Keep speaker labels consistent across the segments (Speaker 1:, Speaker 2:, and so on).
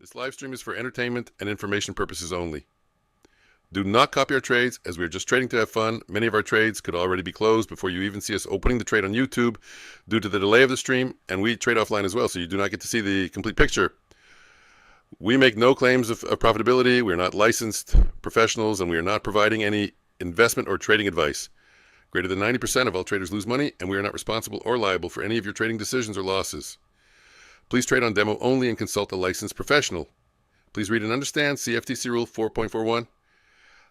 Speaker 1: This live stream is for entertainment and information purposes only. Do not copy our trades, as we are just trading to have fun. Many of our trades could already be closed before you even see us opening the trade on YouTube due to the delay of the stream, and we trade offline as well, so you do not get to see the complete picture. We make no claims of profitability. We are not licensed professionals, and we are not providing any investment or trading advice. Greater than 90% of all traders lose money, and we are not responsible or liable for any of your trading decisions or losses. Please trade on demo only and consult a licensed professional. Please read and understand CFTC Rule 4.41.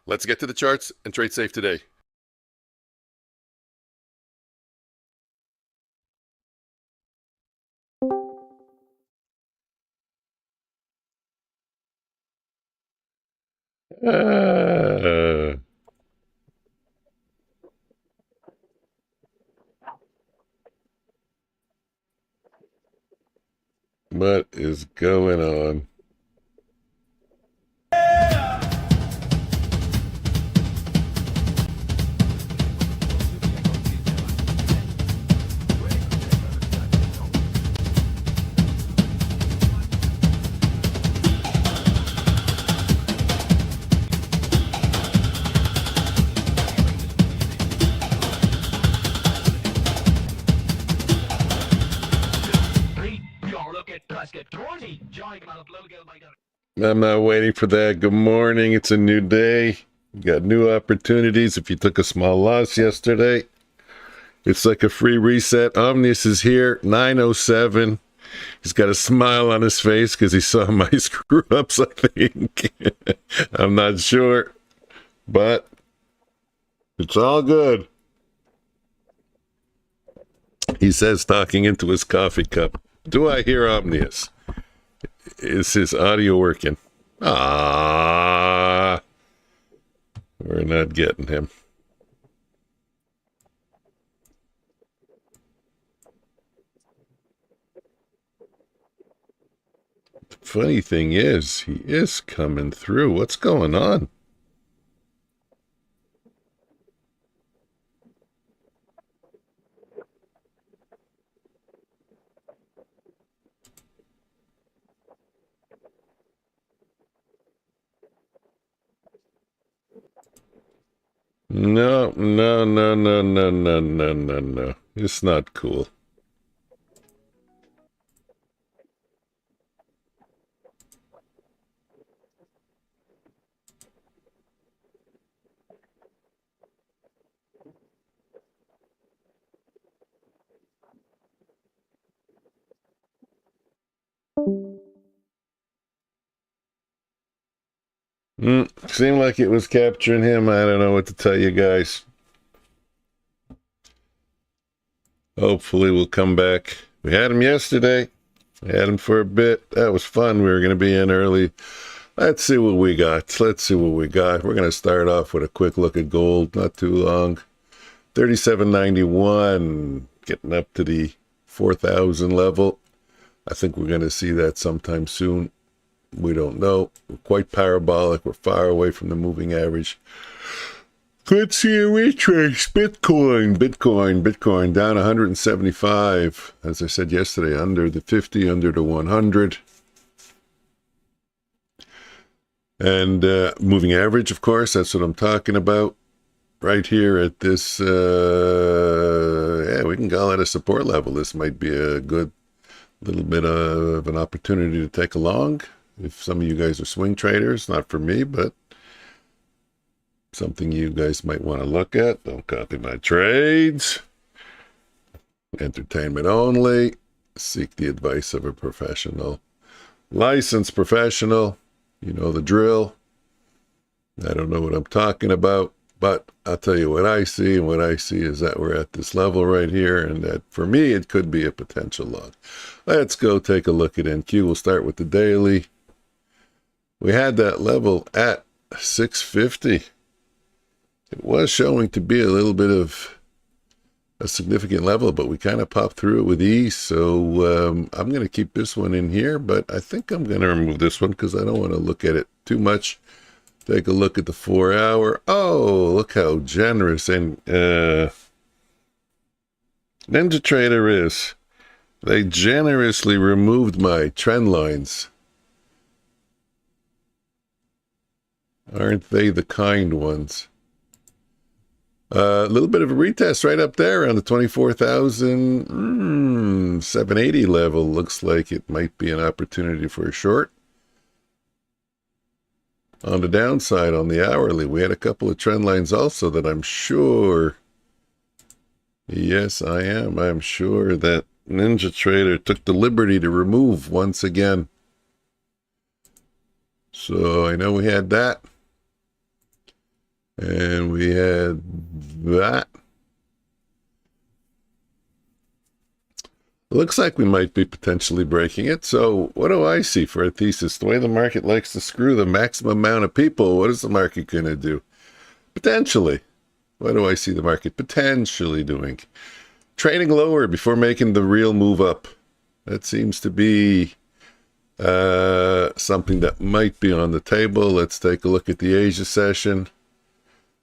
Speaker 1: Let's get to the charts and trade safe today. What is going on? I'm not waiting for that. Good morning. It's a new day. You got new opportunities. If you took a small loss yesterday, it's like a free reset. Omnius is here, 9:07. He's got a smile on his face because he saw my screw-ups, I think. I'm not sure, but it's all good. He says, talking into his coffee cup, "Do I hear Omnius? Is his audio working?" Ah, we're not getting him. The funny thing is, he is coming through. What's going on? No. It's not cool. Seemed like it was capturing him. I don't know what to tell you guys. Hopefully we'll come back. We had him yesterday. We had him for a bit. That was fun. We were going to be in early. Let's see what we got. We're going to start off with a quick look at gold. Not too long. 37.91. Getting up to the 4,000 level. I think we're going to see that sometime soon. We don't know. We're quite parabolic. We're far away from the moving average. Let's see a retrace. Bitcoin down 175. As I said yesterday, under the 50, under the 100. And moving average, of course, that's what I'm talking about. Right here at this, we can call it a support level. This might be a good little bit of an opportunity to take a long. If some of you guys are swing traders, not for me, but something you guys might want to look at. Don't copy my trades. Entertainment only. Seek the advice of a professional. Licensed professional. You know the drill. I don't know what I'm talking about, but I'll tell you what I see, and what I see is that we're at this level right here, and that for me it could be a potential long. Let's go take a look at NQ. We'll start with the daily. We had that level at 650. It was showing to be a little bit of a significant level, but we kind of popped through it with ease. So I'm going to keep this one in here, but I think I'm going to remove this one because I don't want to look at it too much. Take a look at the 4 hour. Oh, look how generous and Ninja Trader is. They generously removed my trend lines. Aren't they the kind ones? A little bit of a retest right up there around the 24,780 level. Looks like it might be an opportunity for a short. On the downside, on the hourly, we had a couple of trend lines also that I'm sure, yes, I am. I'm sure that Ninja Trader took the liberty to remove once again. So I know we had that. And we had that. Looks like we might be potentially breaking it. So what do I see for a thesis? The way the market likes to screw the maximum amount of people, what is the market going to do? Potentially. What do I see the market potentially doing? Trading lower before making the real move up. That seems to be something that might be on the table. Let's take a look at the Asia session.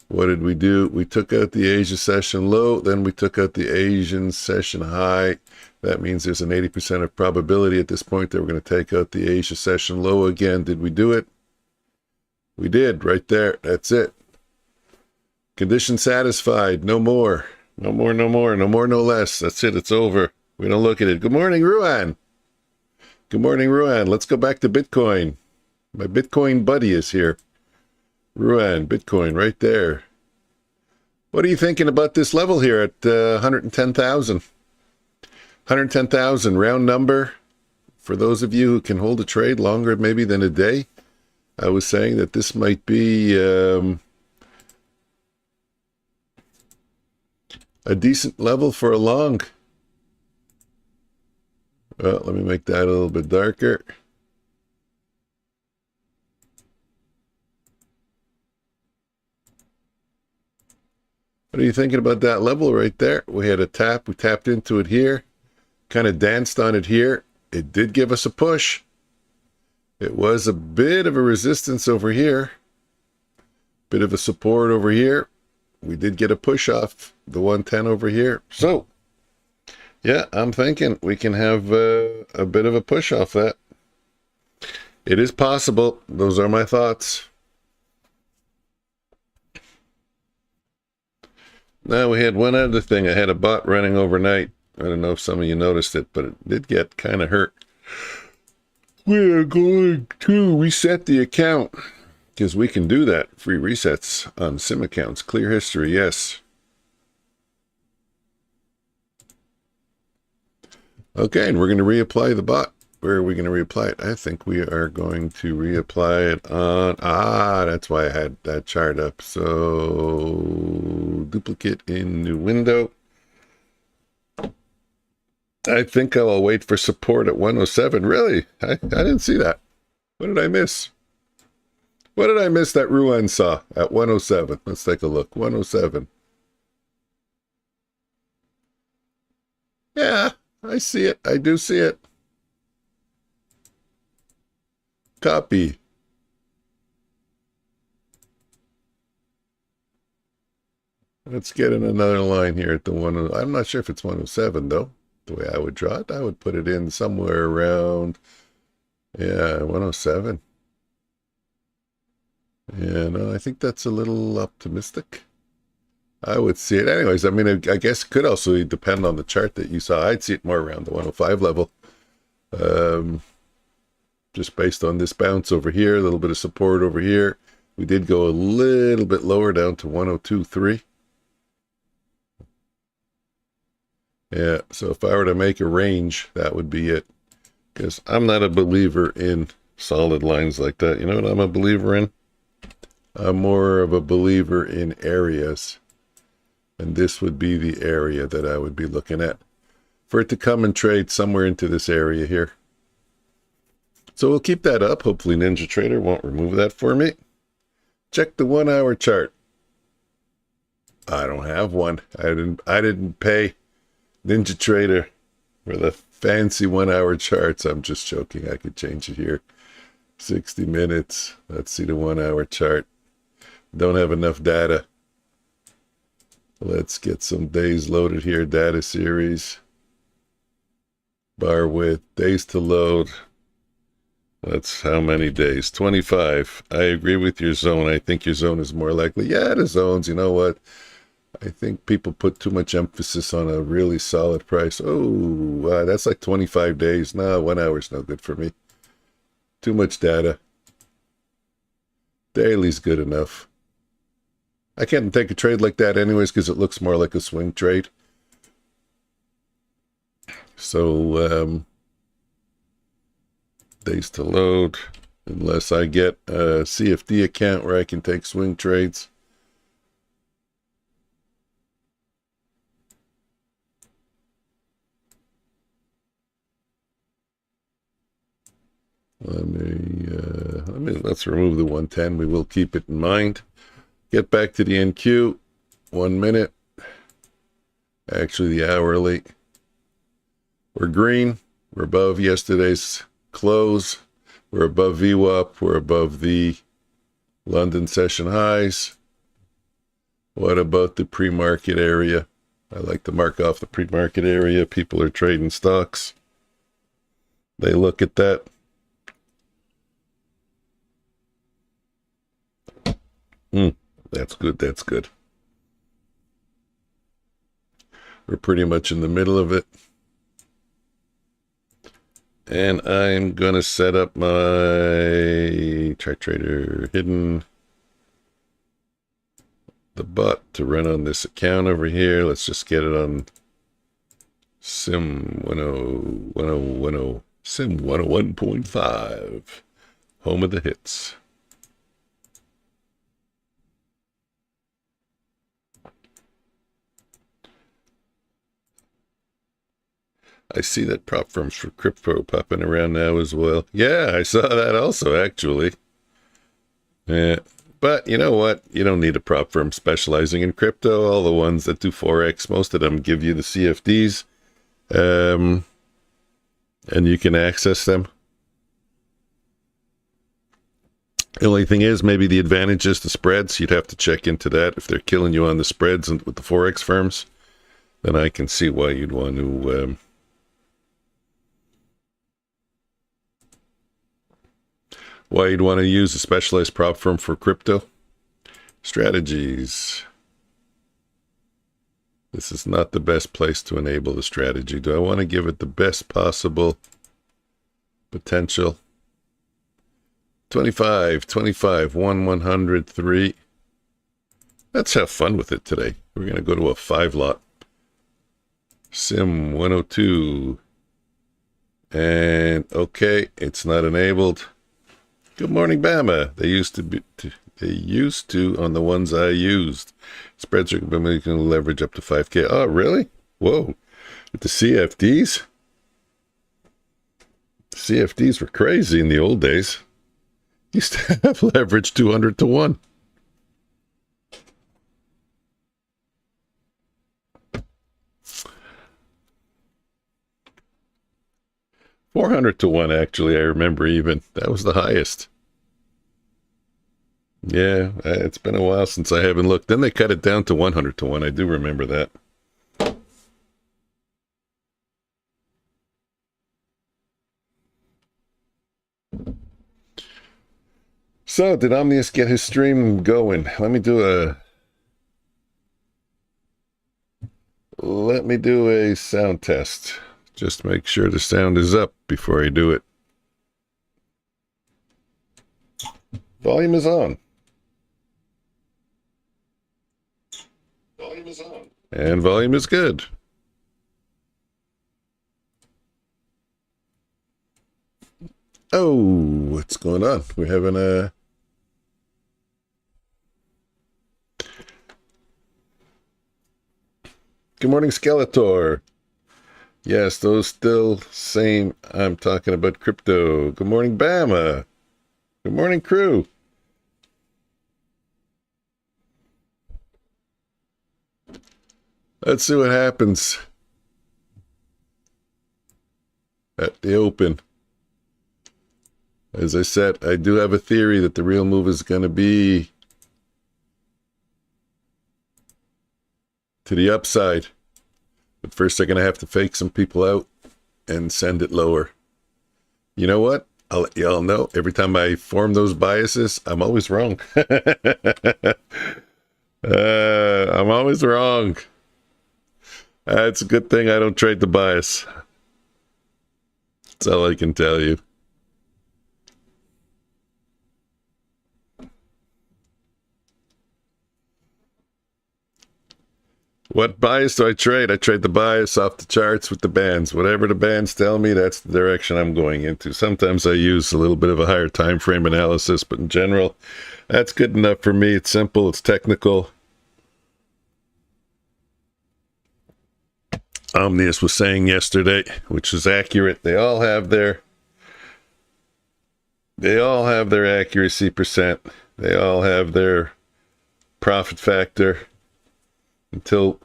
Speaker 1: What did we do? We took out the Asia session low, then we took out the Asian session high. That means there's an 80% of probability at this point that we're going to take out the Asia session low again. Did we do it? We did, right there. That's it. Condition satisfied. No more. No more, no more. No more, no less. That's it. It's over. We don't look at it. Good morning, Ruan. Good morning, Ruan. Let's go back to Bitcoin. My Bitcoin buddy is here. Ruan, Bitcoin, right there. What are you thinking about this level here at 110,000? 110,000, round number. For those of you who can hold a trade longer maybe than a day, I was saying that this might be a decent level for a long. Well, let me make that a little bit darker. What are you thinking about that level right there? We had a tap. We tapped into it here. Kind of danced on it here. It did give us a push. It was a bit of a resistance over here. Bit of a support over here. We did get a push off the 110 over here. So, yeah, I'm thinking we can have a bit of a push off that. It is possible. Those are my thoughts. Now we had one other thing. I had a bot running overnight. I don't know if some of you noticed it, but it did get kind of hurt. We are going to reset the account because we can do that. Free resets on SIM accounts. Clear history, yes. Okay, and we're going to reapply the bot. Where are we going to reapply it? I think we are going to reapply it on... that's why I had that chart up. So, duplicate in new window. I think I will wait for support at 107. Really? I didn't see that. What did I miss? What did I miss that Ruan saw at 107? Let's take a look. 107. Yeah, I see it. I do see it. Copy. Let's get in another line here at the one. I'm not sure if it's 107 though. The way I would draw it, I would put it in somewhere around, yeah, 107. Yeah, no, I think that's a little optimistic. I would see it anyways. I mean, I guess it could also depend on the chart that you saw. I'd see it more around the 105 level. Just based on this bounce over here, a little bit of support over here. We did go a little bit lower down to 102.3. Yeah, so if I were to make a range, that would be it. Because I'm not a believer in solid lines like that. You know what I'm a believer in? I'm more of a believer in areas. And this would be the area that I would be looking at. For it to come and trade somewhere into this area here. So we'll keep that up. Hopefully Ninja Trader won't remove that for me. Check the 1 hour chart. I don't have one. I didn't pay Ninja Trader for the fancy 1 hour charts. I'm just joking. I could change it here. 60 minutes. Let's see the 1 hour chart. Don't have enough data. Let's get some days loaded here. Data series. Bar width. Days to load. That's how many days? 25. I agree with your zone. I think your zone is more likely. Yeah, the zones, you know what? I think people put too much emphasis on a really solid price. Oh, that's like 25 days. No, 1 hour's no good for me. Too much data. Daily's good enough. I can't take a trade like that anyways because it looks more like a swing trade. So, days to load, unless I get a CFD account where I can take swing trades. Let's remove the 110. We will keep it in mind. Get back to the NQ. 1 minute. Actually, the hourly. We're green. We're above yesterday's close. We're above VWAP. We're above the London session highs. What about the pre-market area? I like to mark off the pre-market area. People are trading stocks. They look at that. That's good. That's good. We're pretty much in the middle of it. And I'm going to set up my chart trader hidden, the bot to run on this account over here. Let's just get it on Sim 101010 Sim 101.5, home of the hits. I see that prop firms for crypto popping around now as well. Yeah, I saw that also, actually. Yeah, but you know what? You don't need a prop firm specializing in crypto. All the ones that do Forex, most of them give you the CFDs, and you can access them. The only thing is, maybe the advantage is the spreads. You'd have to check into that. If they're killing you on the spreads and with the Forex firms, then I can see why you'd want to... why you'd want to use a specialized prop firm for crypto. Strategies. This is not the best place to enable the strategy. Do I want to give it the best possible potential? 25, 25, 1, 100, 3. Let's have fun with it today. We're going to go to a 5 lot. Sim 102. And okay, it's not enabled. Good morning, Bama. They used to on the ones I used. Spreads are going to leverage up to 5K. Oh, really? Whoa. With the CFDs? CFDs were crazy in the old days. Used to have leverage 200 to 1. $400 to 1, actually, I remember even. That was the highest. Yeah, it's been a while since I haven't looked. Then they cut it down to 100 to 1. I do remember that. So, did Omnius get his stream going? Let me do a sound test. Just make sure the sound is up before I do it. Volume is on. Volume is on. And volume is good. Oh, what's going on? We're having a... Good morning, Skeletor. Yes, those still same. I'm talking about crypto. Good morning, Bama. Good morning, crew. Let's see what happens at the open. As I said, I do have a theory that the real move is going to be to the upside. But first, they're going to have to fake some people out and send it lower. You know what? I'll let y'all know. Every time I form those biases, I'm always wrong. I'm always wrong. It's a good thing I don't trade the bias. That's all I can tell you. What bias do I trade? I trade the bias off the charts with the bands. Whatever the bands tell me, that's the direction I'm going into. Sometimes I use a little bit of a higher time frame analysis, but in general, that's good enough for me. It's simple, it's technical. Omnius was saying yesterday, which is accurate. They all have their accuracy percent. They all have their profit factor. Until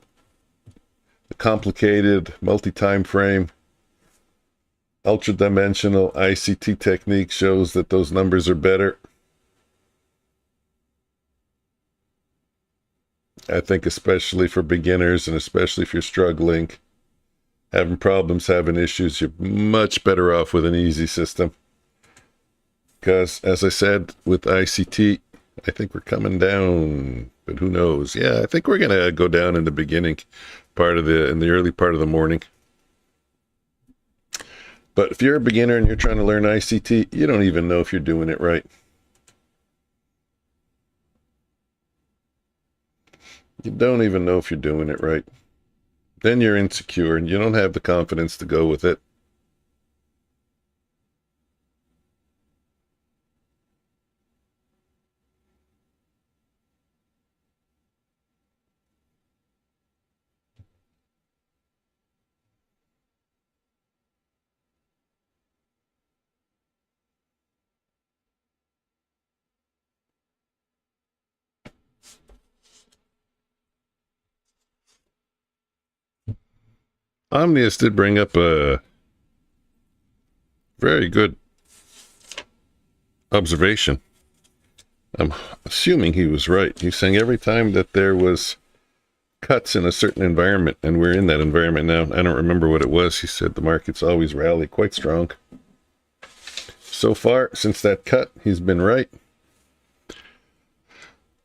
Speaker 1: the complicated multi-time frame ultra-dimensional ICT technique shows that those numbers are better. I think especially for beginners and especially if you're struggling, having problems, having issues, you're much better off with an easy system. Because, as I said, with ICT, I think we're coming down, but who knows? Yeah, I think we're going to go down in the beginning part of in the early part of the morning. But if you're a beginner and you're trying to learn ICT, you don't even know if you're doing it right. You don't even know if you're doing it right. Then you're insecure and you don't have the confidence to go with it. Omnius did bring up a very good observation. I'm assuming he was right. He's saying every time that there was cuts in a certain environment, and we're in that environment now. I don't remember what it was. He said the markets always rally quite strong. So far, since that cut, he's been right.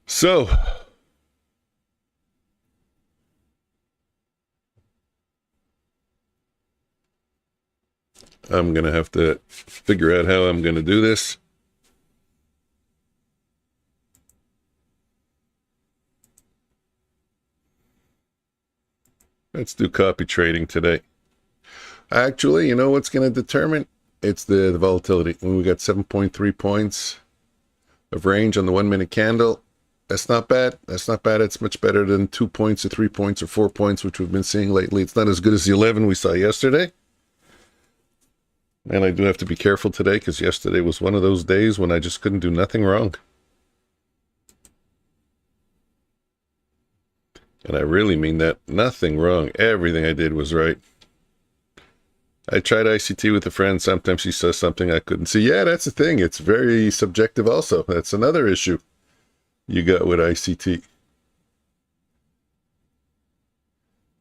Speaker 1: So, I'm going to have to figure out how I'm going to do this. Let's do copy trading today. Actually, you know what's going to determine? It's the volatility. When we got 7.3 points of range on the 1 minute candle, that's not bad. That's not bad. It's much better than 2 points or 3 points or 4 points, which we've been seeing lately. It's not as good as the 11 we saw yesterday. And I do have to be careful today because yesterday was one of those days when I just couldn't do nothing wrong. And I really mean that. Nothing wrong. Everything I did was right. I tried ICT with a friend. Sometimes she says something I couldn't see. Yeah, that's the thing. It's very subjective also. That's another issue you got with ICT.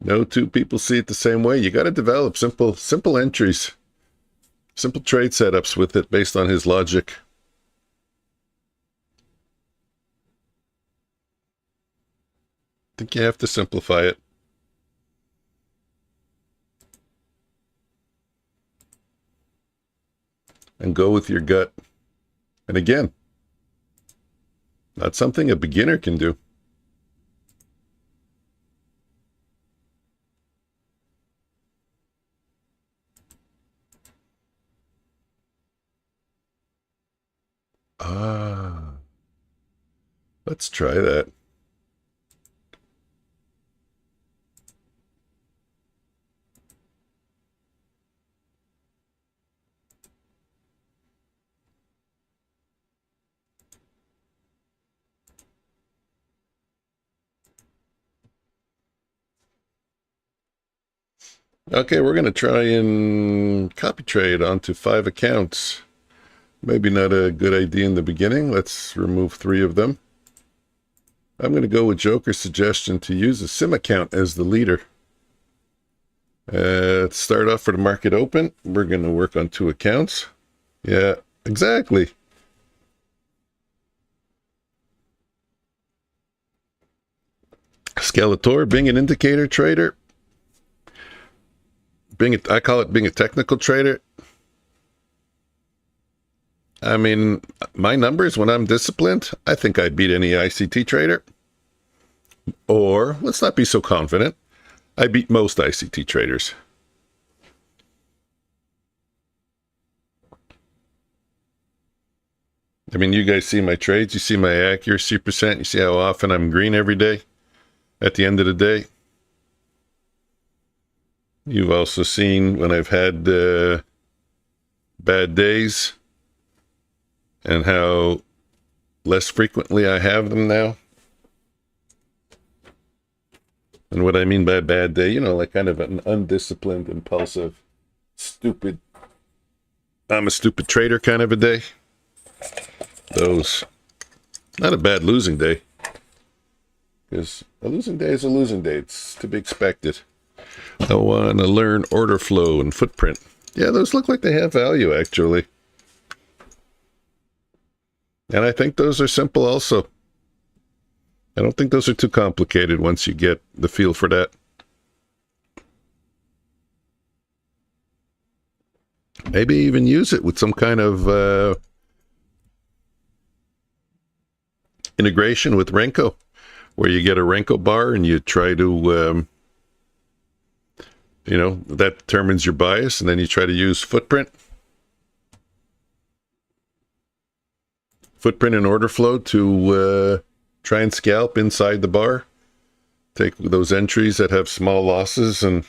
Speaker 1: No two people see it the same way. You got to develop simple entries, simple trade setups with it based on his logic. I think you have to simplify it. And go with your gut. And again, not something a beginner can do. Let's try that. Okay, we're going to try and copy trade onto 5 accounts. Maybe not a good idea in the beginning. Let's remove 3 of them. I'm going to go with Joker's suggestion to use a sim account as the leader. Let's start off for the market open. We're going to work on 2 accounts. Yeah, Exactly. Skeletor, being an indicator trader, I call it being a technical trader. I mean, my numbers when I'm disciplined, I think I beat any ICT trader. Or, let's not be so confident, I beat most ICT traders. I mean, you guys see my trades, you see my accuracy percent, you see how often I'm green every day at the end of the day. You've also seen when I've had bad days and how less frequently I have them now. And what I mean by bad day, you know, like kind of an undisciplined, impulsive, stupid, I'm a stupid trader kind of a day. Those, not a bad losing day. Because a losing day is a losing day. It's to be expected. I want to learn order flow and footprint. Yeah, those look like they have value, actually. And I think those are simple also. I don't think those are too complicated once you get the feel for that. Maybe even use it with some kind of integration with Renko, where you get a Renko bar and you try to, you know, that determines your bias, and then you try to use footprint and order flow to try and scalp inside the bar. Take those entries that have small losses and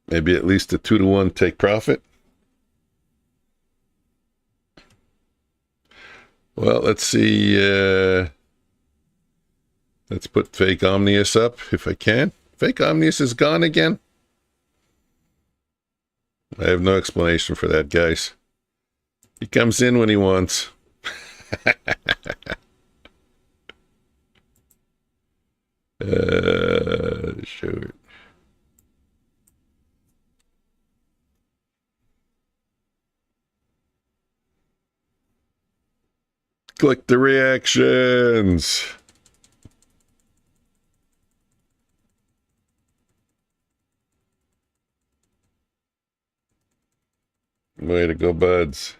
Speaker 1: maybe at least a 2-to-1 take profit. Well, let's see. Let's put fake Omnius up if I can. Fake Omnius is gone again. I have no explanation for that, guys. He comes in when he wants. Sure. Click the reactions. Way to go, buds.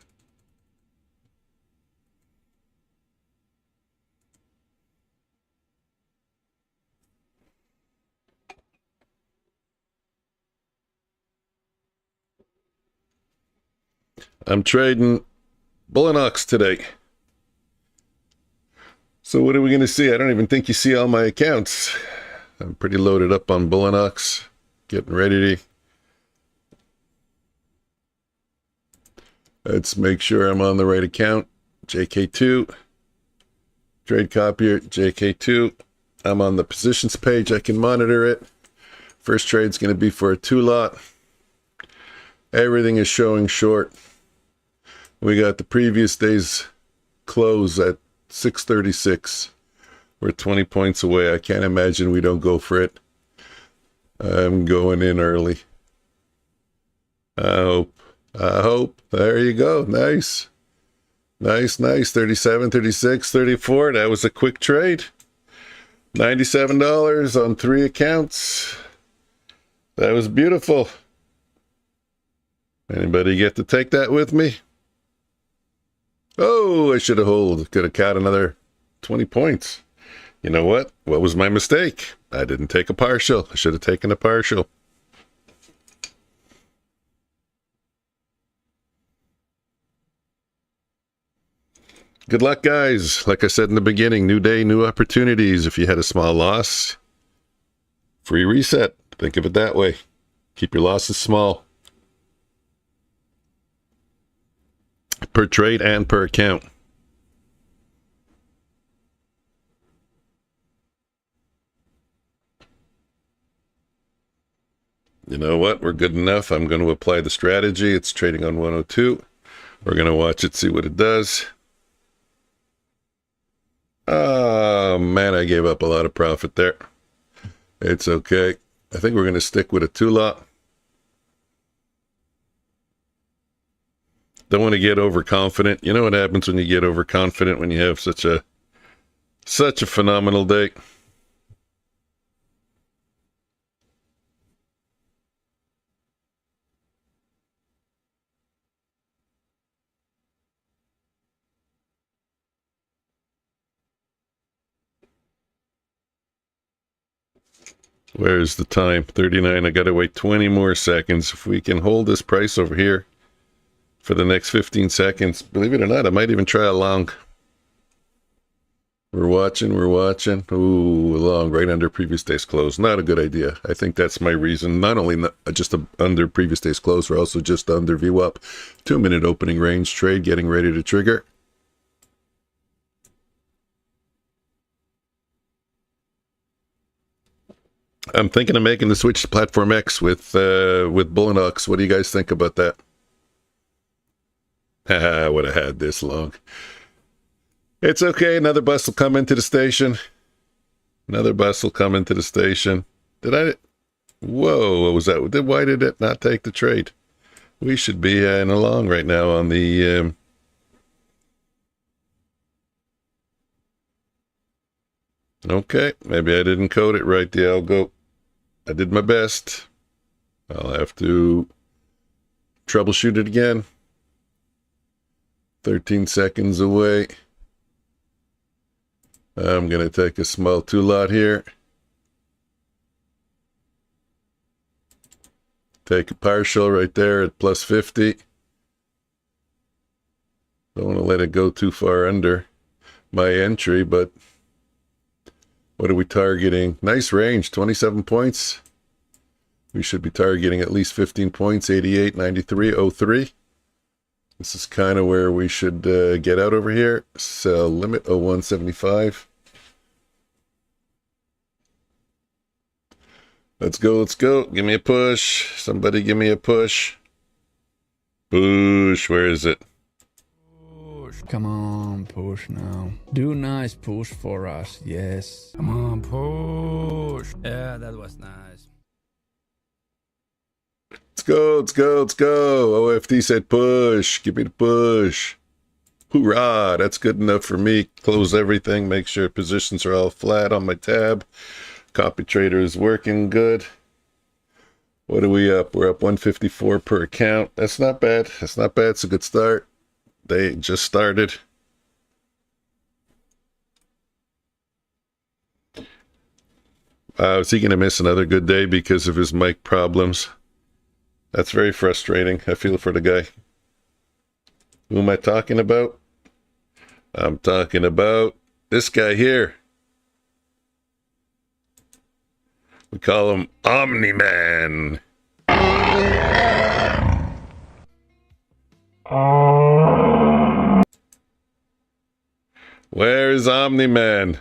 Speaker 1: I'm trading Bulenox today. So what are we going to see? I don't even think you see all my accounts. I'm pretty loaded up on Bulenox. Getting ready to... Let's make sure I'm on the right account. JK2. Trade copier, JK2. I'm on the positions page. I can monitor it. First trade's going to be for a 2-lot. Everything is showing short. We got the previous day's close at 636. We're 20 points away. I can't imagine we don't go for it. I'm going in early. I hope. There you go. Nice. Nice. 37, 36, 34. That was a quick trade. $97 on 3 accounts. That was beautiful. Anybody get to take that with me? Oh, I should have hold. Could have caught another 20 points. You know what? What was my mistake? I didn't take a partial. I should have taken a partial. Good luck, guys. Like I said in the beginning, new day, new opportunities. If you had a small loss, free reset. Think of it that way. Keep your losses small. Per trade and per account. You know what? We're good enough. I'm going to apply the strategy. It's trading on 102. We're going to watch it, see what it does. Oh, man, I gave up a lot of profit there. It's okay. I think we're going to stick with a 2-lot. Don't want to get overconfident. You know what happens when you get overconfident when you have such a phenomenal day. Where's the time? 39. I got to wait 20 more seconds. If we can hold this price over here for the next 15 seconds, believe it or not, I might even try a long. We're watching. Ooh, long, right under previous day's close. Not a good idea. I think that's my reason. Not only just under previous day's close, we're also just under VWAP. 2-minute opening range trade getting ready to trigger. I'm thinking of making the switch to Platform X with Bulenox. What do you guys think about that? I would have had this long. It's okay. Another bus will come into the station. Another bus will come into the station. Whoa, what was that? Why did it not take the trade? We should be in a long right now on the... Okay, maybe I didn't code it right, the algo. I did my best. I'll have to troubleshoot it again. 13 seconds away. I'm going to take a small 2-lot here. Take a partial right there at plus 50. Don't want to let it go too far under my entry, but what are we targeting? Nice range, 27 points. We should be targeting at least 15 points, 88, 93, 03. This is kind of where we should get out over here. Sell limit 0175. Let's go, let's go. Give me a push. Somebody give me a push. Push, where is it?
Speaker 2: Push. Come on, push now. Do nice push for us, yes. Come on, push. Yeah, that was nice.
Speaker 1: Let's go, let's go, let's go. OFT said push. Give me the push. Hoorah, that's good enough for me. Close everything, make sure positions are all flat on my tab. Copy trader is working good. What are we up? We're up 154 per account. That's not bad. That's not bad. It's a good start. They just started. Is he going to miss another good day because of his mic problems? That's very frustrating. I feel for the guy. Who am I talking about? I'm talking about this guy here. We call him Omni-Man. Where is Omni-Man?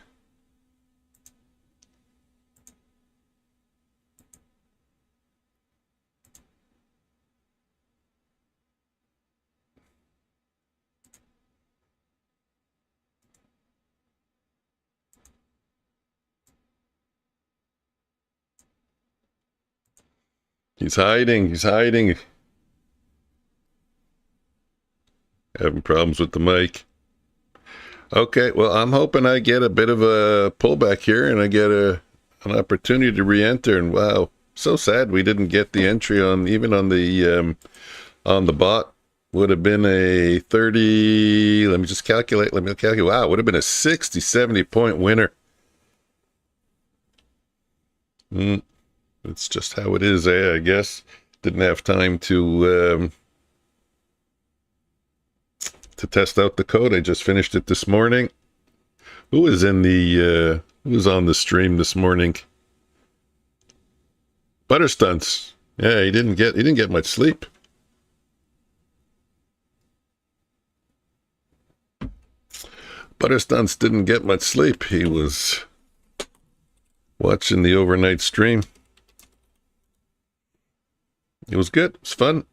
Speaker 1: He's hiding. He's hiding. Having problems with the mic. Okay, well, I'm hoping I get a bit of a pullback here and I get an opportunity to re-enter. And wow, so sad we didn't get the entry on even on the bot. Would have been a 30. Let me calculate. Wow, would have been a 60, 70 point winner. It's just how it is, I guess. Didn't have time to test out the code. I just finished it this morning. Who was on the stream this morning? Butterstunts. Yeah, he didn't get much sleep. Butterstunts didn't get much sleep. He was watching the overnight stream. It was good. It was fun.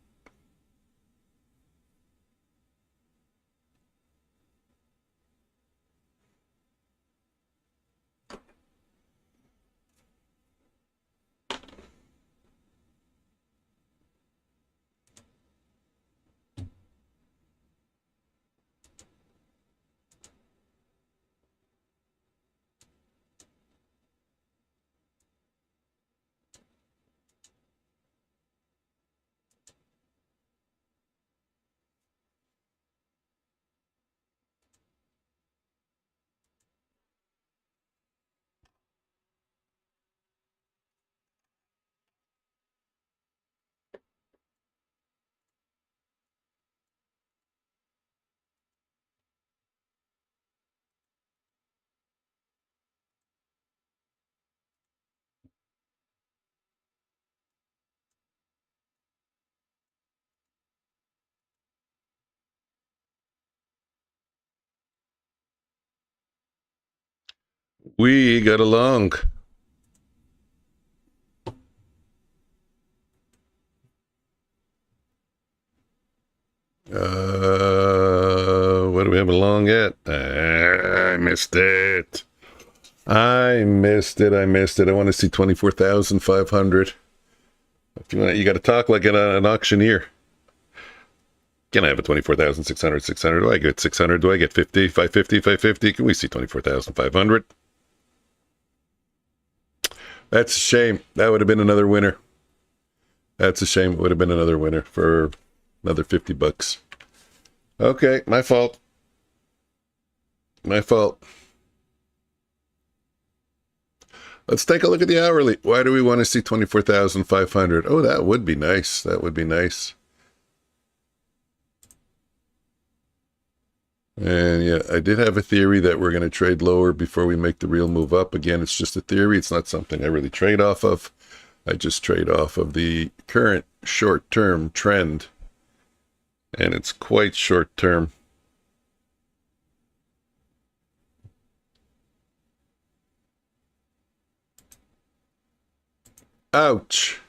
Speaker 1: We got along. What do we have along at? I missed it. I missed it. I want to see 24,500. If you want, you got to talk like an auctioneer. Can I have a 24,600, 600? Do I get 600? Do I get 50? 550, 550? Can we see 24,500? That's a shame. That would have been another winner. That's a shame. It would have been another winner for another 50 bucks. Okay, my fault. My fault. Let's take a look at the hourly. Why do we want to see 24,500? Oh, that would be nice. That would be nice. And yeah, I did have a theory that we're going to trade lower before we make the real move up. Again, it's just a theory. It's not something I really trade off of. I just trade off of the current short-term trend. And it's quite short-term. Ouch.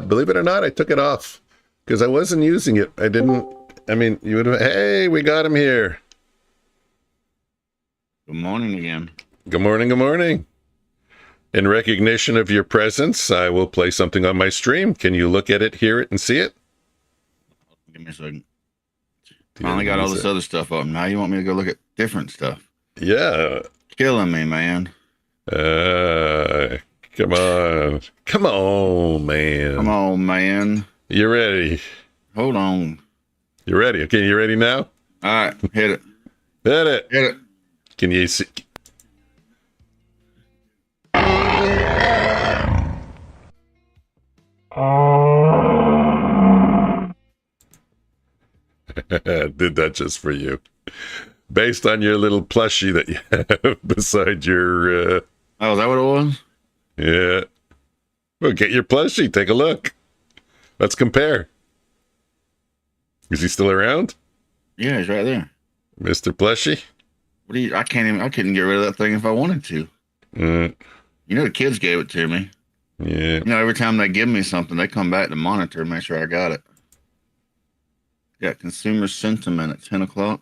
Speaker 1: Believe it or not, I took it off because I wasn't using it. I mean, you would have, hey, we got him here.
Speaker 3: Good morning again.
Speaker 1: Good morning, good morning. In recognition of your presence, I will play something on my stream. Can you look at it, hear it, and see it?
Speaker 3: Give me a second. Finally got all this other stuff up. Now you want me to go look at different stuff.
Speaker 1: Yeah.
Speaker 3: Killing me, man.
Speaker 1: Come on. Come on, man.
Speaker 3: Come on, man.
Speaker 1: You ready?
Speaker 3: Hold on.
Speaker 1: You ready? Okay, you ready now?
Speaker 3: All right, hit it.
Speaker 1: Hit it.
Speaker 3: Hit it.
Speaker 1: Can you see? Did that just for you. Based on your little plushie that you have beside your...
Speaker 3: Oh, is that what it was?
Speaker 1: Yeah. Well, get your plushie. Take a look. Let's compare. Is he still around?
Speaker 3: Yeah, he's right there.
Speaker 1: Mr. Plushie?
Speaker 3: What do you? I couldn't get rid of that thing if I wanted to.
Speaker 1: Mm.
Speaker 3: You know, the kids gave it to me.
Speaker 1: Yeah.
Speaker 3: You know, every time they give me something, they come back to monitor and make sure I got it. Got consumer sentiment at 10 o'clock.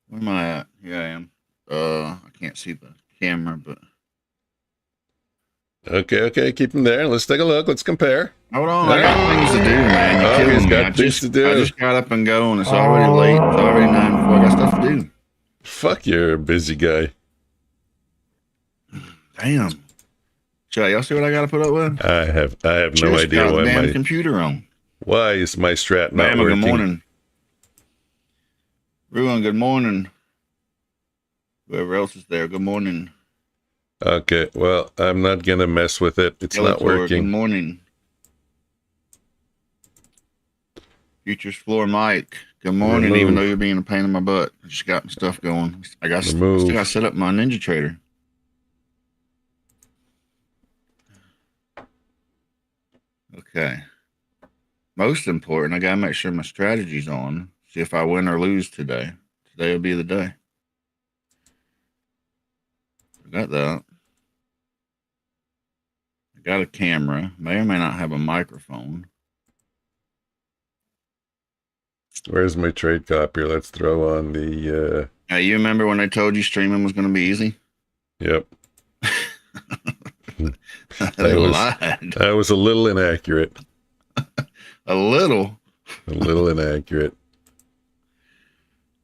Speaker 3: Where am I at? Here I am. I can't see the camera, but...
Speaker 1: Okay. Keep him there. Let's take a look. Let's compare.
Speaker 3: Hold on. I got things to do, man. You're killing
Speaker 1: he's
Speaker 3: me.
Speaker 1: got things to do.
Speaker 3: I just got up and going. It's already late. It's already 9 before I got stuff to do.
Speaker 1: Fuck, you're a busy guy.
Speaker 3: Damn. Y'all see what I got to put up with?
Speaker 1: I have no idea
Speaker 3: got
Speaker 1: why
Speaker 3: the damn
Speaker 1: my
Speaker 3: computer on.
Speaker 1: why is my strat not
Speaker 3: Bama,
Speaker 1: working.
Speaker 3: good morning. Ruin, good morning. Whoever else is there, good morning.
Speaker 1: Okay, well, I'm not gonna mess with it. It's not
Speaker 3: Good
Speaker 1: working.
Speaker 3: morning. Futures floor Mike. Good morning.
Speaker 1: Remove.
Speaker 3: Even though you're being a pain in my butt, I just got my stuff going. Still got to set up my Ninja Trader. Okay. Most important, I gotta make sure my strategy's on. See if I win or lose today. Today will be the day. I got that. I got a camera. May or may not have a microphone.
Speaker 1: Where's my trade copier? Let's throw on the
Speaker 3: Now, you remember when they told you streaming was going to be easy?
Speaker 1: Yep.
Speaker 3: They lied.
Speaker 1: That was a little inaccurate.
Speaker 3: A little.
Speaker 1: A little inaccurate.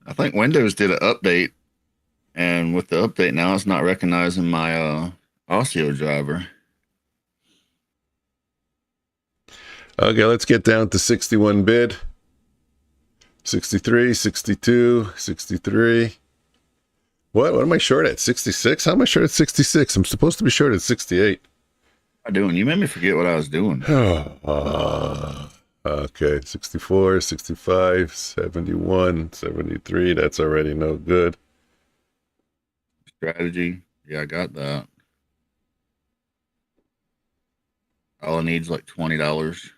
Speaker 3: I think Windows did an update, and with the update now, it's not recognizing my Osio driver.
Speaker 1: Okay, let's get down to 61 bid. 63, 62, 63. What am I short at? 66? How am I short at 66? I'm supposed to be short at 68.
Speaker 3: What am I doing? You made me forget what I was doing.
Speaker 1: Okay, 64, 65, 71, 73. That's already no good.
Speaker 3: Strategy. Yeah, I got that. All I need is like $20.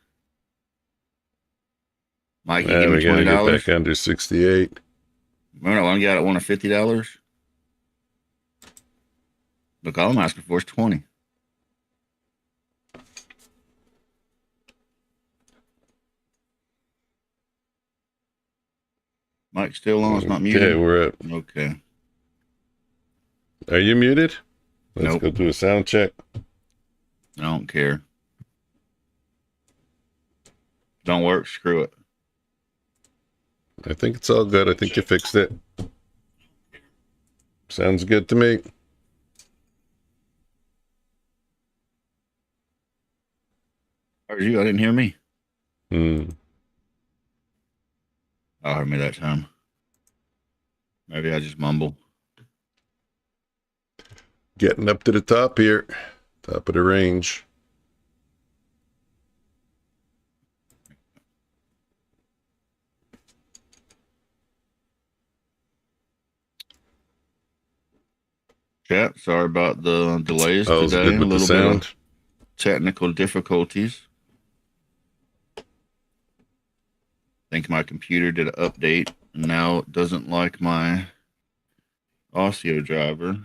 Speaker 3: Mike, you give me
Speaker 1: We got to get
Speaker 3: $20.
Speaker 1: back under 68.
Speaker 3: Remember that one guy that wanted $50? Look, all I'm asking for is 20. Mike still on? It's not muted?
Speaker 1: Okay, we're at.
Speaker 3: Okay.
Speaker 1: Are you muted? Let's
Speaker 3: Nope.
Speaker 1: go do a sound check.
Speaker 3: I don't care. Don't work. Screw it.
Speaker 1: I think it's all good. I think you fixed it. Sounds good to me.
Speaker 3: Heard you. I didn't hear me.
Speaker 1: Hmm.
Speaker 3: I heard me that time. Maybe I just mumble.
Speaker 1: Getting up to the top here. Top of the range.
Speaker 3: Chat, sorry about the delays
Speaker 1: Oh, it's
Speaker 3: today.
Speaker 1: good
Speaker 3: A
Speaker 1: with the
Speaker 3: little bit
Speaker 1: sound.
Speaker 3: of technical difficulties. I think my computer did an update, and now it doesn't like my audio driver.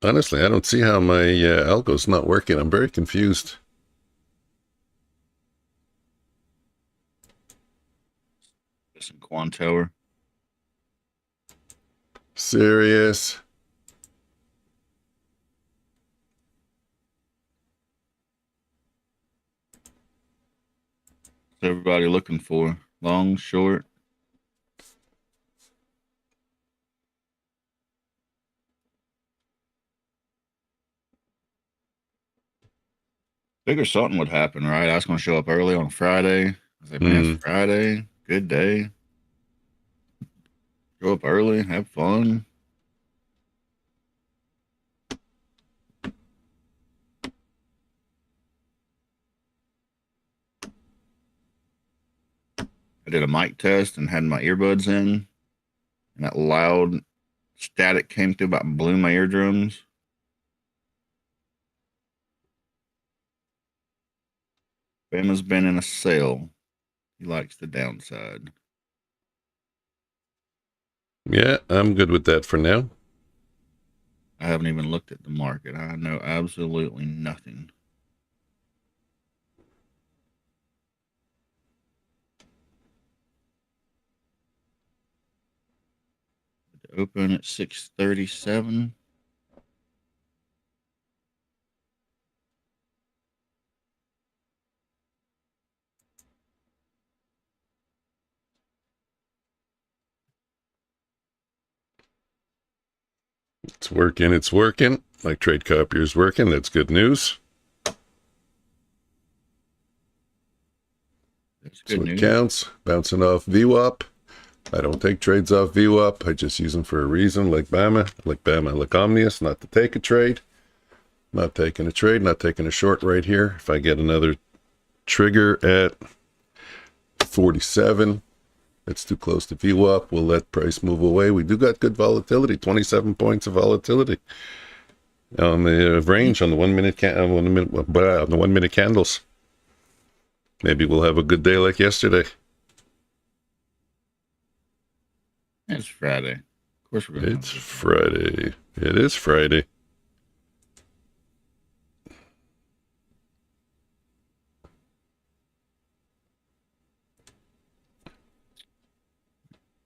Speaker 1: Honestly, I don't see how my algo's not working. I'm very confused.
Speaker 3: Some Quan Tower.
Speaker 1: Serious.
Speaker 3: What's everybody looking for? Long, short? Figure something would happen, right? I was going to show up early on Friday. I was like, man, it's Friday. Good day. Show up early, have fun. I did a mic test and had my earbuds in, and that loud static came through, about blew my eardrums. Bama's been in a sale. He likes the downside.
Speaker 1: Yeah, I'm good with that for now.
Speaker 3: I haven't even looked at the market. I know absolutely nothing. Open at 637.
Speaker 1: It's working. It's working. My trade copier's working. That's good news.
Speaker 3: That's
Speaker 1: So
Speaker 3: good
Speaker 1: it
Speaker 3: news.
Speaker 1: counts. Bouncing off VWAP. I don't take trades off VWAP. I just use them for a reason, like Omnius, not to take a trade. Not taking a trade, not taking a short right here. If I get another trigger at 47, it's too close to VWAP. We'll let price move away. We do got good volatility, 27 points of volatility on the range on the 1 minute on the 1 minute candles. Maybe we'll have a good day like yesterday.
Speaker 3: It's Friday. Of course we're going to.
Speaker 1: It's Friday. It is Friday.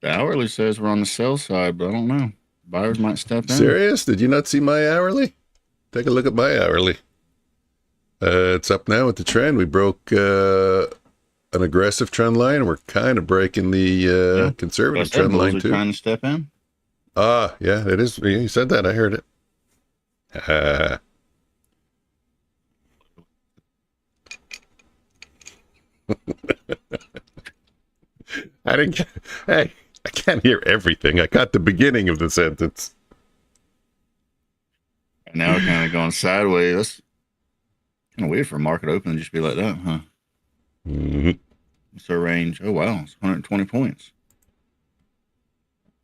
Speaker 3: The hourly says we're on the sell side, but I don't know. Buyers might step in.
Speaker 1: Serious? Did you not see my hourly? Take a look at my hourly. It's up now with the trend. We broke an aggressive trend line, and we're kind of breaking the conservative trend line too.
Speaker 3: Trying to step in.
Speaker 1: Ah, yeah, it is. You said that. I heard it. I didn't get, hey, I can't hear everything. I got the beginning of the sentence.
Speaker 3: And now we're kind of going sideways. That's kind of weird for a market open to just be like that, huh?
Speaker 1: Mm-hmm.
Speaker 3: What's our range? Oh, wow. It's 120 points.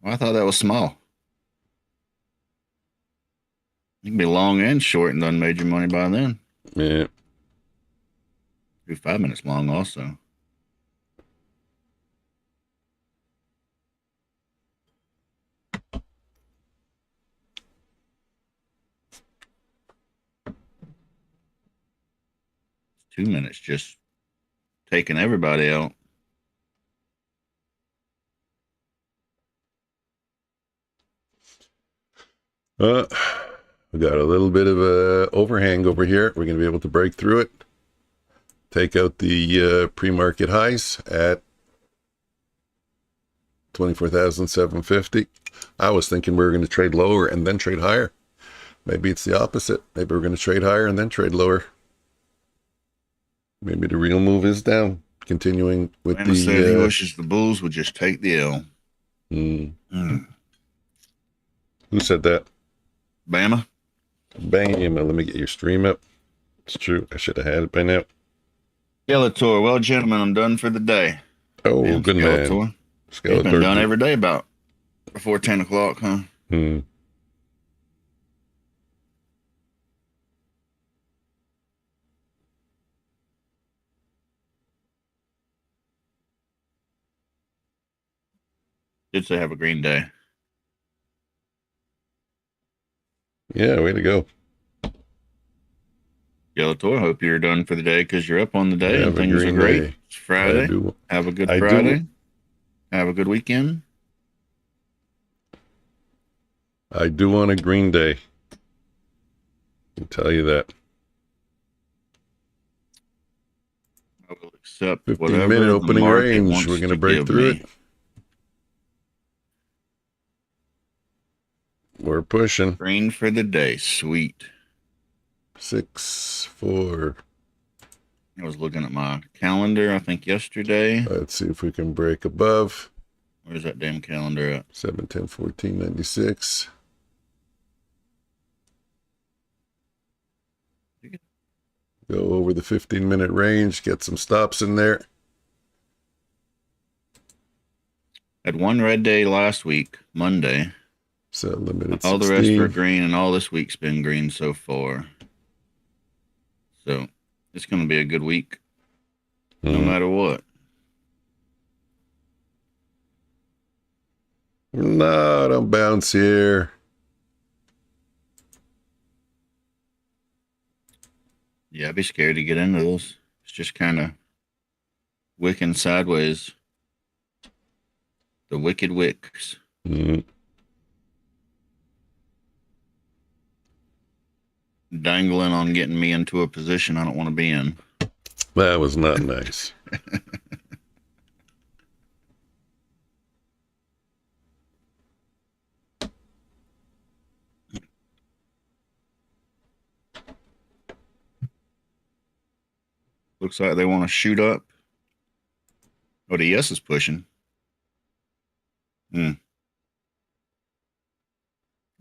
Speaker 3: Well, I thought that was small. You can be long and short and done made your money by then.
Speaker 1: Yeah.
Speaker 3: Do 5 minutes long also. It's 2 minutes just taking everybody out.
Speaker 1: We got a little bit of a overhang over here. We're going to be able to break through it. Take out the pre-market highs at 24,750. I was thinking we were going to trade lower and then trade higher. Maybe it's the opposite. Maybe we're going to trade higher and then trade lower. Maybe the real move is down. Continuing with
Speaker 3: Bama said he wishes the Bulls would just take the L.
Speaker 1: Who said that?
Speaker 3: Bama.
Speaker 1: Bam. Let me get your stream up. It's true. I should have had it by now.
Speaker 3: Skeletor. Well, gentlemen, I'm done for the day.
Speaker 1: Oh,
Speaker 3: Damn,
Speaker 1: good
Speaker 3: Skeletor.
Speaker 1: man.
Speaker 3: Skeletor. It's been done every day about before 10 o'clock, huh? Did say have a green day.
Speaker 1: Yeah, way to go.
Speaker 3: Skeletor, hope you're done for the day because you're up on the day and things are great.
Speaker 1: Day.
Speaker 3: It's Friday. Have a good Friday. Have a good weekend.
Speaker 1: I do want a green day. I can tell you that.
Speaker 3: I will accept
Speaker 1: 15-minute opening range. We're going to break through it. We're pushing.
Speaker 3: Green for the day. Sweet.
Speaker 1: 6, 4.
Speaker 3: I was looking at my calendar, I think, yesterday.
Speaker 1: Let's see if we can break above.
Speaker 3: Where's that damn calendar at?
Speaker 1: 7, 10, 14, 96. Go over the 15-minute range. Get some stops in there.
Speaker 3: Had one red day last week, Monday.
Speaker 1: So limited 16.
Speaker 3: All the rest were green, and all this week's been green so far. So it's going to be a good week, no matter what.
Speaker 1: No, don't bounce here.
Speaker 3: Yeah, I'd be scared to get into this. It's just kind of wicking sideways. The wicked wicks. Dangling on getting me into a position I don't want to be in.
Speaker 1: That was not nice.
Speaker 3: Looks like they want to shoot up. Oh, the yes is pushing.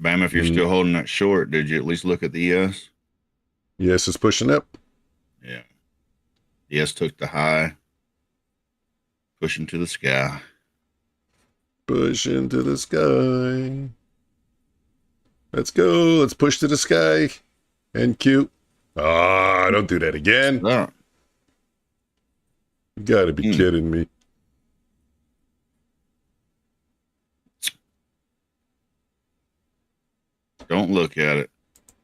Speaker 3: Bam, if you're still holding that short, did you at least look at the yes?
Speaker 1: Yes is pushing up.
Speaker 3: Yeah. Yes took the high. Pushing to the sky.
Speaker 1: Push into the sky. Let's go. Let's push to the sky. And cute. Ah, don't do that again.
Speaker 3: Oh.
Speaker 1: You gotta be kidding me.
Speaker 3: Don't look at it.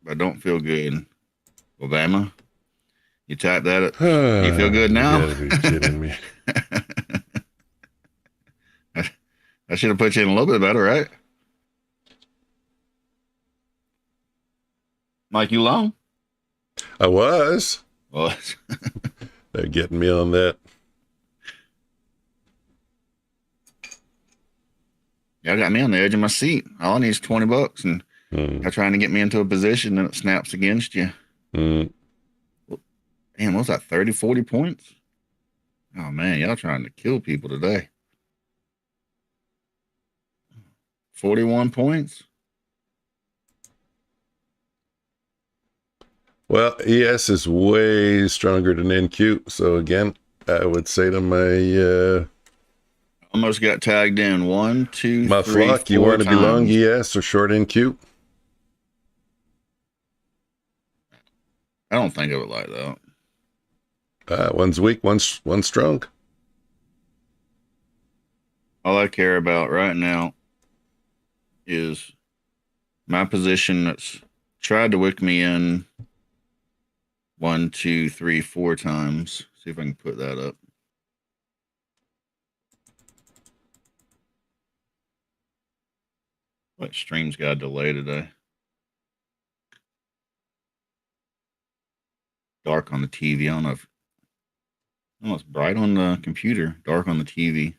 Speaker 3: I don't feel good. Obama, you type that. You feel good now?
Speaker 1: You gotta be kidding me.
Speaker 3: I should have put you in a little bit better, right? Mike, you long?
Speaker 1: I was.
Speaker 3: Well,
Speaker 1: They're getting me on that.
Speaker 3: y'all got me on the edge of my seat. All I need is $20, and you're trying to get me into a position, and it snaps against you. Damn, what was that, 30, 40 points? Oh, man, y'all trying to kill people today. 41 points?
Speaker 1: Well, ES is way stronger than NQ. So, again, I would say to my
Speaker 3: almost got tagged in 1, 2,
Speaker 1: My
Speaker 3: 3,
Speaker 1: flock, you
Speaker 3: 4
Speaker 1: want to be long
Speaker 3: times.
Speaker 1: ES or short NQ?
Speaker 3: I don't think of it like that.
Speaker 1: One's weak, one's strong.
Speaker 3: All I care about right now is my position that's tried to wick me in 1, 2, 3, 4 times. See if I can put that up. What stream's got a delay today? Dark on the TV. I don't know if it's bright on the computer, dark on the TV.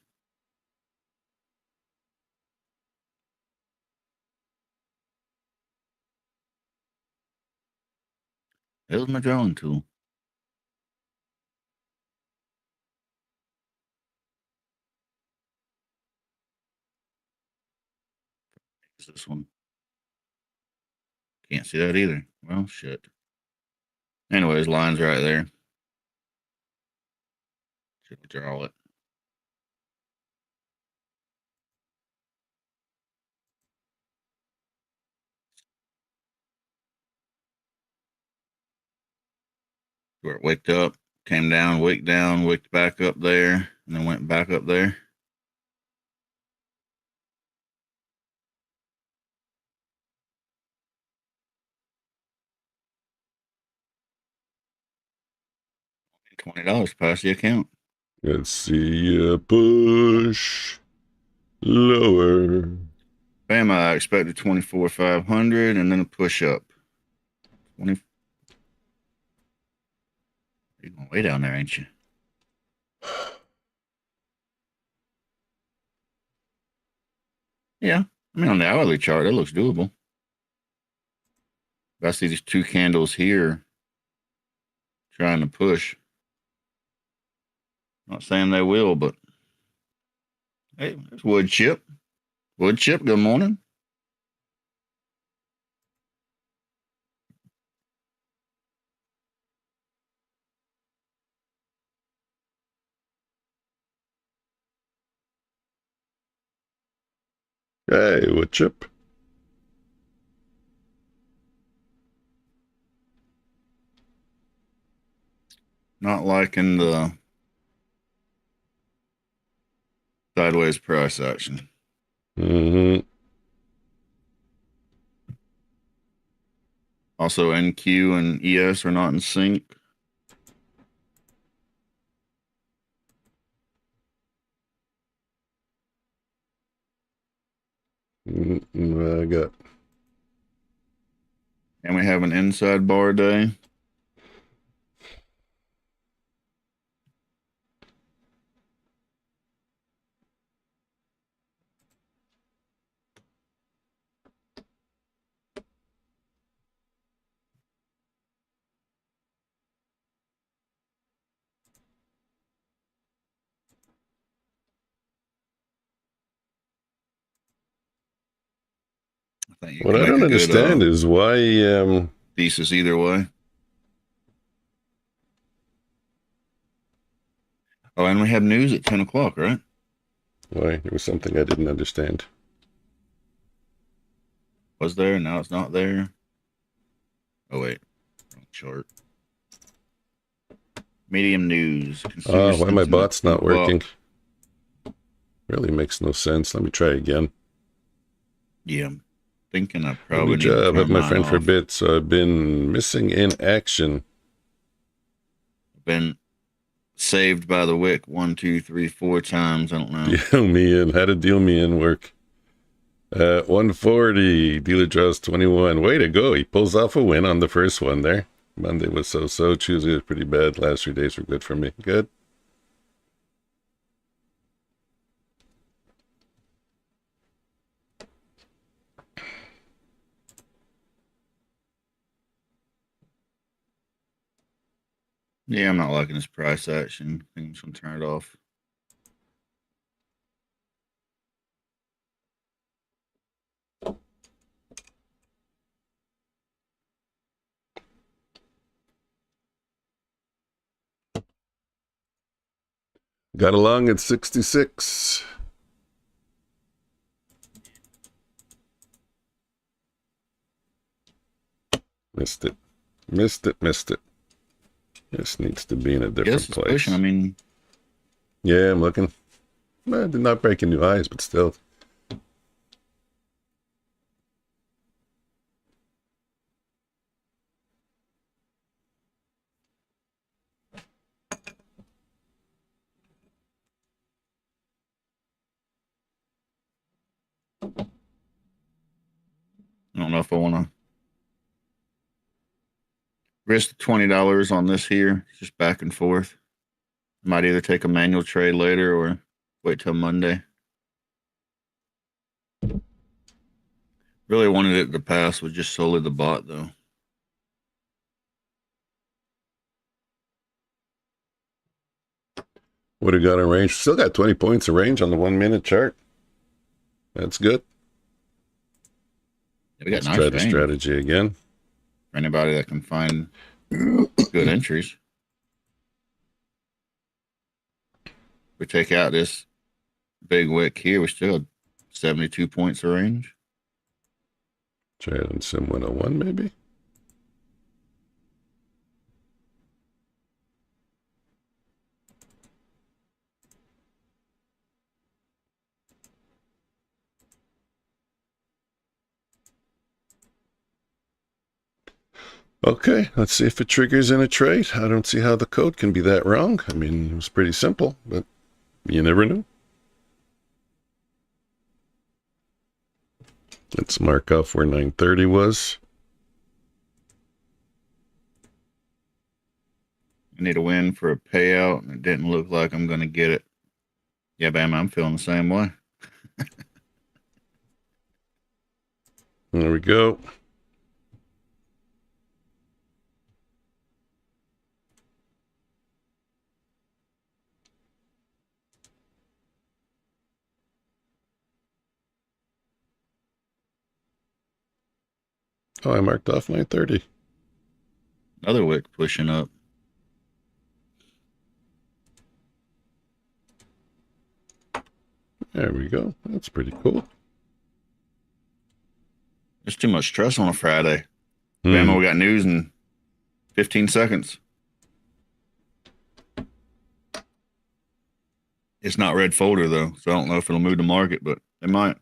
Speaker 3: There's my drawing tool. Is this one? Can't see that either. Well, shit. Anyways, line's right there. Should draw it. Where it waked up, came down, waked back up there, and then went back up there. $20 past the account.
Speaker 1: Let's see a push lower.
Speaker 3: Bam, I expected 24,500 and then a push up. 20. You're going way down there, ain't you? Yeah. I mean, on the hourly chart, that looks doable. If I see these 2 candles here trying to push. Not saying they will, but hey, there's wood chip. Wood chip, good morning.
Speaker 1: Hey, what chip?
Speaker 3: Not liking the sideways price action.
Speaker 1: Mm-hmm.
Speaker 3: Also, NQ and ES are not in sync.
Speaker 1: I got.
Speaker 3: And we have an inside bar day. I think you
Speaker 1: What
Speaker 3: can
Speaker 1: I
Speaker 3: make
Speaker 1: don't
Speaker 3: a good
Speaker 1: understand is why.
Speaker 3: thesis either way. Oh, and we have news at 10 o'clock, right?
Speaker 1: Why there was something I didn't understand.
Speaker 3: Was there? Now it's not there. Oh, wait. Wrong chart. Medium news.
Speaker 1: Why my
Speaker 3: sentiment
Speaker 1: bot's not
Speaker 3: move up.
Speaker 1: working? Really makes no sense. Let me try again.
Speaker 3: Yeah, I'm thinking I
Speaker 1: Good
Speaker 3: probably need to
Speaker 1: job,
Speaker 3: turn
Speaker 1: have my
Speaker 3: mine
Speaker 1: friend for a
Speaker 3: off.
Speaker 1: bit. So I've been missing in action.
Speaker 3: Been saved by the wick 1, 2, 3, 4 times. I don't know.
Speaker 1: Deal me in. How did deal me in work? 140. Dealer draws 21. Way to go. He pulls off a win on the first one there. Monday was so-so. Tuesday was pretty bad. Last 3 days were good for me. Good.
Speaker 3: Yeah, I'm not liking this price action. I think I'm just going to turn it off.
Speaker 1: Got along at 66. Missed it. Missed it. Missed it. This needs to be in a different
Speaker 3: Yes, it's
Speaker 1: place.
Speaker 3: pushing. I mean,
Speaker 1: yeah, I'm looking. Well, did not break new highs, but still.
Speaker 3: I don't know if I want to risk the $20 on this here. It's just back and forth. Might either take a manual trade later or wait till Monday. Really wanted it to pass with just solely the bot, though.
Speaker 1: What have got in range? Still got 20 points of range on the 1 minute chart. That's good.
Speaker 3: Yeah, we got
Speaker 1: Let's
Speaker 3: nice
Speaker 1: try
Speaker 3: range
Speaker 1: the strategy again.
Speaker 3: for anybody that can find good entries. We take out this big wick here, we still have 72 points of range.
Speaker 1: Try it on Sim 101, maybe? Okay, let's see if it triggers in a trade. I don't see how the code can be that wrong. I mean, it was pretty simple, but you never know. Let's mark off where 930 was.
Speaker 3: I need a win for a payout, and it didn't look like I'm going to get it. Yeah, Bam, I'm feeling the same way.
Speaker 1: There we go. Oh, I marked off 930.
Speaker 3: Another wick pushing up.
Speaker 1: There we go. That's pretty cool.
Speaker 3: There's too much stress on a Friday. Bam, we got news in 15 seconds. It's not red folder, though, so I don't know if it'll move the market, but it might.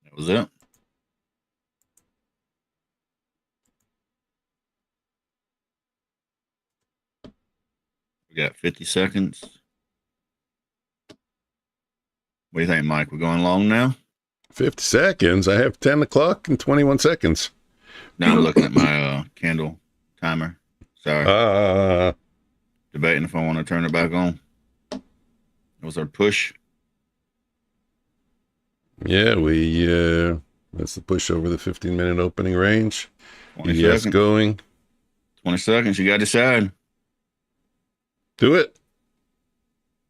Speaker 3: That was it. We got 50 seconds. What do you think, Mike? We're going long now?
Speaker 1: 50 seconds? I have 10 o'clock and 21 seconds.
Speaker 3: Now I'm looking at my candle timer. Sorry. Debating if I want to turn it back on. It was our push.
Speaker 1: Yeah, that's the push over the 15-minute opening range.
Speaker 3: 20
Speaker 1: Yes,
Speaker 3: seconds.
Speaker 1: going.
Speaker 3: 20 seconds. You got to decide.
Speaker 1: Do it.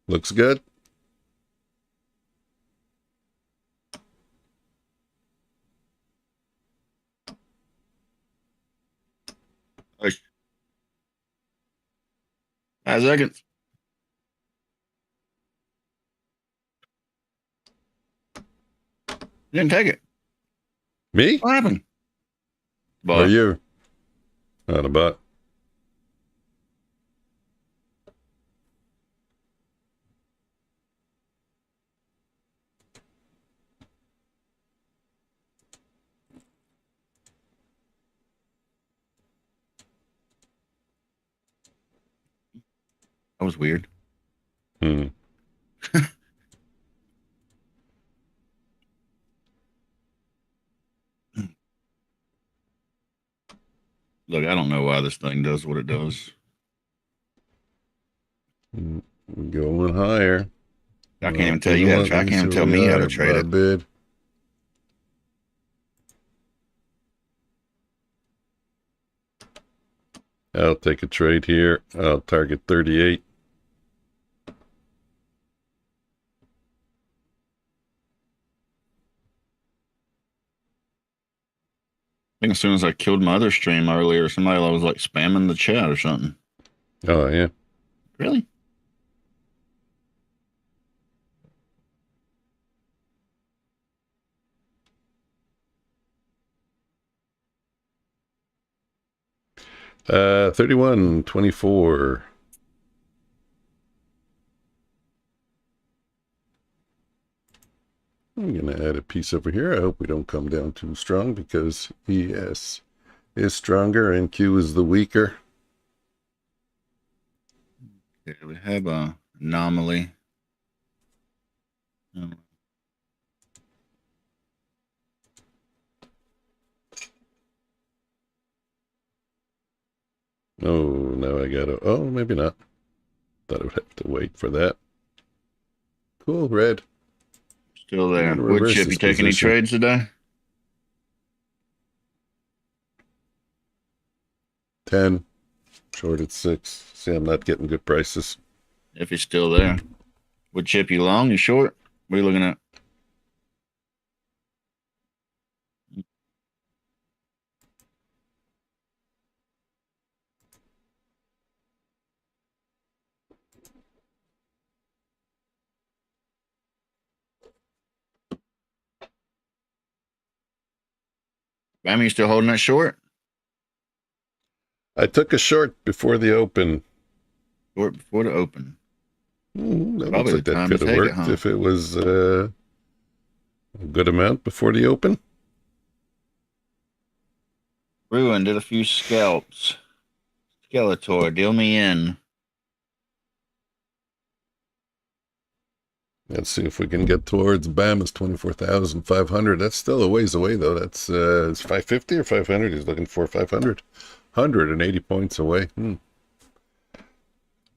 Speaker 1: Looks good.
Speaker 3: Push. 5 seconds. You didn't take it.
Speaker 1: Me?
Speaker 3: What happened?
Speaker 1: Or you? Not a bot.
Speaker 3: That was weird.
Speaker 1: Hmm.
Speaker 3: Look, I don't know why this thing does what it does.
Speaker 1: Going higher.
Speaker 3: I can't even tell you how to try. I can't even tell me how to trade it.
Speaker 1: Bid. I'll take a trade here. I'll target 38.
Speaker 3: I think as soon as I killed my other stream earlier, somebody was like spamming the chat or something.
Speaker 1: Oh, yeah.
Speaker 3: Really?
Speaker 1: Uh, 31.24. I'm going to add a piece over here. I hope we don't come down too strong because ES is stronger and Q is the weaker.
Speaker 3: Yeah, we have a anomaly.
Speaker 1: Oh, now I got to... Oh, maybe not. Thought I would have to wait for that. Cool, red.
Speaker 3: Still there. Wood chip, you take any trades today?
Speaker 1: 10. Short at 6. See, I'm not getting good prices.
Speaker 3: If he's still there. Wood chip, you long, you short? What are you looking at? I mean, you still holding that short?
Speaker 1: I took a short before the open.
Speaker 3: Short before the open.
Speaker 1: That looks like that could have worked if it was a good amount before the open.
Speaker 3: Ruin did a few scalps. Skeletor, deal me in.
Speaker 1: Let's see if we can get towards Bama's 24,500. That's still a ways away, though. That's it's 550 or 500. He's looking for 500. 180 points away.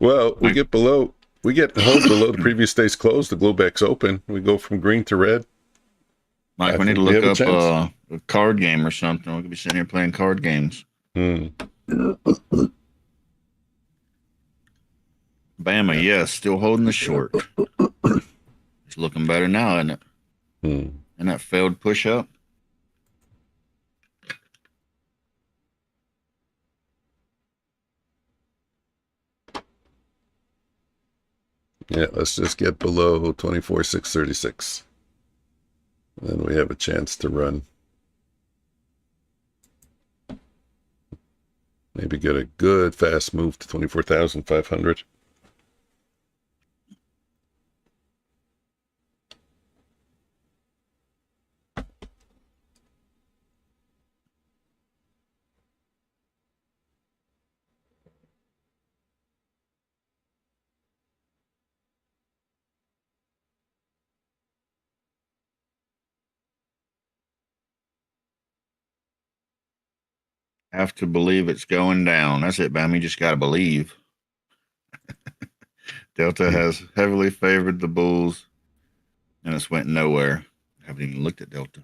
Speaker 1: Well, we get below. We get held below the previous day's close. The Globex open. We go from green to red.
Speaker 3: Mike, we need to look up a card game or something. We could be sitting here playing card games. Bama, yes, still holding the short. It's looking better now, isn't it? And that failed push up.
Speaker 1: Yeah, let's just get below 24,636. Then we have a chance to run. Maybe get a good fast move to 24,500.
Speaker 3: Have to believe it's going down. That's it, Bam. You just got to believe. Delta has heavily favored the bulls, and it's went nowhere. I haven't even looked at Delta.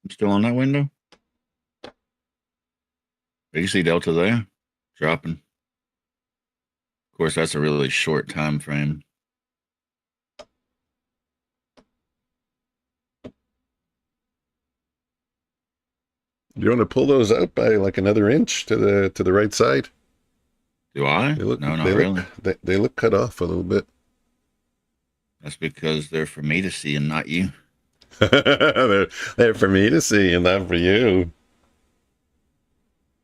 Speaker 3: I'm still on that window. Do you see Delta there? Dropping. Of course, that's a really short time frame.
Speaker 1: You want to pull those out by like another inch to the right side?
Speaker 3: Do I?
Speaker 1: They look,
Speaker 3: no, not
Speaker 1: they
Speaker 3: really.
Speaker 1: They look cut off a little bit.
Speaker 3: That's because they're for me to see and not you.
Speaker 1: they're for me to see and not for you.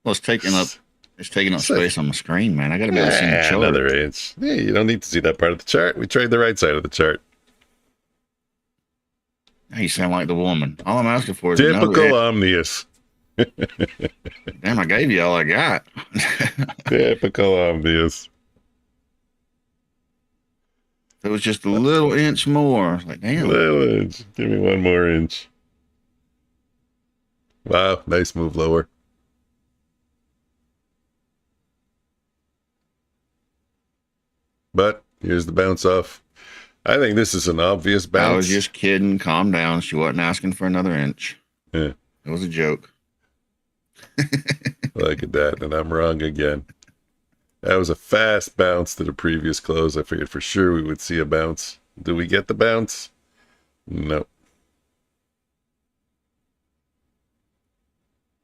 Speaker 3: Well, it's taking up space on the screen, man. I got to be able to see the chart.
Speaker 1: Another inch. Yeah, you don't need to see that part of the chart. We trade the right side of the chart.
Speaker 3: You sound like the woman. All I'm asking for is
Speaker 1: typical Omnius.
Speaker 3: Damn, I gave you all I got.
Speaker 1: Typical Omnius.
Speaker 3: It was just a little inch more. Like, damn.
Speaker 1: Little inch. Give me one more inch. Wow, nice move lower. But here's the bounce off. I think this is an obvious bounce.
Speaker 3: I was just kidding. Calm down. She wasn't asking for another inch.
Speaker 1: Yeah.
Speaker 3: It was a joke.
Speaker 1: Look at that. And I'm wrong again. That was a fast bounce to the previous close. I figured for sure we would see a bounce. Did we get the bounce? No.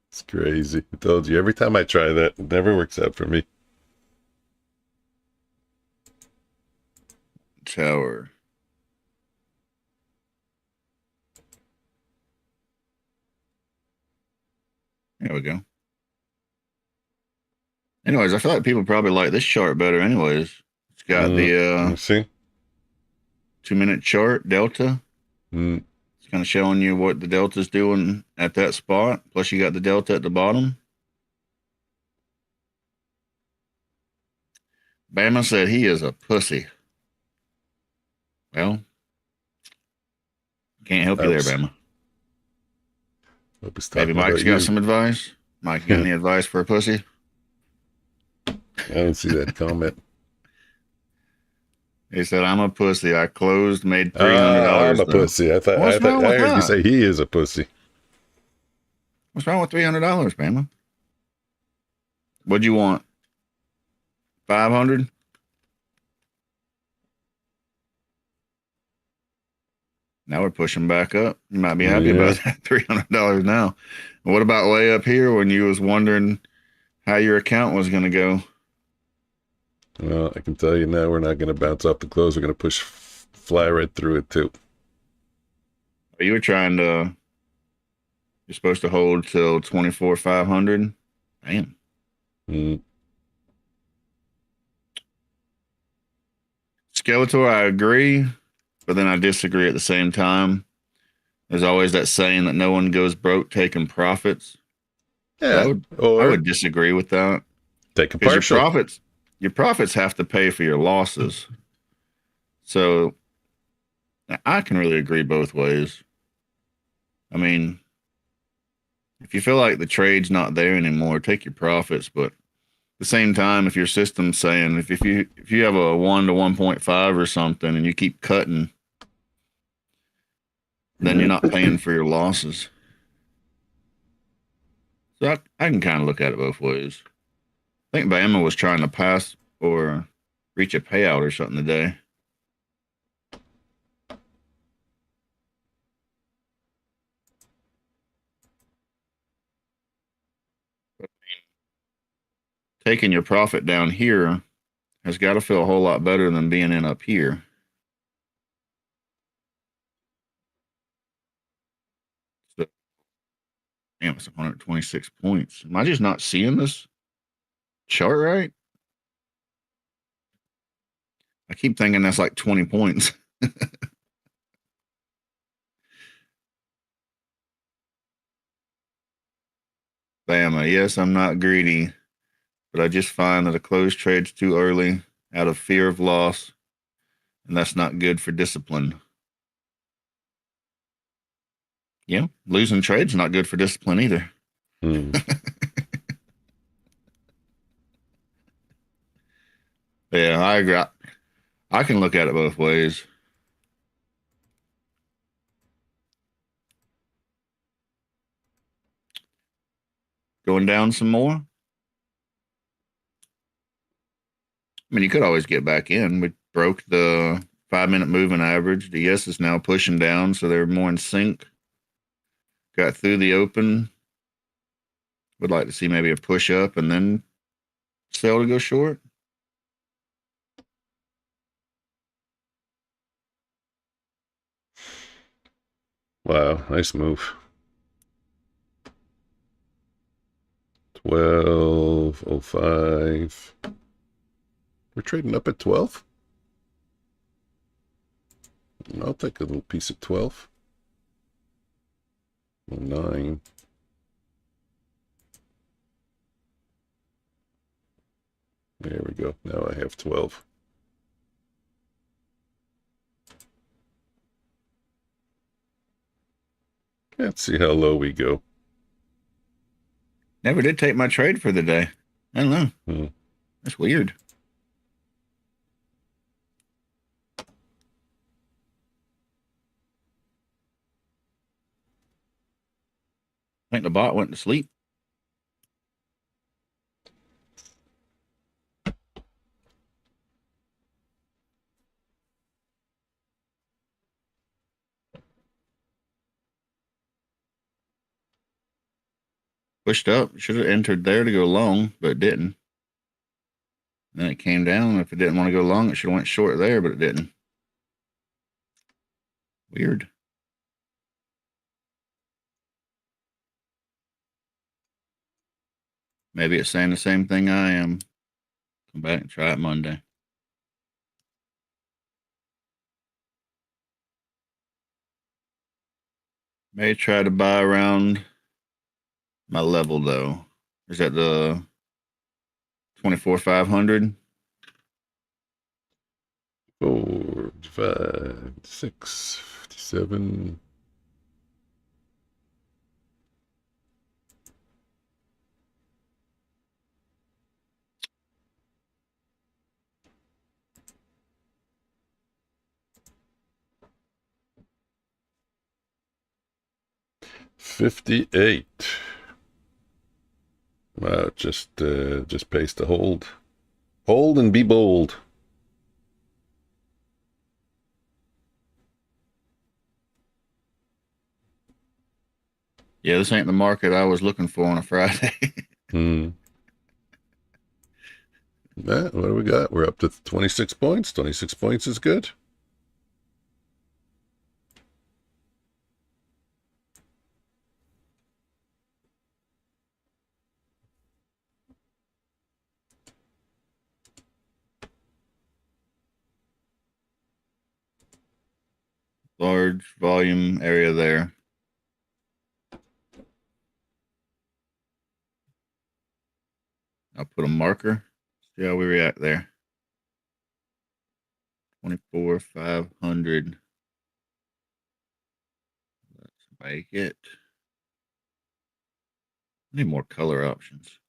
Speaker 1: It's crazy. I told you, every time I try that, it never works out for me.
Speaker 3: Tower. There we go. Anyways, I feel like people probably like this chart better anyways. It's got the
Speaker 1: see?
Speaker 3: 2-minute chart, delta.
Speaker 1: Mm.
Speaker 3: It's kind of showing you what the delta's doing at that spot. Plus you got the delta at the bottom. Bama said he is a pussy. Well, can't help you there, Bama.
Speaker 1: Hope he's
Speaker 3: Maybe
Speaker 1: talking
Speaker 3: Mike's
Speaker 1: about
Speaker 3: got
Speaker 1: you.
Speaker 3: some advice. Mike, you got any advice for a pussy?
Speaker 1: I don't see that comment.
Speaker 3: He said, I'm a pussy. I closed, made $300.
Speaker 1: I'm a pussy. I
Speaker 3: What's wrong with
Speaker 1: heard you
Speaker 3: that?
Speaker 1: say he is a pussy.
Speaker 3: What's wrong with $300, Bama? What'd you want? 500? Now we're pushing back up. You might be happy about that $300 now. What about way up here when you was wondering how your account was going to go?
Speaker 1: Well, I can tell you now, we're not going to bounce off the close. We're going to push fly right through it too.
Speaker 3: You were trying to. You're supposed to hold till 24,500. Damn. Skeletor, I agree, but then I disagree at the same time. There's always that saying that no one goes broke taking profits.
Speaker 1: Yeah,
Speaker 3: I would disagree with that.
Speaker 1: Take a partial.
Speaker 3: Your profits have to pay for your losses. So I can really agree both ways. I mean, if you feel like the trade's not there anymore, take your profits. But at the same time, if your system's saying if you have a 1 to 1.5 or something and you keep cutting, then you're not paying for your losses. So I can kind of look at it both ways. I think Bama was trying to pass or reach a payout or something today. Taking your profit down here has got to feel a whole lot better than being in up here. So, damn, it's 126 points. Am I just not seeing this chart right? I keep thinking that's like 20 points. Bama, yes, I'm not greedy, but I just find that a closed trade's too early out of fear of loss, and that's not good for discipline. Yeah, losing trade's not good for discipline either. Yeah, I agree. I can look at it both ways. Going down some more? I mean, you could always get back in. We broke the 5-minute moving average. The ES is now pushing down, so they're more in sync. Got through the open. Would like to see maybe a push up and then sell to go short.
Speaker 1: Wow, nice move. 12.05. We're trading up at 12. I'll take a little piece of 12. 9. There we go. Now I have 12. Let's see how low we go.
Speaker 3: Never did take my trade for the day. I don't know. That's weird. I think the bot went to sleep. pushed up. Should have entered there to go long, but it didn't. Then it came down. If it didn't want to go long, it should have went short there, but it didn't. Weird. Maybe it's saying the same thing I am. Come back and try it Monday. May try to buy around my level though. Is that the 24,500?
Speaker 1: 4, 5, 6, 57. $58. Wow, just pays to hold. Hold and be bold.
Speaker 3: Yeah, this ain't the market I was looking for on a Friday.
Speaker 1: What do we got? We're up to 26 points. 26 points is good.
Speaker 3: Large volume area there. I'll put a marker. See how we react there. 24,500. Let's make it. Need more color options.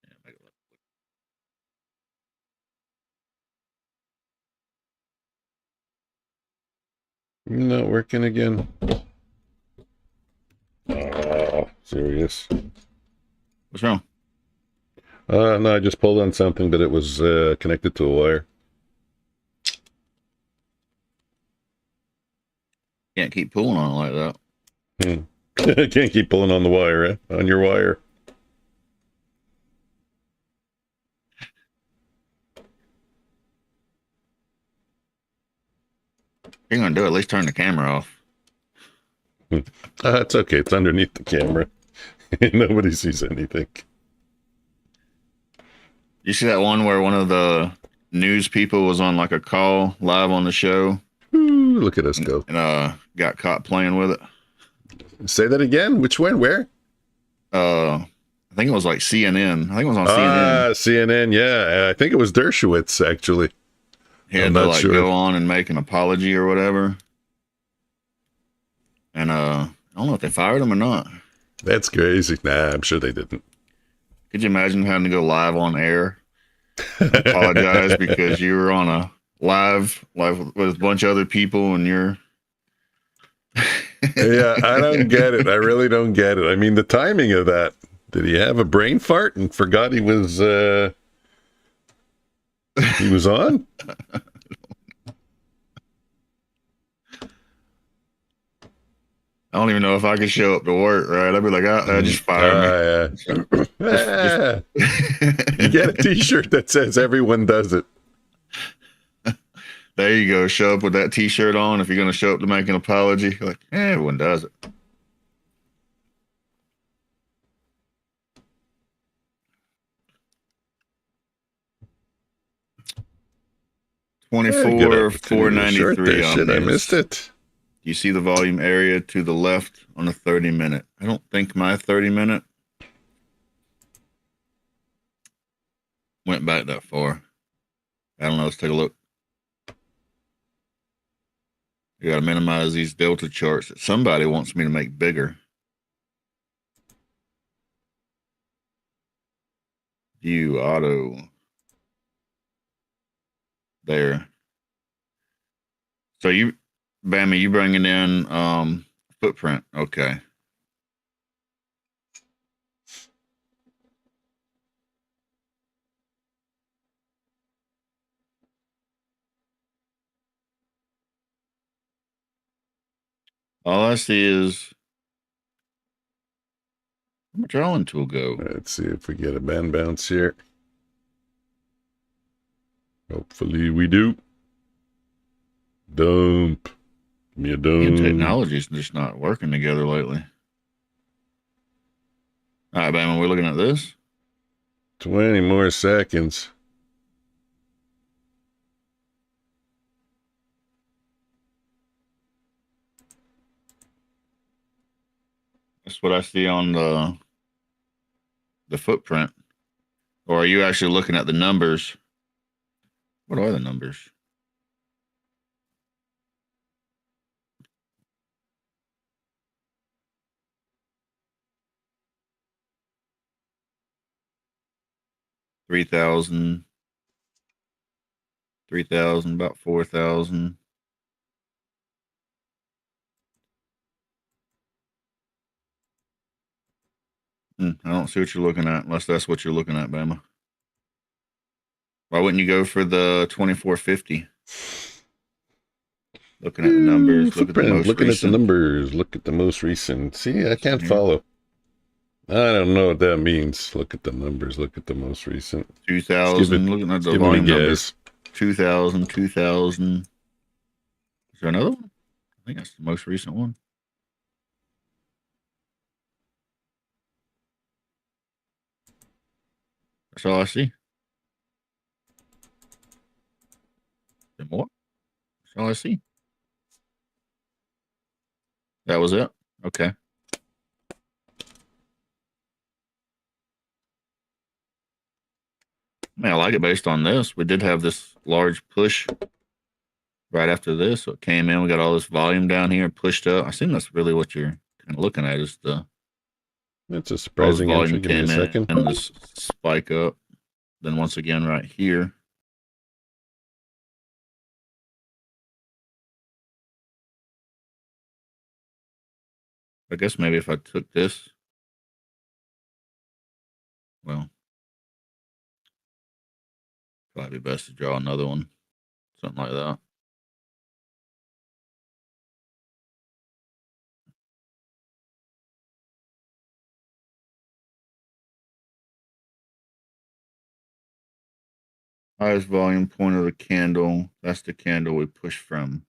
Speaker 3: Yeah, make it look.
Speaker 1: Not working again. Serious.
Speaker 3: What's wrong?
Speaker 1: No, I just pulled on something, but it was connected to a wire.
Speaker 3: Can't keep pulling on it like that.
Speaker 1: Can't keep pulling on the wire, eh? On your wire.
Speaker 3: If you're gonna do it, at least turn the camera off.
Speaker 1: It's okay. It's underneath the camera. Nobody sees anything.
Speaker 3: You see that one where one of the news people was on like a call live on the show?
Speaker 1: Ooh, look at us go.
Speaker 3: And got caught playing with it.
Speaker 1: Say that again. Which one? Where?
Speaker 3: I think it was like CNN. I think it was on CNN.
Speaker 1: CNN. Yeah, I think it was Dershowitz actually.
Speaker 3: He had to like go on and make an apology or whatever. And I don't know if they fired him or not.
Speaker 1: That's crazy. Nah, I'm sure they didn't.
Speaker 3: Could you imagine having to go live on air and apologize because you were on a live with a bunch of other people and you're
Speaker 1: Yeah, I don't get it. I really don't get it. I mean, the timing of that. Did he have a brain fart and forgot he was on?
Speaker 3: I don't even know if I could show up to work, right? I'd be like, just fire me.
Speaker 1: You get a t-shirt that says everyone does it.
Speaker 3: There you go. Show up with that t-shirt on if you're going to show up to make an apology. Like, everyone does it. $24,493 on
Speaker 1: Shit,
Speaker 3: this.
Speaker 1: I missed it.
Speaker 3: You see the volume area to the left on the 30-minute. I don't think my 30-minute went back that far. I don't know. Let's take a look. You got to minimize these delta charts that somebody wants me to make bigger. View auto. There. So you, Bammy, you bringing in footprint. Okay. All I see is where my drawing tool go?
Speaker 1: Let's see if we get a band bounce here. Hopefully we do. Dump. Give me a dump.
Speaker 3: Technology's just not working together lately. All right, Bama, we're looking at this.
Speaker 1: 20 more seconds.
Speaker 3: That's what I see on the footprint. Or are you actually looking at the numbers? What are the numbers? $3,000, about 4,000. I don't see what you're looking at, unless that's what you're looking at, Bama. Why wouldn't you go for the 2450? Looking at the numbers, look at the most
Speaker 1: looking
Speaker 3: recent.
Speaker 1: at the numbers, look at the most recent. See, I can't follow. I don't know what that means. Look at the numbers, look at the most recent.
Speaker 3: 2,000, looking at the volume numbers. 2,000, 2,000. Is there another one? I think that's the most recent one. That's all I see. Is there more? That's all I see. That was it? Okay. Man, I like it based on this. We did have this large push right after this. So it came in. We got all this volume down here pushed up. I assume that's really what you're kind of looking at is the.
Speaker 1: That's a surprising entry. Give me a second.
Speaker 3: And this spike up. Then once again, right here. I guess maybe if I took this. Well, probably best to draw another one. Something like that. Highest volume point of the candle. That's the candle we push from.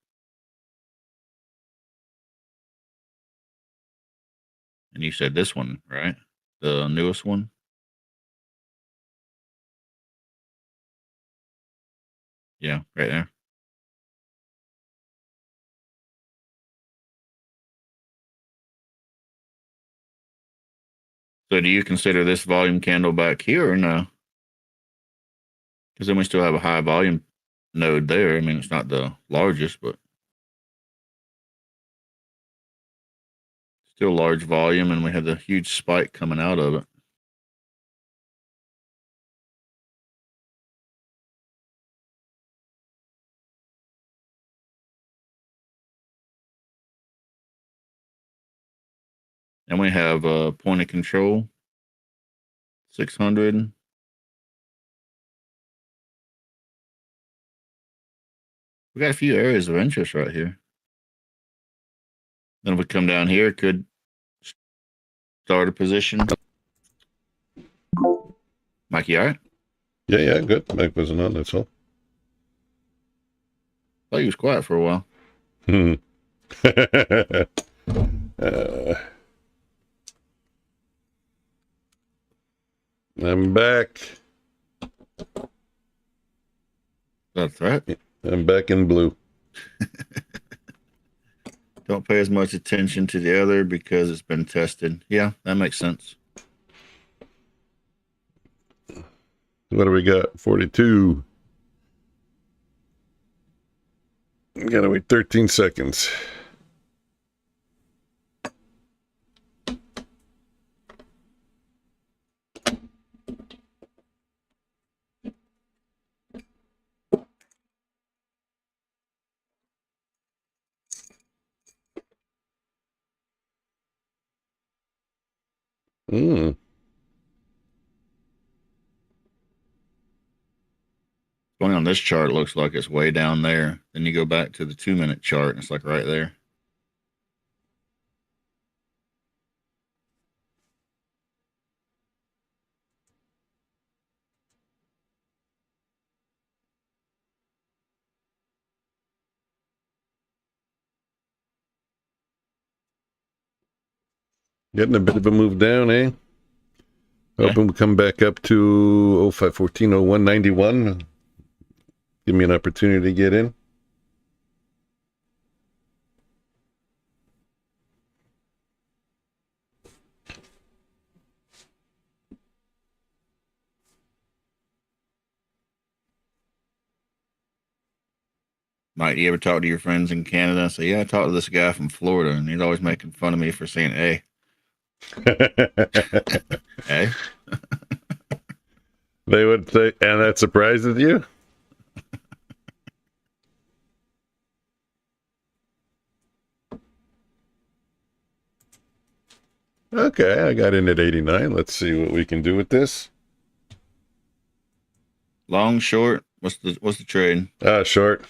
Speaker 3: And you said this one, right? The newest one? Yeah, right there. So do you consider this volume candle back here or no? Because then we still have a high volume node there. I mean, it's not the largest, but still large volume, and we had the huge spike coming out of it. And we have a point of control, 600. We got a few areas of interest right here. Then if we come down here, it could start a position. Mike, you all right?
Speaker 1: Yeah, good. Mike wasn't on, that's all.
Speaker 3: Thought he was quiet for a while.
Speaker 1: I'm back.
Speaker 3: That's right.
Speaker 1: I'm back in blue.
Speaker 3: Don't pay as much attention to the other because it's been tested. Yeah, that makes sense.
Speaker 1: What do we got? 42. We gotta wait 13 seconds.
Speaker 3: Going on this chart, it looks like it's way down there. Then you go back to the 2-minute chart, and it's like right there.
Speaker 1: Getting a bit of a move down, eh? Hoping we come back up to 0514, 0191. Give me an opportunity to get in.
Speaker 3: Mike, you ever talk to your friends in Canada and say, yeah, I talked to this guy from Florida, and he's always making fun of me for saying, hey. Hey?
Speaker 1: They would say, and that surprises you? Okay, I got in at 89. Let's see what we can do with this.
Speaker 3: Long, short? What's the trade?
Speaker 1: Short.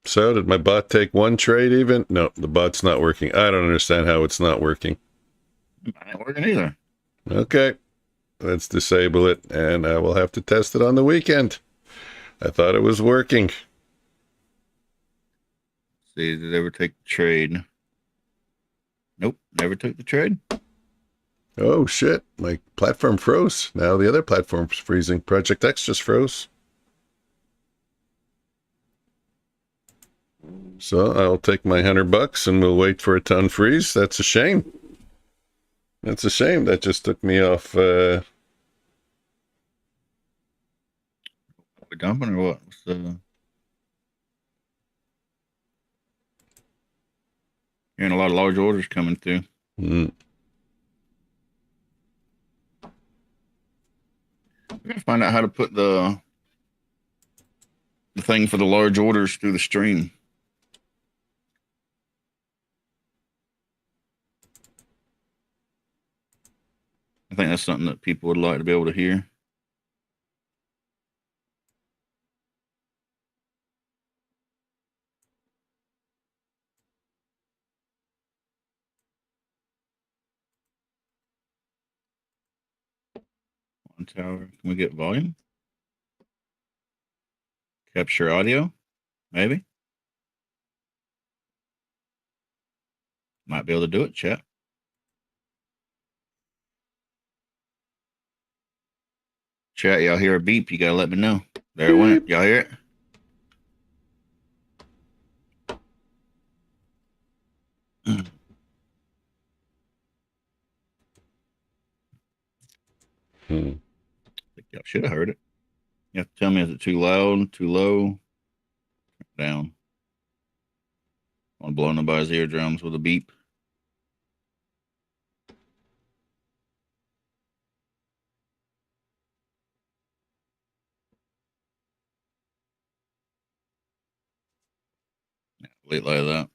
Speaker 1: So, did my bot take one trade even? No, the bot's not working. I don't understand how it's not working.
Speaker 3: Mine ain't working either.
Speaker 1: Okay, let's disable it, and I will have to test it on the weekend. I thought it was working.
Speaker 3: See, did it ever take the trade? Nope, never took the trade.
Speaker 1: Oh, shit. My platform froze. Now the other platform's freezing. Project X just froze. So I'll take my $100 and we'll wait for it to unfreeze. That's a shame. That's a shame. That just took me off.
Speaker 3: We dumping or what? What's the... Hearing a lot of large orders coming through.
Speaker 1: Mm.
Speaker 3: We're gonna find out how to put the thing for the large orders through the stream. I think that's something that people would like to be able to hear. On tower, can we get volume? Capture audio? Maybe. Might be able to do it, chat. Chat, y'all hear a beep, you gotta let me know. There it went. Y'all hear it? I think y'all should have heard it. You have to tell me, is it too loud, too low, down? I want to blow nobody's eardrums with a beep. Late like that.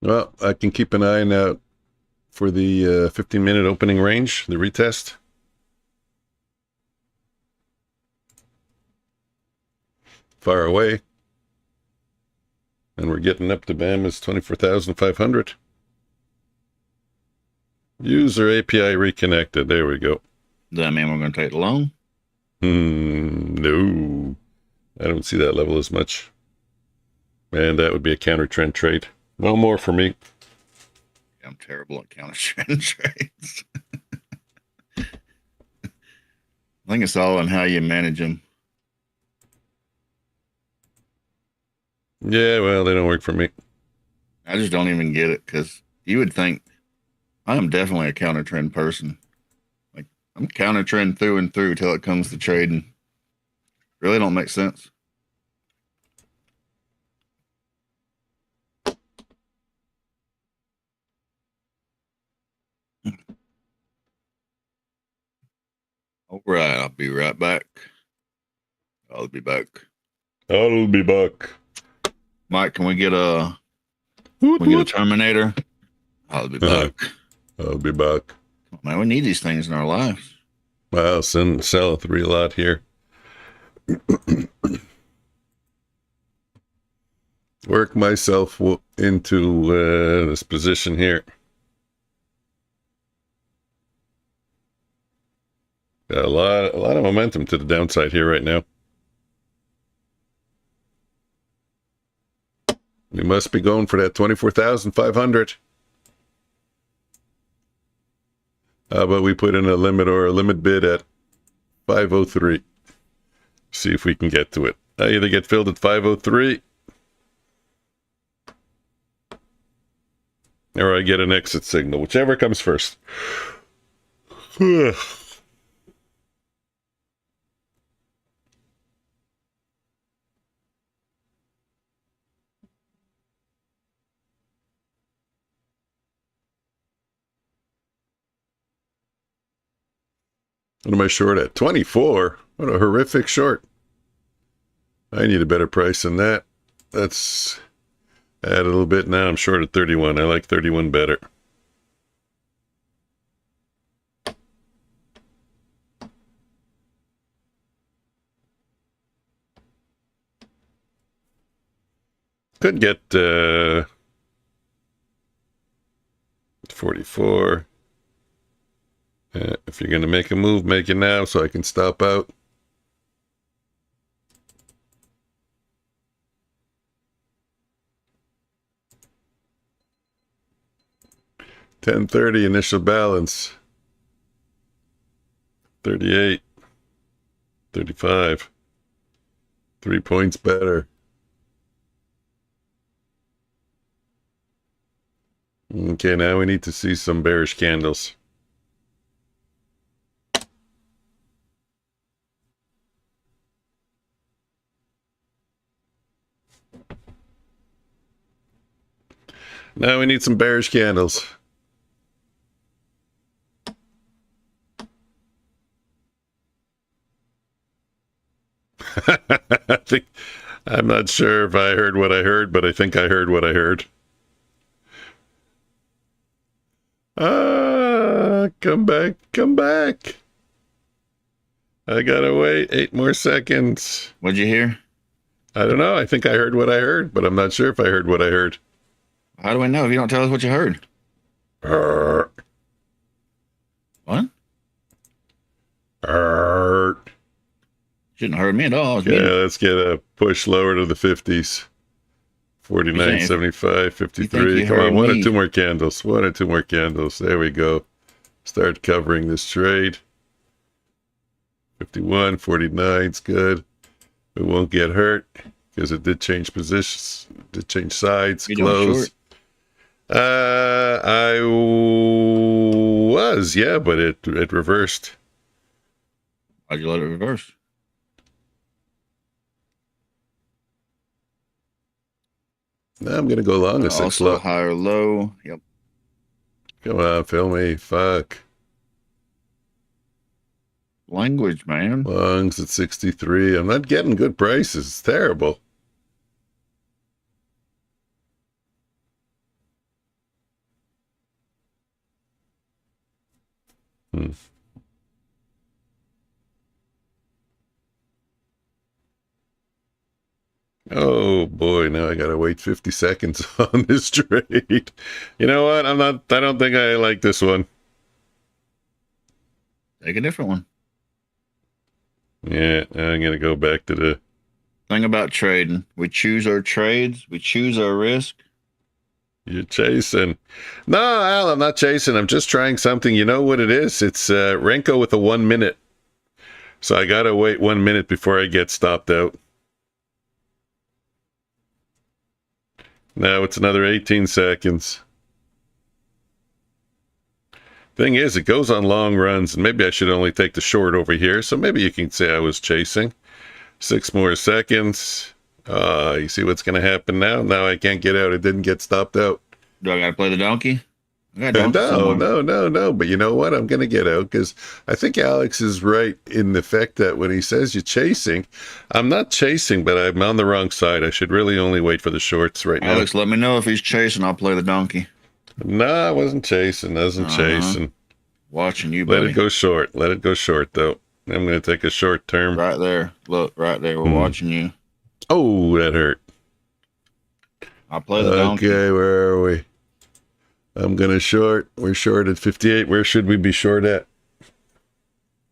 Speaker 1: Well, I can keep an eye out for the 15-minute opening range, the retest. Far away. And we're getting up to BAM's 24,500. User API reconnected. There we go.
Speaker 3: Does that mean we're going to take the loan?
Speaker 1: No. I don't see that level as much. And that would be a counter trend trade. No more for me.
Speaker 3: Yeah, I'm terrible at counter trend trades. I think it's all on how you manage them.
Speaker 1: Yeah, well, they don't work for me.
Speaker 3: I just don't even get it because you would think I am definitely a counter trend person. Like, I'm counter trend through and through till it comes to trading. Really don't make sense. All right, I'll be right back. I'll be back.
Speaker 1: I'll be back.
Speaker 3: Mike, can we get a Terminator? I'll be back.
Speaker 1: I'll be back.
Speaker 3: Man, we need these things in our lives.
Speaker 1: Wow, sell a 3 lot here. Work myself into this position here. Got a lot of momentum to the downside here right now. We must be going for that 24,500. How about we put in a limit or a limit bid at 503? See if we can get to it. I either get filled at 503 or I get an exit signal, whichever comes first. What am I short at? 24? What a horrific short. I need a better price than that. Let's add a little bit. Now I'm short at 31. I like 31 better. Could get 44. If you're going to make a move, make it now so I can stop out. $10.30 initial balance. 38. 35. 3 points better. Okay, now we need to see some bearish candles. Now we need some bearish candles. I'm not sure if I heard what I heard, but I think I heard what I heard. Come back, come back. I gotta wait 8 more seconds.
Speaker 3: What'd you hear?
Speaker 1: I don't know. I think I heard what I heard, but I'm not sure if I heard what I heard.
Speaker 3: How do we know if you don't tell us what you heard? What? Shouldn't have heard me at all.
Speaker 1: Yeah, let's get a push lower to the 50s. 49, 75, 53. Come on, 1 or 2 more candles. 1 or 2 more candles. There we go. Start covering this trade. 51, 49 is good. It won't get hurt because it did change positions, did change sides, close. I was, yeah, but it reversed.
Speaker 3: Why'd you let it reverse?
Speaker 1: Now I'm going to go long a 6
Speaker 3: also
Speaker 1: low.
Speaker 3: Higher low. Yep.
Speaker 1: Come on, fill me. Fuck.
Speaker 3: Language, man.
Speaker 1: Longs at 63. I'm not getting good prices. It's terrible. Oh boy, now I gotta wait 50 seconds on this trade. You know what? I don't think I like this one.
Speaker 3: Take a different one.
Speaker 1: Yeah, I'm gonna go back to the
Speaker 3: thing about trading. We choose our trades, we choose our risk.
Speaker 1: You're chasing. No, Al, I'm not chasing. I'm just trying something. You know what it is? It's Renko with a 1 minute. So I gotta wait 1 minute before I get stopped out. Now it's another 18 seconds. Thing is, it goes on long runs, and maybe I should only take the short over here, so maybe you can say I was chasing. 6 more seconds. You see what's going to happen now? Now I can't get out. It didn't get stopped out.
Speaker 3: Do I got to play the donkey?
Speaker 1: No. But you know what? I'm going to get out because I think Alex is right in the fact that when he says you're chasing, I'm not chasing, but I'm on the wrong side. I should really only wait for the shorts right now.
Speaker 3: Alex, let me know if he's chasing. I'll play the donkey.
Speaker 1: No, I wasn't chasing. Chasing.
Speaker 3: Watching you, buddy.
Speaker 1: Let it go short. Let it go short, though. I'm going to take a short term.
Speaker 3: Right there. Look, right there. We're watching you.
Speaker 1: Oh, that hurt.
Speaker 3: I'll play the donkey.
Speaker 1: Okay, where are we? I'm going to short. We're short at 58. Where should we be short at?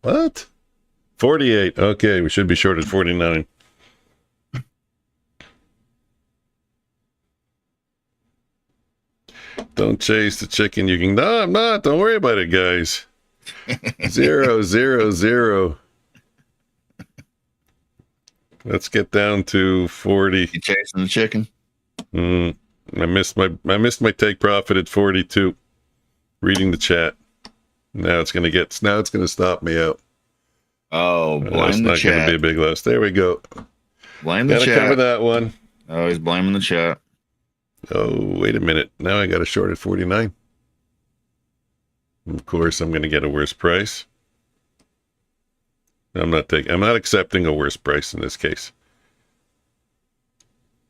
Speaker 1: What? 48. Okay, we should be short at 49. Don't chase the chicken. You can. No, I'm not. Don't worry about it, guys. 0, 0, 0. Let's get down to 40.
Speaker 3: You chasing the chicken?
Speaker 1: I missed my take profit at 42. Reading the chat. Now it's gonna stop me out.
Speaker 3: Oh, blame
Speaker 1: it's
Speaker 3: the
Speaker 1: not
Speaker 3: chat.
Speaker 1: Gonna be a big loss. There we go.
Speaker 3: Blame the
Speaker 1: Gotta
Speaker 3: chat.
Speaker 1: cover that one.
Speaker 3: Oh, he's blaming the chat.
Speaker 1: Oh, wait a minute. Now I got a short at 49. Of course, I'm going to get a worse price. I'm not accepting a worse price in this case.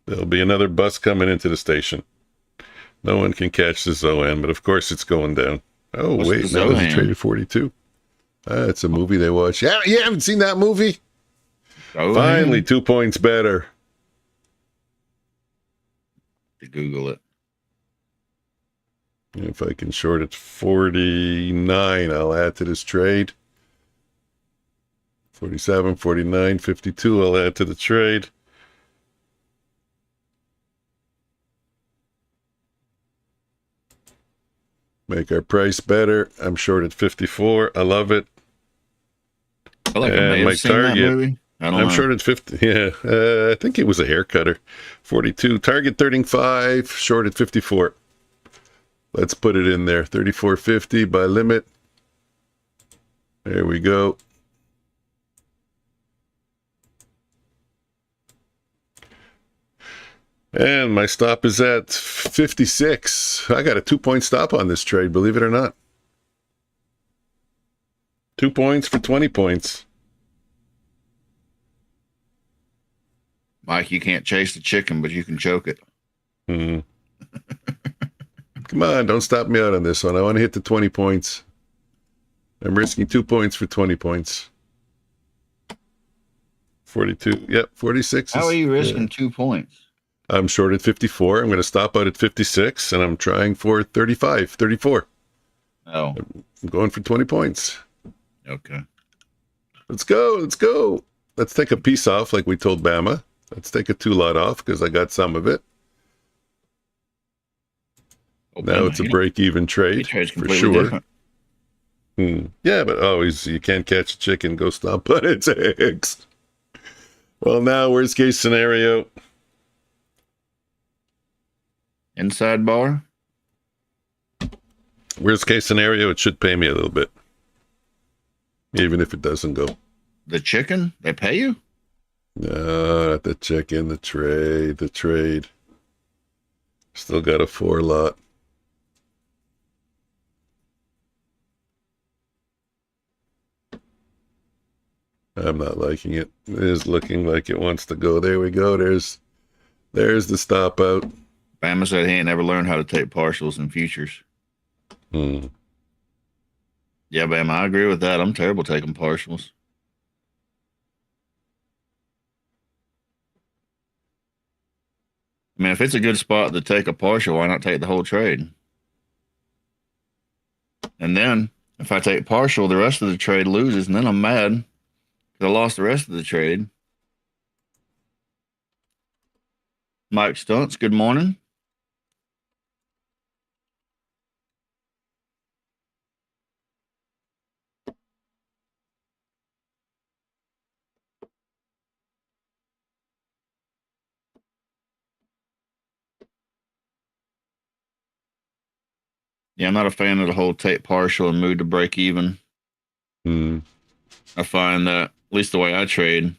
Speaker 1: There'll be another bus coming into the station. No one can catch the Zoan, but of course it's going down. Oh, wait, now it's traded 42. It's a movie they watch. Yeah, you haven't seen that movie? Finally, 2 points better.
Speaker 3: To Google it.
Speaker 1: If I can short at 49, I'll add to this trade. 47, 49, 52, I'll add to the trade. Make our price better. I'm short at 54. I love it.
Speaker 3: I like my target. That movie.
Speaker 1: I'm short at 50. Yeah, I think it was a hair cutter. 42. Target 35. Short at 54. Let's put it in there. 34.50 by limit. There we go. And my stop is at 56. I got a 2-point stop on this trade, believe it or not. 2 points for 20 points.
Speaker 3: Mike, you can't chase the chicken, but you can choke it.
Speaker 1: Come on, don't stop me out on this one. I want to hit the 20 points. I'm risking 2 points for 20 points. 42. Yep, 46.
Speaker 3: How are you risking 2 points?
Speaker 1: I'm short at 54. I'm going to stop out at 56, and I'm trying for 35, 34.
Speaker 3: Oh.
Speaker 1: I'm going for 20 points.
Speaker 3: Okay.
Speaker 1: Let's go. Let's go. Let's take a piece off like we told Bama. Let's take a 2-lot off because I got some of it. Oh, now it's a break-even trade for sure. Yeah, but always you can't catch a chicken. Go stomp on its eggs. Well, now worst case scenario.
Speaker 3: Inside bar.
Speaker 1: Worst case scenario, it should pay me a little bit, even if it doesn't go.
Speaker 3: The chicken? They pay you?
Speaker 1: No, not the chicken. The trade. The trade. Still got a 4-lot. I'm not liking it. It is looking like it wants to go. There we go. There's the stop out.
Speaker 3: Bama said he ain't never learned how to take partials and futures. Yeah, Bama, I agree with that. I'm terrible taking partials. I mean, if it's a good spot to take a partial, why not take the whole trade? And then, if I take partial, the rest of the trade loses, and then I'm mad because I lost the rest of the trade. Mike Stunts, good morning. Yeah, I'm not a fan of the whole take partial and move to break even. I find that, at least the way I trade,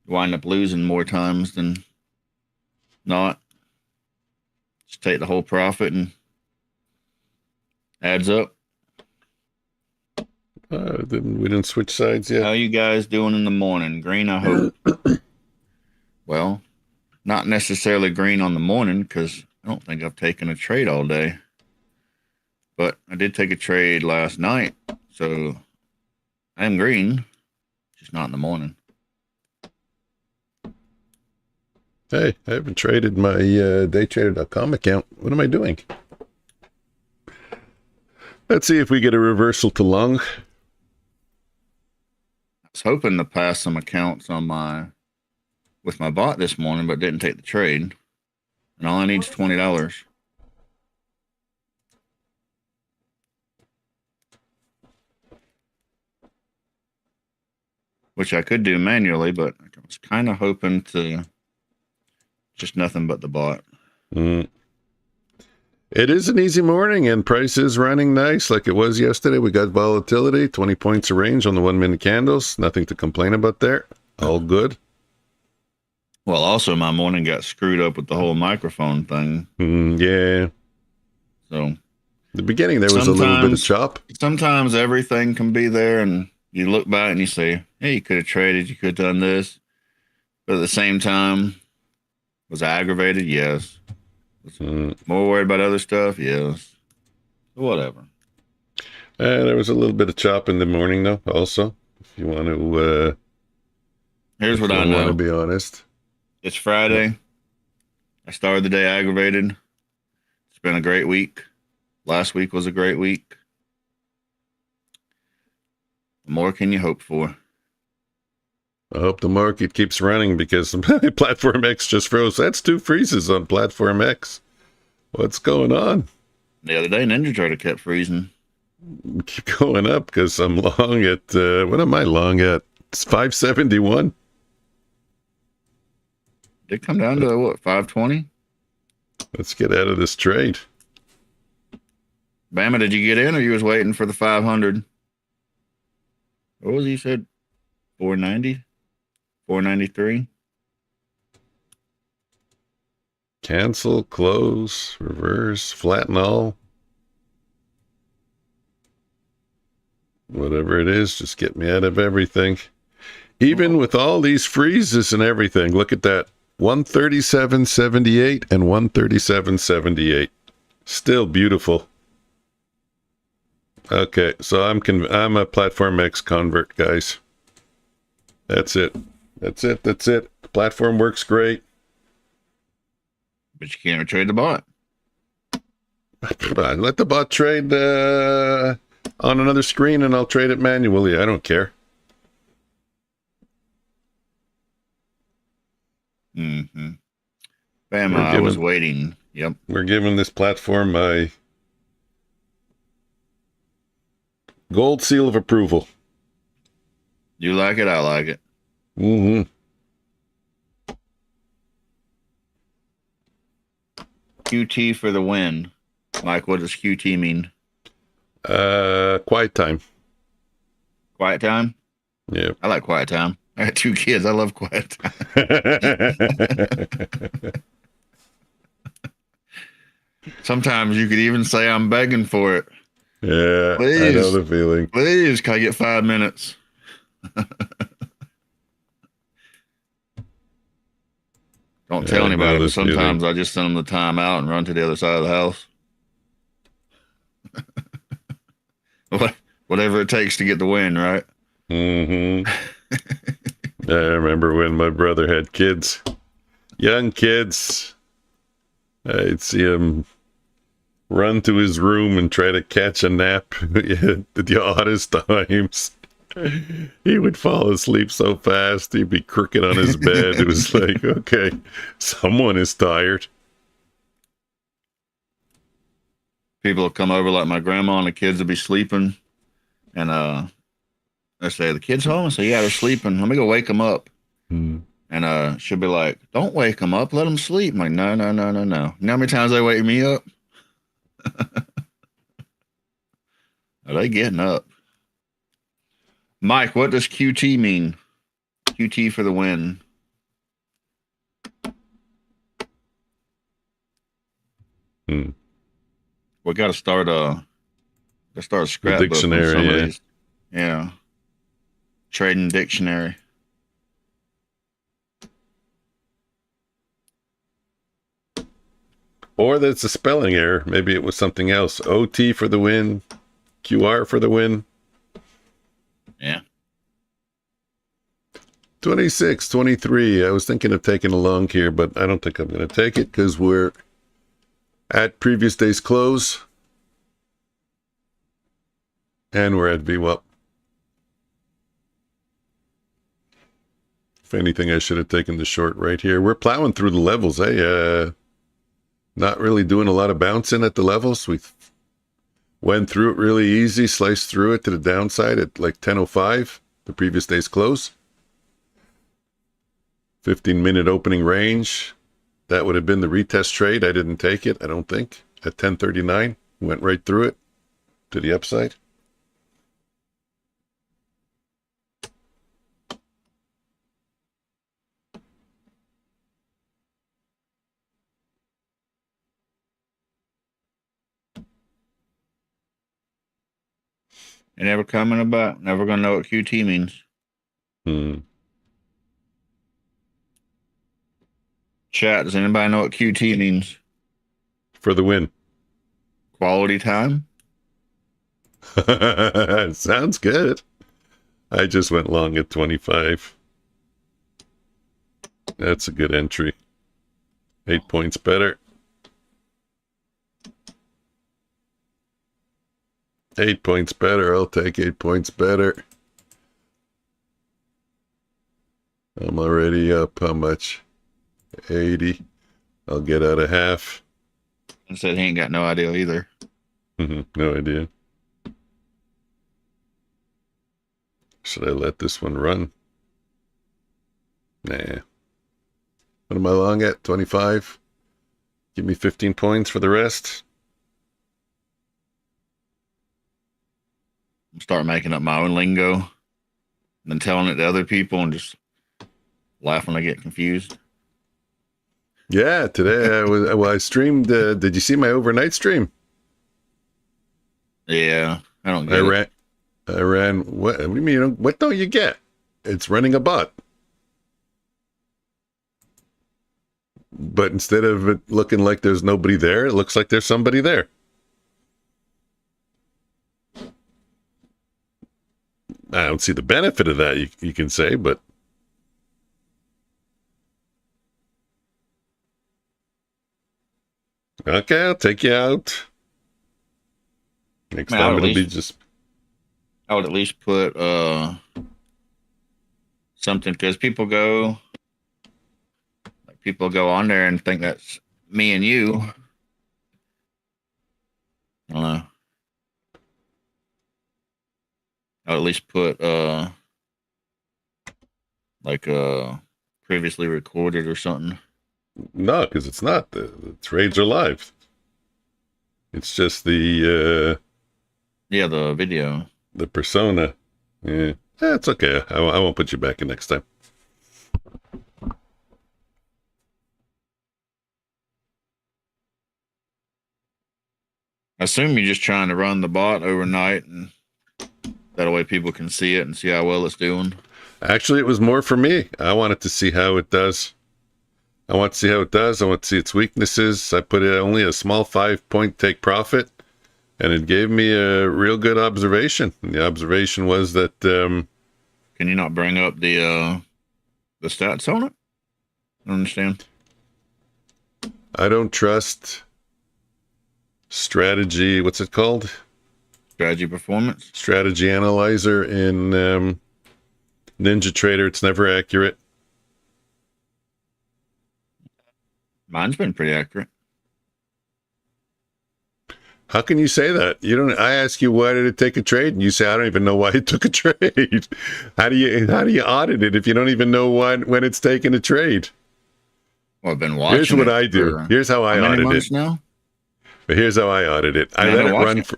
Speaker 3: you wind up losing more times than not. Just take the whole profit and adds up.
Speaker 1: We didn't switch sides yet.
Speaker 3: How you guys doing in the morning? Green, I hope. Well, not necessarily green on the morning because I don't think I've taken a trade all day. But I did take a trade last night, so I am green, just not in the morning.
Speaker 1: Hey, I haven't traded my daytrader.com account. What am I doing? Let's see if we get a reversal to long.
Speaker 3: I was hoping to pass some accounts on with my bot this morning, but didn't take the trade. And all I need is $20. which I could do manually, but I was kind of hoping to just nothing but the bot.
Speaker 1: Mm. It is an easy morning, and price is running nice like it was yesterday. We got volatility, 20 points of range on the 1 minute candles. Nothing to complain about there. All good.
Speaker 3: Well, also my morning got screwed up with the whole microphone thing.
Speaker 1: Yeah.
Speaker 3: So
Speaker 1: the beginning, there was a little bit of chop.
Speaker 3: Sometimes everything can be there, and you look back and you say, hey, you could have traded, you could have done this. But at the same time, was I aggravated? Yes. More worried about other stuff? Yes. Whatever.
Speaker 1: There was a little bit of chop in the morning, though, also. If you want to...
Speaker 3: Here's what I know.
Speaker 1: Want to be honest.
Speaker 3: It's Friday. I started the day aggravated. It's been a great week. Last week was a great week. What more can you hope for?
Speaker 1: I hope the market keeps running because Platform X just froze. That's 2 freezes on Platform X. What's going on?
Speaker 3: The other day, NinjaTrader kept freezing.
Speaker 1: Keep going up because I'm long at, what am I long at? It's 571.
Speaker 3: Did it come down to, what, 520?
Speaker 1: Let's get out of this trade.
Speaker 3: Bama, did you get in or you was waiting for the 500? What was he said? 490? 493?
Speaker 1: Cancel, close, reverse, flatten all. Whatever it is, just get me out of everything. Even with all these freezes and everything, look at that. 137.78 and 137.78. Still beautiful. Okay, so I'm a Platform X convert, guys. That's it. The platform works great.
Speaker 3: But you can't trade the bot.
Speaker 1: Let the bot trade on another screen, and I'll trade it manually. I don't care.
Speaker 3: Mm-hmm. Bama, I was waiting. Yep.
Speaker 1: We're giving this platform my gold seal of approval.
Speaker 3: You like it, I like it.
Speaker 1: Mm-hmm.
Speaker 3: QT for the win. Mike, what does QT mean?
Speaker 1: Quiet time.
Speaker 3: Quiet time?
Speaker 1: Yeah.
Speaker 3: I like quiet time. I got 2 kids. I love quiet time. Sometimes you could even say I'm begging for it.
Speaker 1: Yeah, please, I know the feeling.
Speaker 3: Please, can I get 5 minutes? Don't tell anybody, but sometimes I just send them the time out and run to the other side of the house. Whatever it takes to get the win, right?
Speaker 1: Mm-hmm. I remember when my brother had kids, young kids. I'd see him run to his room and try to catch a nap at the oddest times. He would fall asleep so fast, he'd be crooked on his bed. It was like, okay, someone is tired.
Speaker 3: People will come over, like my grandma, and the kids will be sleeping. And I say, the kids home? I say, yeah, they're sleeping. Let me go wake them up. And she'll be like, don't wake them up. Let them sleep. I'm like, no. You know how many times they wake me up? Are they getting up? Mike, what does QT mean? QT for the win. We got to start a scrapbook.
Speaker 1: Dictionary,
Speaker 3: yeah. Trading dictionary.
Speaker 1: Or that's a spelling error. Maybe it was something else. OT for the win. QR for the win.
Speaker 3: Yeah.
Speaker 1: 26, 23. I was thinking of taking a long here, but I don't think I'm going to take it because we're at previous day's close. And we're at VWAP. If anything, I should have taken the short right here. We're plowing through the levels, eh? Not really doing a lot of bouncing at the levels. We went through it really easy, sliced through it to the downside at like 10:05, the previous day's close. 15-minute opening range. That would have been the retest trade. I didn't take it, I don't think. At 1039, went right through it to the upside.
Speaker 3: You're never coming about. Never gonna know what QT means. Chat, does anybody know what QT means?
Speaker 1: For the win.
Speaker 3: Quality time?
Speaker 1: Sounds good. I just went long at 25. That's a good entry. 8 points better. 8 points better. I'll take 8 points better. I'm already up. How much? 80. I'll get out of half.
Speaker 3: And said he ain't got no idea either.
Speaker 1: No idea. Should I let this one run? Nah. What am I long at? 25? Give me 15 points for the rest.
Speaker 3: Start making up my own lingo and then telling it to other people and just laugh when I get confused.
Speaker 1: Yeah, today I streamed. Did you see my overnight stream?
Speaker 3: Yeah, I don't get it.
Speaker 1: I ran. What do you mean? What don't you get? It's running a bot. But instead of it looking like there's nobody there, it looks like there's somebody there. I don't see the benefit of that, you can say, but okay, I'll take you out. Next time it'll be just...
Speaker 3: I would at least put something, because people go on there and think that's me and you. I don't know. I would at least put like previously recorded or something.
Speaker 1: No, because it's not. The trades are live. It's just the
Speaker 3: the video.
Speaker 1: The persona. Yeah, it's okay. I won't put you back in next time.
Speaker 3: I assume you're just trying to run the bot overnight, and that way people can see it and see how well it's doing.
Speaker 1: Actually, it was more for me. I wanted to see how it does. I want to see how it does. I want to see its weaknesses. I put it only a small 5-point take profit, and it gave me a real good observation. And the observation was that...
Speaker 3: Can you not bring up the stats on it? I don't understand.
Speaker 1: I don't trust strategy. What's it called?
Speaker 3: Strategy performance.
Speaker 1: Strategy analyzer in Ninja Trader. It's never accurate.
Speaker 3: Mine's been pretty accurate.
Speaker 1: How can you say that? You don't. I ask you why did it take a trade, and you say I don't even know why it took a trade. How do you audit it if you don't even know when it's taken a trade?
Speaker 3: Well, I've been watching.
Speaker 1: Here's what I do. Here's how I audit it.
Speaker 3: Now?
Speaker 1: But here's how I audit it. I let it run.
Speaker 3: I've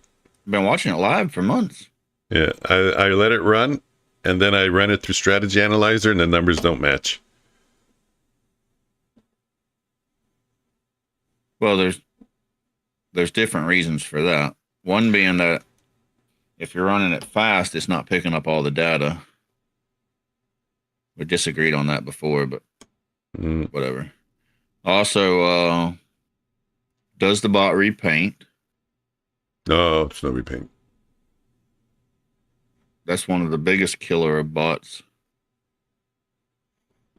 Speaker 3: been watching it live for months.
Speaker 1: Yeah, I let it run, and then I run it through Strategy Analyzer, and the numbers don't match.
Speaker 3: Well, there's different reasons for that. One being that if you're running it fast, it's not picking up all the data. We disagreed on that before, but whatever. Also, does the bot repaint?
Speaker 1: No, it's no repaint.
Speaker 3: That's one of the biggest killer of bots.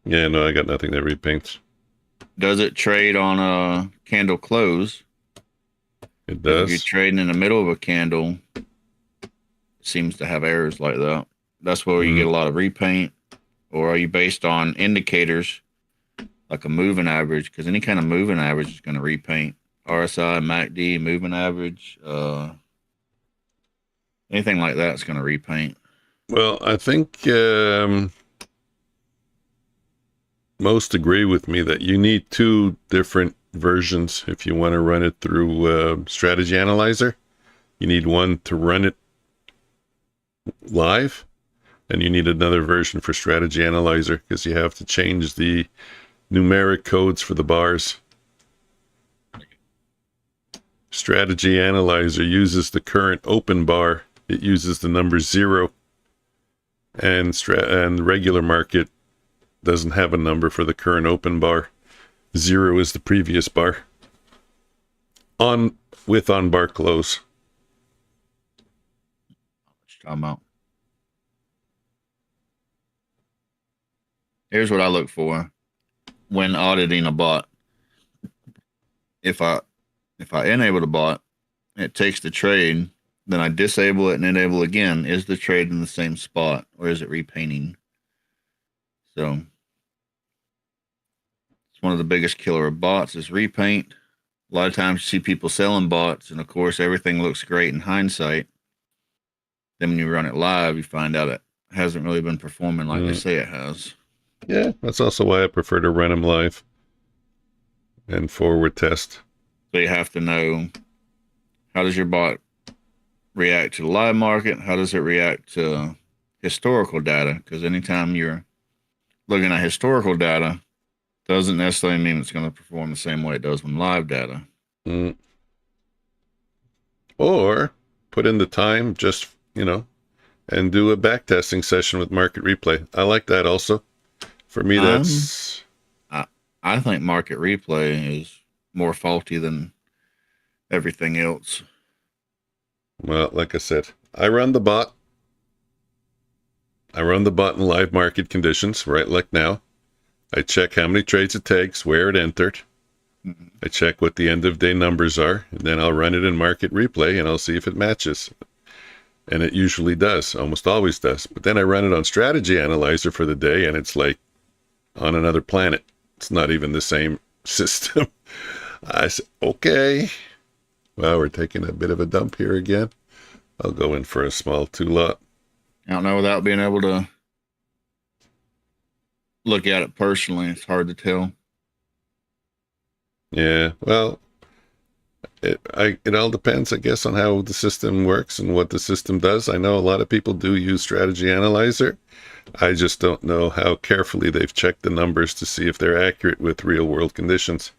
Speaker 1: Yeah, no, I got nothing that repaints.
Speaker 3: Does it trade on a candle close?
Speaker 1: It does.
Speaker 3: If you're trading in the middle of a candle, it seems to have errors like that. That's where you get a lot of repaint. Or are you based on indicators like a moving average? Because any kind of moving average is going to repaint. RSI, MACD, moving average, anything like that is going to repaint.
Speaker 1: Well, I think most agree with me that you need two different versions if you want to run it through Strategy Analyzer. You need one to run it live, and you need another version for Strategy Analyzer because you have to change the numeric codes for the bars. Strategy Analyzer uses the current open bar. It uses the number 0, and regular market doesn't have a number for the current open bar. 0 is the previous bar with on bar close.
Speaker 3: Talking about. Here's what I look for when auditing a bot. If I enable the bot, it takes the trade, then I disable it and enable again. Is the trade in the same spot, or is it repainting? So it's one of the biggest killer of bots is repaint. A lot of times you see people selling bots, and of course everything looks great in hindsight. Then when you run it live, you find out it hasn't really been performing like they say it has.
Speaker 1: Yeah, that's also why I prefer to run them live and forward test.
Speaker 3: So you have to know, how does your bot react to the live market? How does it react to historical data? Because anytime you're looking at historical data, doesn't necessarily mean it's going to perform the same way it does when live data.
Speaker 1: Or put in the time, just, and do a backtesting session with market replay. I like that also. For me, that's...
Speaker 3: I think market replay is more faulty than everything else.
Speaker 1: Well, like I said, I run the bot. I run the bot in live market conditions, right like now. I check how many trades it takes, where it entered.
Speaker 3: Mm-hmm.
Speaker 1: I check what the end of day numbers are, and then I'll run it in market replay, and I'll see if it matches. And it usually does, almost always does. But then I run it on Strategy Analyzer for the day, and it's like on another planet. It's not even the same system. I said, okay. Well, we're taking a bit of a dump here again. I'll go in for a small 2-lot.
Speaker 3: I don't know, without being able to look at it personally, it's hard to tell.
Speaker 1: Yeah, well, it all depends, I guess, on how the system works and what the system does. I know a lot of people do use Strategy Analyzer. I just don't know how carefully they've checked the numbers to see if they're accurate with real-world conditions.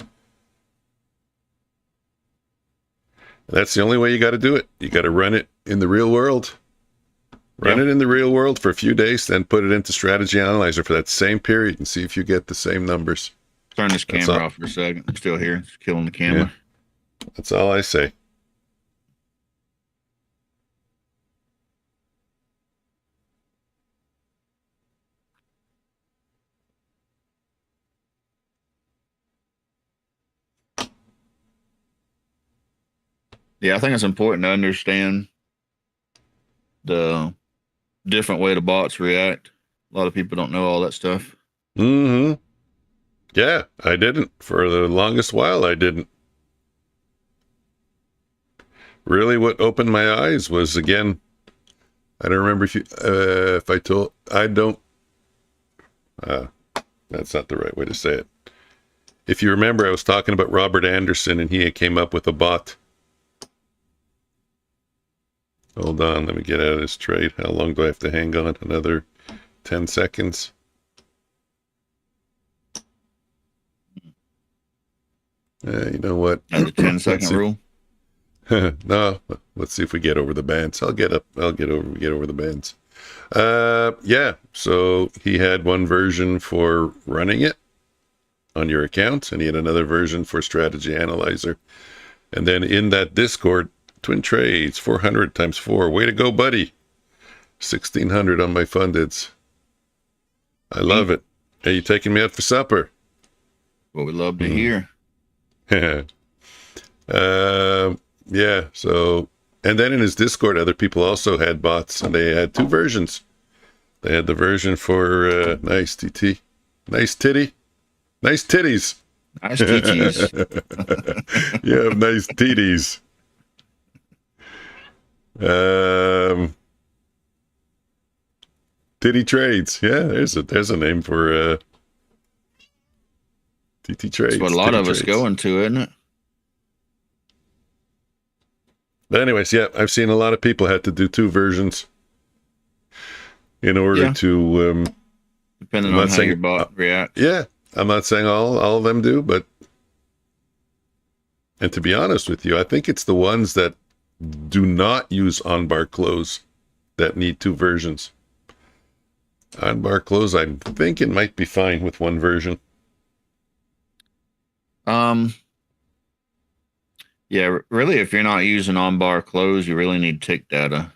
Speaker 1: That's the only way you got to do it. You got to run it in the real world. Run it in the real world for a few days, then put it into Strategy Analyzer for that same period and see if you get the same numbers.
Speaker 3: Turn this camera off for a second. I'm still here. It's killing the camera.
Speaker 1: Yeah. That's all I say.
Speaker 3: Yeah, I think it's important to understand the different way the bots react. A lot of people don't know all that stuff.
Speaker 1: Mm-hmm. Yeah, I didn't. For the longest while, I didn't. Really, what opened my eyes was, again, I don't remember if I told, I don't, that's not the right way to say it. If you remember, I was talking about Robert Anderson, and he came up with a bot. Hold on, let me get out of this trade. How long do I have to hang on? Another 10 seconds. You know what?
Speaker 3: And the 10-second rule.
Speaker 1: No, let's see if we get over the bands. We get over the bands. Yeah, so he had one version for running it on your account, and he had another version for Strategy Analyzer. And then in that Discord, Twin Trades, 400 times 4. Way to go, buddy. 1,600 on my fundeds. I love it. Are you taking me out for supper?
Speaker 3: Well, we love to hear.
Speaker 1: Yeah, so, and then in his Discord, other people also had bots, and they had two versions. They had the version for nice TT, nice titty, nice titties.
Speaker 3: Nice titties.
Speaker 1: You have nice titties. Titty trades. Yeah, there's a name for TT Trades.
Speaker 3: That's what a lot
Speaker 1: TT
Speaker 3: of us
Speaker 1: Trades.
Speaker 3: go into, isn't it?
Speaker 1: But anyways, yeah, I've seen a lot of people had to do 2 versions in order to...
Speaker 3: depending on how your bot reacts.
Speaker 1: Yeah, I'm not saying all of them do, but... And to be honest with you, I think it's the ones that do not use on-bar close that need 2 versions. On-bar close, I think it might be fine with 1 version.
Speaker 3: Yeah, really, if you're not using on-bar close, you really need tick data.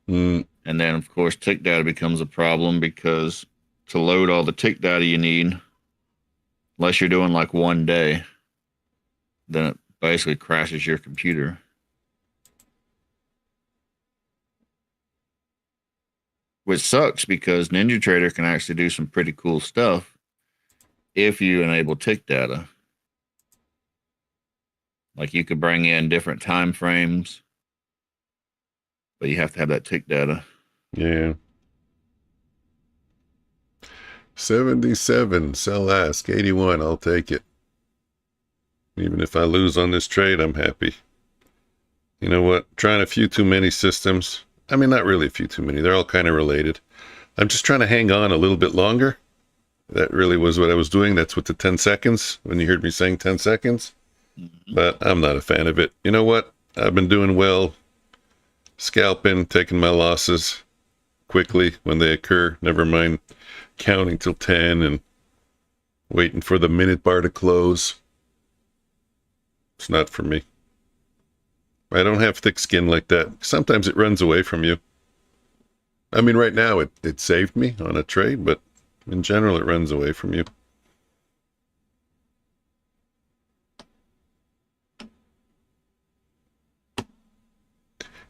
Speaker 3: And then, of course, tick data becomes a problem because to load all the tick data you need, unless you're doing like 1 day, then it basically crashes your computer. Which sucks because NinjaTrader can actually do some pretty cool stuff if you enable tick data. Like you could bring in different time frames, but you have to have that tick data.
Speaker 1: Yeah. 77, sell ask. 81, I'll take it. Even if I lose on this trade, I'm happy. You know what? Trying a few too many systems. I mean, not really a few too many. They're all kind of related. I'm just trying to hang on a little bit longer. That really was what I was doing. That's with the 10 seconds, when you heard me saying 10 seconds. But I'm not a fan of it. You know what? I've been doing well. Scalping, taking my losses quickly when they occur. Never mind counting till 10 and waiting for the minute bar to close. It's not for me. I don't have thick skin like that. Sometimes it runs away from you. I mean, right now it saved me on a trade, but in general it runs away from you.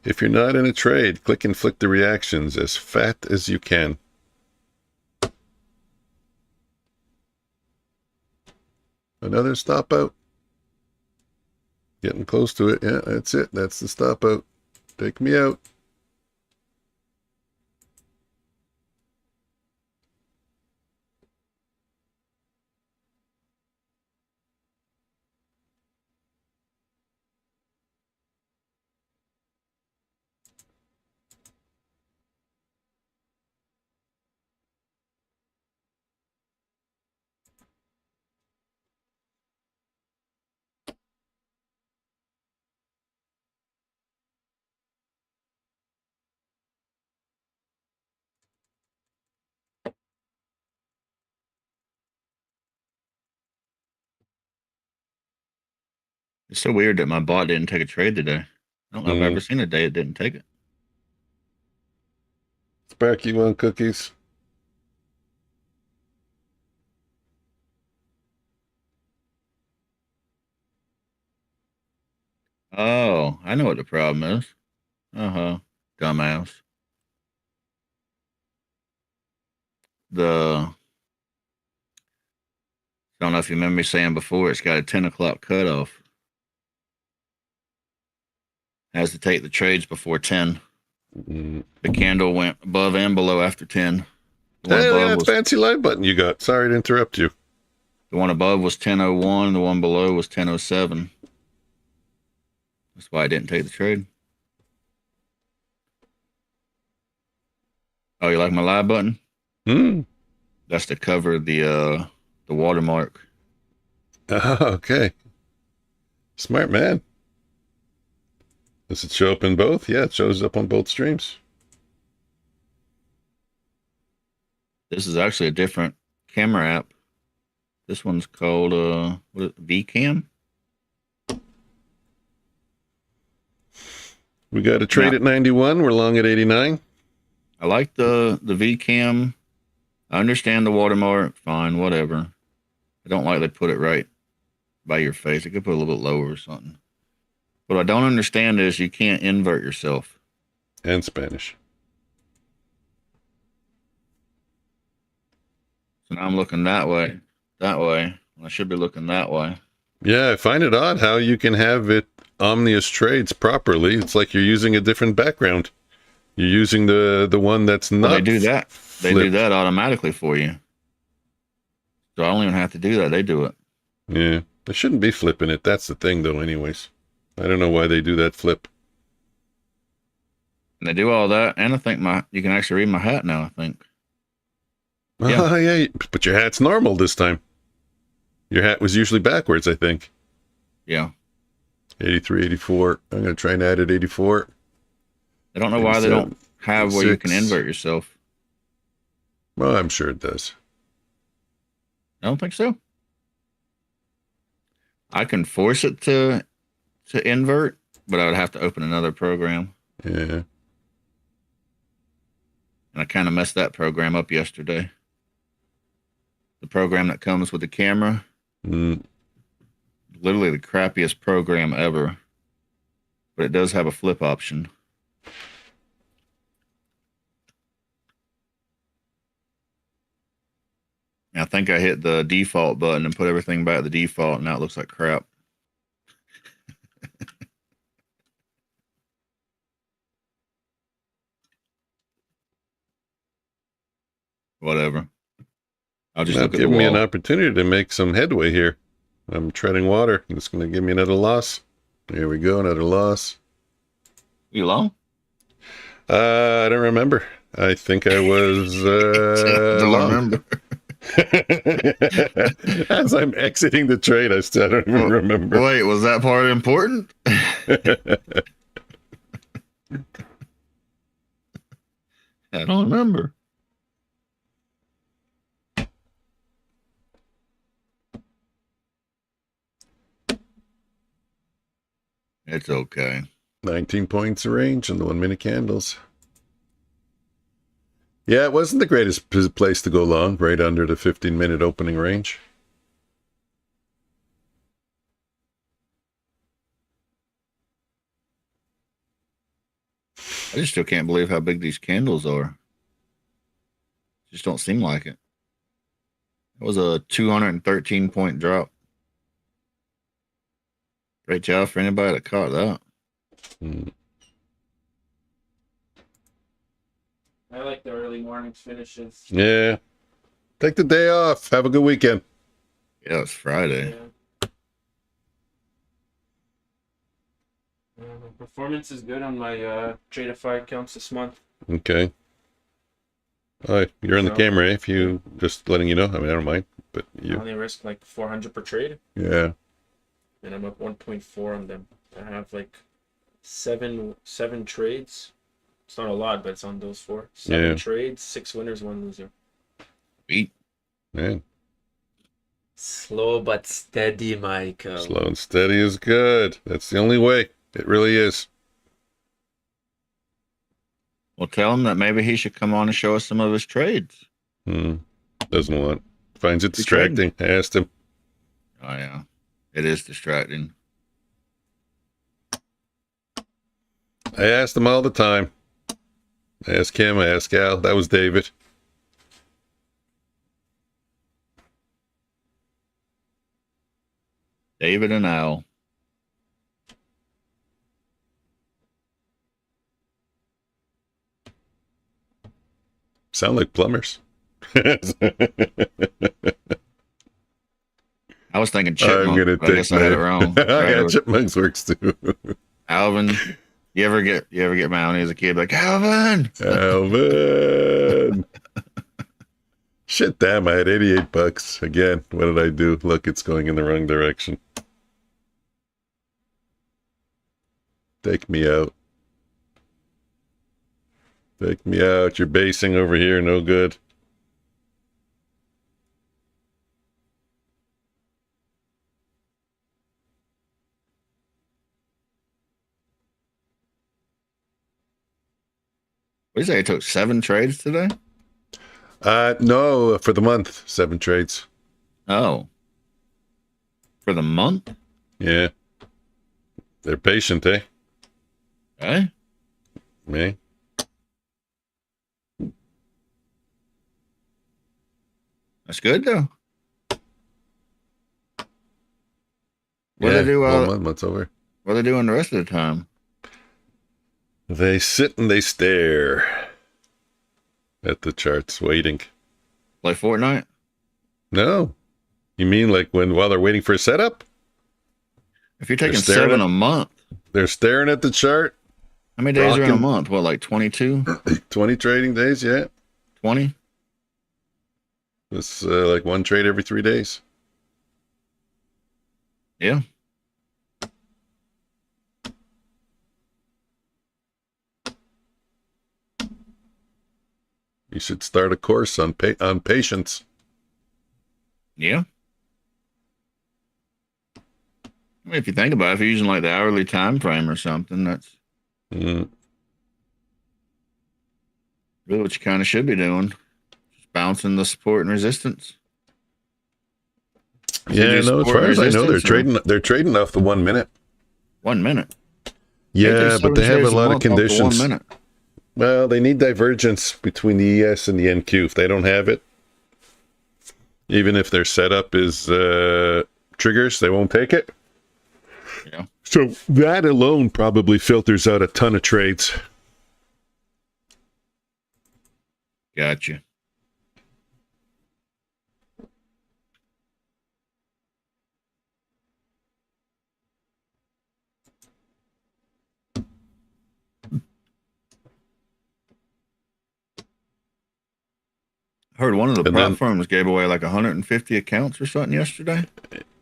Speaker 1: If you're not in a trade, click and flick the reactions as fat as you can. Another stop out. Getting close to it. Yeah, that's it. That's the stop out. Take me out.
Speaker 3: It's so weird that my bot didn't take a trade today. I don't know if I've ever seen a day it didn't take it.
Speaker 1: Sparky, you want cookies?
Speaker 3: Oh, I know what the problem is. Dumbass. I don't know if you remember me saying before, it's got a 10 o'clock cutoff. Has to take the trades before 10. The candle went above and below after 10.
Speaker 1: Hey, look at that fancy live button you got. Sorry to interrupt you.
Speaker 3: The one above was 10:01. The one below was 10:07. That's why I didn't take the trade. Oh, you like my live button? That's to cover the watermark.
Speaker 1: Oh, okay. Smart man. Does it show up in both? Yeah, it shows up on both streams.
Speaker 3: This is actually a different camera app. This one's called VCam.
Speaker 1: We got a trade at 91. We're long at 89.
Speaker 3: I like the VCam. I understand the watermark. Fine, whatever. I don't like they put it right by your face. They could put it a little bit lower or something. What I don't understand is you can't invert yourself.
Speaker 1: And Spanish.
Speaker 3: So now I'm looking that way. I should be looking that way.
Speaker 1: Yeah, I find it odd how you can have it Omnius Trades properly. It's like you're using a different background. You're using the one that's not.
Speaker 3: Well, they do that. They do that automatically for you. So I don't even have to do that. They do it.
Speaker 1: Yeah. They shouldn't be flipping it. That's the thing, though, anyways. I don't know why they do that flip.
Speaker 3: And they do all that. And I think you can actually read my hat now, I think.
Speaker 1: Yeah. Oh, yeah. But your hat's normal this time. Your hat was usually backwards, I think.
Speaker 3: Yeah.
Speaker 1: 83, 84. I'm going to try and add it 84.
Speaker 3: I don't know why they don't have where you can invert yourself.
Speaker 1: Well, I'm sure it does.
Speaker 3: I don't think so. I can force it to invert, but I would have to open another program.
Speaker 1: Yeah.
Speaker 3: And I kind of messed that program up yesterday. The program that comes with the camera. Literally the crappiest program ever. But it does have a flip option. And I think I hit the default button and put everything back to the default, and now it looks like crap. Whatever. I'll just look at the wall.
Speaker 1: Give me an opportunity to make some headway here. I'm treading water. It's going to give me another loss. Here we go, another loss.
Speaker 3: You long?
Speaker 1: I don't remember. I think I was
Speaker 3: don't remember.
Speaker 1: As I'm exiting the trade, I still don't even remember.
Speaker 3: Wait, was that part important? I don't remember. It's okay.
Speaker 1: 19 points of range in the 1 minute candles. Yeah, it wasn't the greatest place to go long, right under the 15-minute opening range.
Speaker 3: I just still can't believe how big these candles are. Just don't seem like it. It was a 213-point drop. Great job for anybody that caught that.
Speaker 2: I like the early mornings finishes.
Speaker 1: Yeah. Take the day off. Have a good weekend.
Speaker 3: Yeah, it's Friday.
Speaker 2: Yeah. Performance is good on my Tradeify accounts this month.
Speaker 1: Okay. All right, you're on the camera, if you just letting you know. I mean, I don't mind, but you
Speaker 2: I only risk like 400 per trade.
Speaker 1: Yeah.
Speaker 2: And I'm up 1.4 on them. I have like seven trades. It's not a lot, but it's on those 4. 7 trades, 6 winners, 1 loser.
Speaker 3: Beat.
Speaker 1: Man.
Speaker 2: Slow but steady, Michael.
Speaker 1: Slow and steady is good. That's the only way. It really is.
Speaker 3: Well, tell him that maybe he should come on and show us some of his trades.
Speaker 1: Doesn't want. Finds it distracting. I asked him.
Speaker 3: Oh, yeah. It is distracting.
Speaker 1: I asked him all the time. I asked Kim, I asked Al. That was David.
Speaker 3: David and Al.
Speaker 1: Sound like plumbers.
Speaker 3: I was thinking chipmunk.
Speaker 1: I'm gonna
Speaker 3: I guess I had it wrong.
Speaker 1: Yeah, chipmunks works too.
Speaker 3: Alvin. You ever get mad when he was a kid? Like, Alvin!
Speaker 1: Alvin! Shit, damn, I had $88. Again, what did I do? Look, it's going in the wrong direction. Take me out. Take me out. You're basing over here. No good.
Speaker 3: What did you say? It took 7 trades today?
Speaker 1: No, for the month, 7 trades.
Speaker 3: Oh. For the month?
Speaker 1: Yeah. They're patient, eh?
Speaker 3: Eh?
Speaker 1: Me?
Speaker 3: That's good, though. What do they do?
Speaker 1: 1 month's over.
Speaker 3: What are they doing the rest of the time?
Speaker 1: They sit and they stare at the charts, waiting.
Speaker 3: Play Fortnite?
Speaker 1: No, You mean like while they're waiting for a setup?
Speaker 3: If you're taking 7 a month,
Speaker 1: they're staring at the chart.
Speaker 3: How many days are in a month? What, like 22?
Speaker 1: 20 trading days, yeah.
Speaker 3: 20?
Speaker 1: It's like one trade every 3 days.
Speaker 3: Yeah.
Speaker 1: You should start a course on patience.
Speaker 3: Yeah. I mean, if you think about it, if you're using like the hourly time frame or something, that's really what you kind of should be doing. Just bouncing the support and resistance.
Speaker 1: Yeah, no, as far as I know, they're trading off the 1 minute.
Speaker 3: 1 minute.
Speaker 1: Yeah, but they have a lot of conditions.
Speaker 3: 1 minute.
Speaker 1: Well, they need divergence between the ES and the NQ. If they don't have it, even if their setup is triggers, they won't take it.
Speaker 3: Yeah.
Speaker 1: So that alone probably filters out a ton of trades.
Speaker 3: Gotcha. I heard one of the platforms gave away like 150 accounts or something yesterday.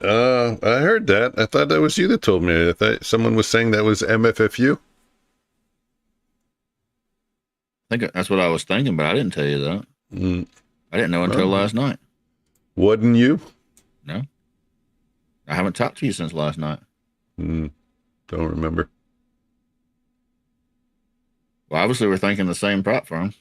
Speaker 1: I heard that. I thought that was you that told me. I thought someone was saying that was MFFU.
Speaker 3: I think that's what I was thinking, but I didn't tell you that. I didn't know until last night.
Speaker 1: Wasn't you?
Speaker 3: No. I haven't talked to you since last night.
Speaker 1: Don't remember.
Speaker 3: Well, obviously we're thinking the same platform.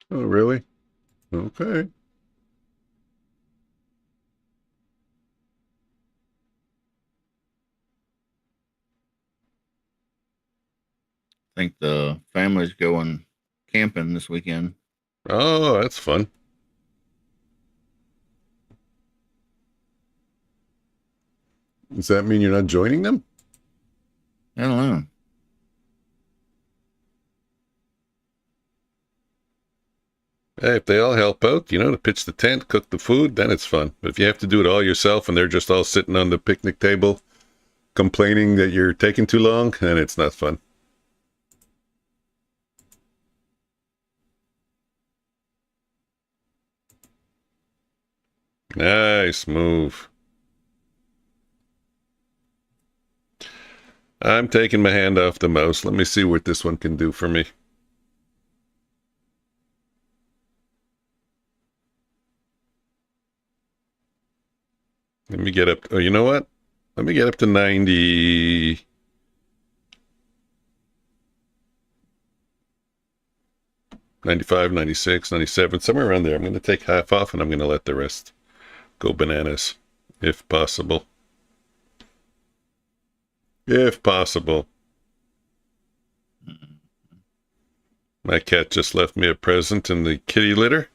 Speaker 1: Oh, really? Okay.
Speaker 3: I think the family's going camping this weekend.
Speaker 1: Oh, that's fun. Does that mean you're not joining them?
Speaker 3: I don't know.
Speaker 1: Hey, if they all help out, to pitch the tent, cook the food, then it's fun. But if you have to do it all yourself and they're just all sitting on the picnic table complaining that you're taking too long, then it's not fun. Nice move. I'm taking my hand off the mouse. Let me see what this one can do for me. Let me get up. Oh, you know what? Let me get up to 90. $95, $96, $97, somewhere around there. I'm going to take half off and I'm going to let the rest go bananas, if possible. If possible. My cat just left me a present in the kitty litter.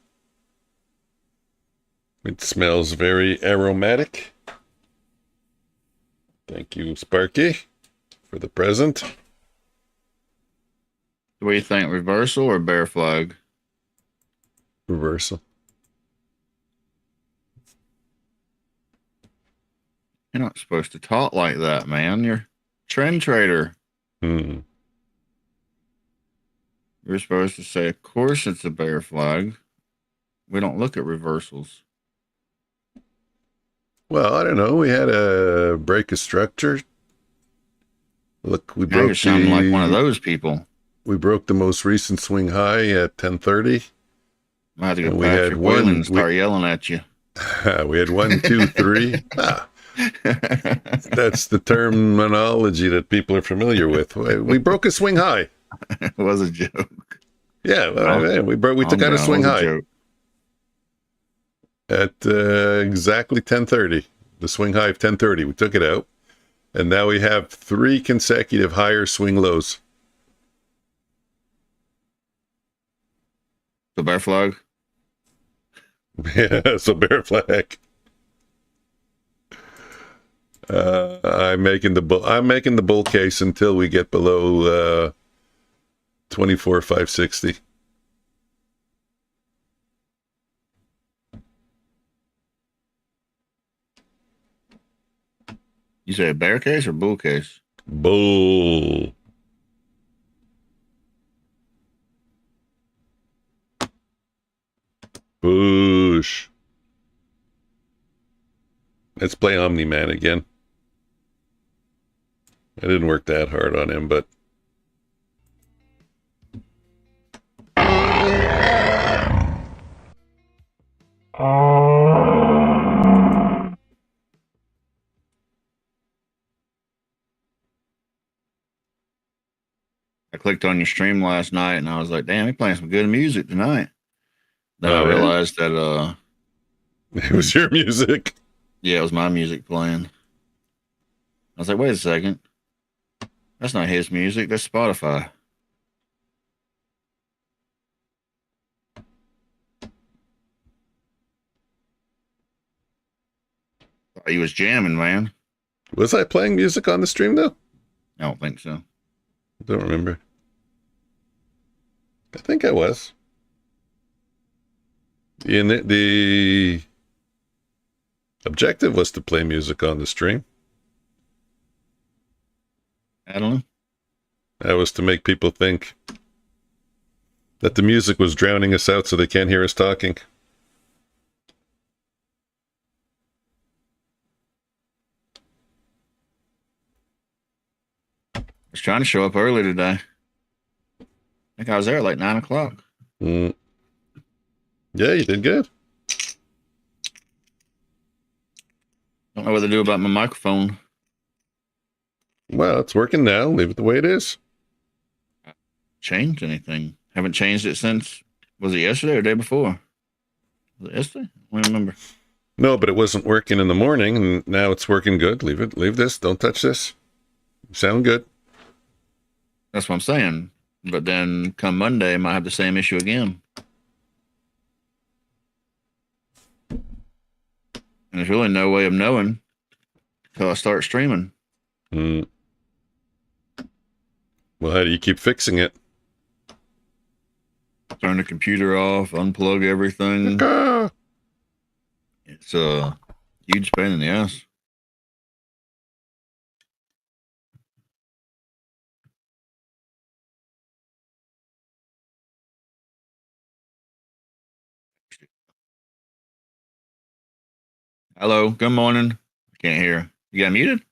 Speaker 1: It smells very aromatic. Thank you, Sparky, for the present.
Speaker 3: What do you think, reversal or bear flag?
Speaker 1: Reversal.
Speaker 3: You're not supposed to talk like that, man. You're a trend trader. You're supposed to say, of course it's a bear flag. We don't look at reversals.
Speaker 1: Well, I don't know. We had a break of structure. Look, we broke.
Speaker 3: You're sounding like one of those people.
Speaker 1: We broke the most recent swing high at 10:30.
Speaker 3: I have to go Patrick Whelan and start yelling at you.
Speaker 1: We had 1, 2, 3. That's the terminology that people are familiar with. We broke a swing high.
Speaker 3: It was a joke.
Speaker 1: Yeah, well, we took out a swing high
Speaker 3: joke.
Speaker 1: at exactly 10:30. The swing high of 10:30. We took it out, and now we have 3 consecutive higher swing lows.
Speaker 3: The bear flag.
Speaker 1: Yeah, so bear flag. I'm making the bull case until we get below 24,560.
Speaker 3: You say a bear case or bull case?
Speaker 1: Bull. Push. Let's play Omni-Man again. I didn't work that hard on him, but
Speaker 3: I clicked on your stream last night and I was like, damn, he playing some good music tonight. Then I
Speaker 1: yeah?
Speaker 3: realized that
Speaker 1: It was your music.
Speaker 3: yeah, it was my music playing. I was like, wait a second. That's not his music, that's Spotify. Thought he was jamming, man.
Speaker 1: Was I playing music on the stream though?
Speaker 3: I don't think so.
Speaker 1: Don't remember. I think I was. The objective was to play music on the stream.
Speaker 3: I don't know.
Speaker 1: That was to make people think that the music was drowning us out so they can't hear us talking.
Speaker 3: I was trying to show up early today. I think I was there at like 9 o'clock.
Speaker 1: Yeah, you did good.
Speaker 3: Don't know what to do about my microphone.
Speaker 1: Well, it's working now. Leave it the way it is.
Speaker 3: Changed anything? Haven't changed it since. Was it yesterday or the day before? Was it yesterday? I don't remember.
Speaker 1: No, but it wasn't working in the morning, and now it's working good. Leave it. Leave this. Don't touch this. You sound good.
Speaker 3: That's what I'm saying. But then come Monday, I might have the same issue again. And there's really no way of knowing until I start streaming.
Speaker 1: Well, how do you keep fixing it?
Speaker 3: Turn the computer off, unplug everything. It's a huge pain in the ass. Hello, good morning. I can't hear. You got muted?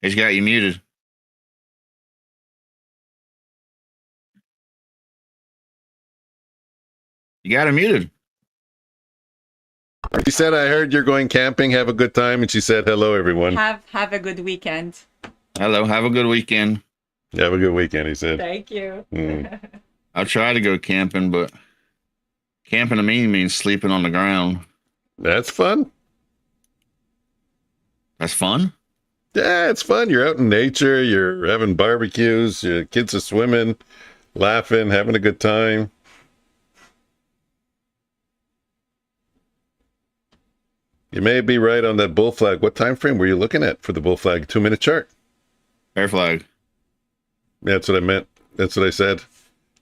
Speaker 3: He's got you muted. You got him muted.
Speaker 1: She said, I heard you're going camping. Have a good time. And she said, hello, everyone.
Speaker 4: Have a good weekend.
Speaker 3: Hello, have a good weekend.
Speaker 1: Have a good weekend, he said.
Speaker 4: Thank you.
Speaker 3: I'll try to go camping, but camping to me means sleeping on the ground.
Speaker 1: That's fun.
Speaker 3: That's fun?
Speaker 1: Yeah, it's fun. You're out in nature. You're having barbecues. Your kids are swimming, laughing, having a good time. You may be right on that bull flag. What time frame were you looking at for the bull flag? 2-minute chart.
Speaker 3: Bear flag.
Speaker 1: Yeah, that's what I meant. That's what I said.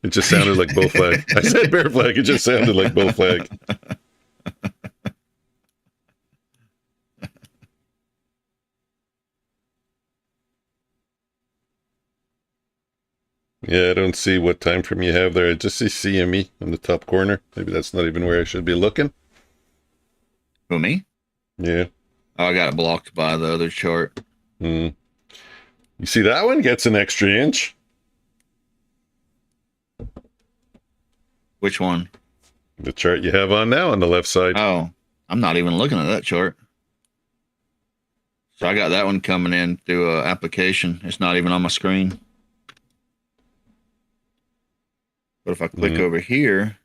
Speaker 1: It just sounded like bull flag. I said bear flag. It just sounded like bull flag. Yeah, I don't see what time frame you have there. I just see CME in the top corner. Maybe that's not even where I should be looking.
Speaker 3: Who, me?
Speaker 1: Yeah.
Speaker 3: Oh, I got it blocked by the other chart.
Speaker 1: You see that one gets an extra inch.
Speaker 3: Which one?
Speaker 1: The chart you have on now on the left side.
Speaker 3: Oh, I'm not even looking at that chart. So I got that one coming in through an application. It's not even on my screen. But if I click over here,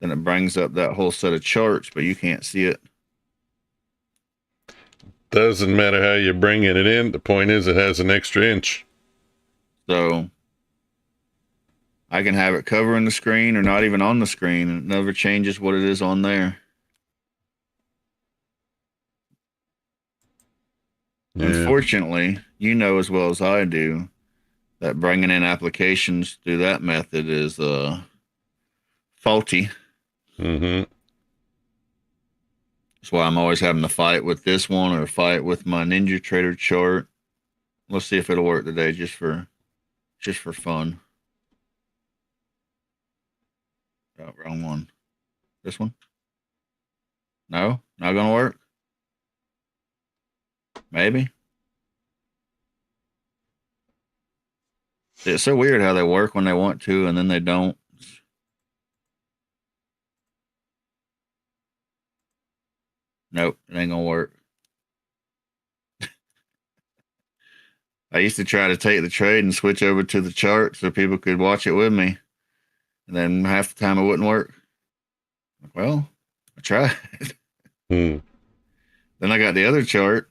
Speaker 3: then it brings up that whole set of charts, but you can't see it.
Speaker 1: Doesn't matter how you're bringing it in. The point is it has an extra inch.
Speaker 3: So I can have it covering the screen or not even on the screen, and it never changes what it is on there. Yeah. Unfortunately, you know as well as I do that bringing in applications through that method is faulty.
Speaker 1: Mm-hmm.
Speaker 3: That's why I'm always having to fight with this one or fight with my Ninja Trader chart. Let's see if it'll work today, just for fun. Oh, wrong one. This one? No, not gonna work. Maybe. It's so weird how they work when they want to and then they don't. Nope, it ain't gonna work. I used to try to take the trade and switch over to the chart so people could watch it with me. And then half the time it wouldn't work. Well, I tried. Then I got the other chart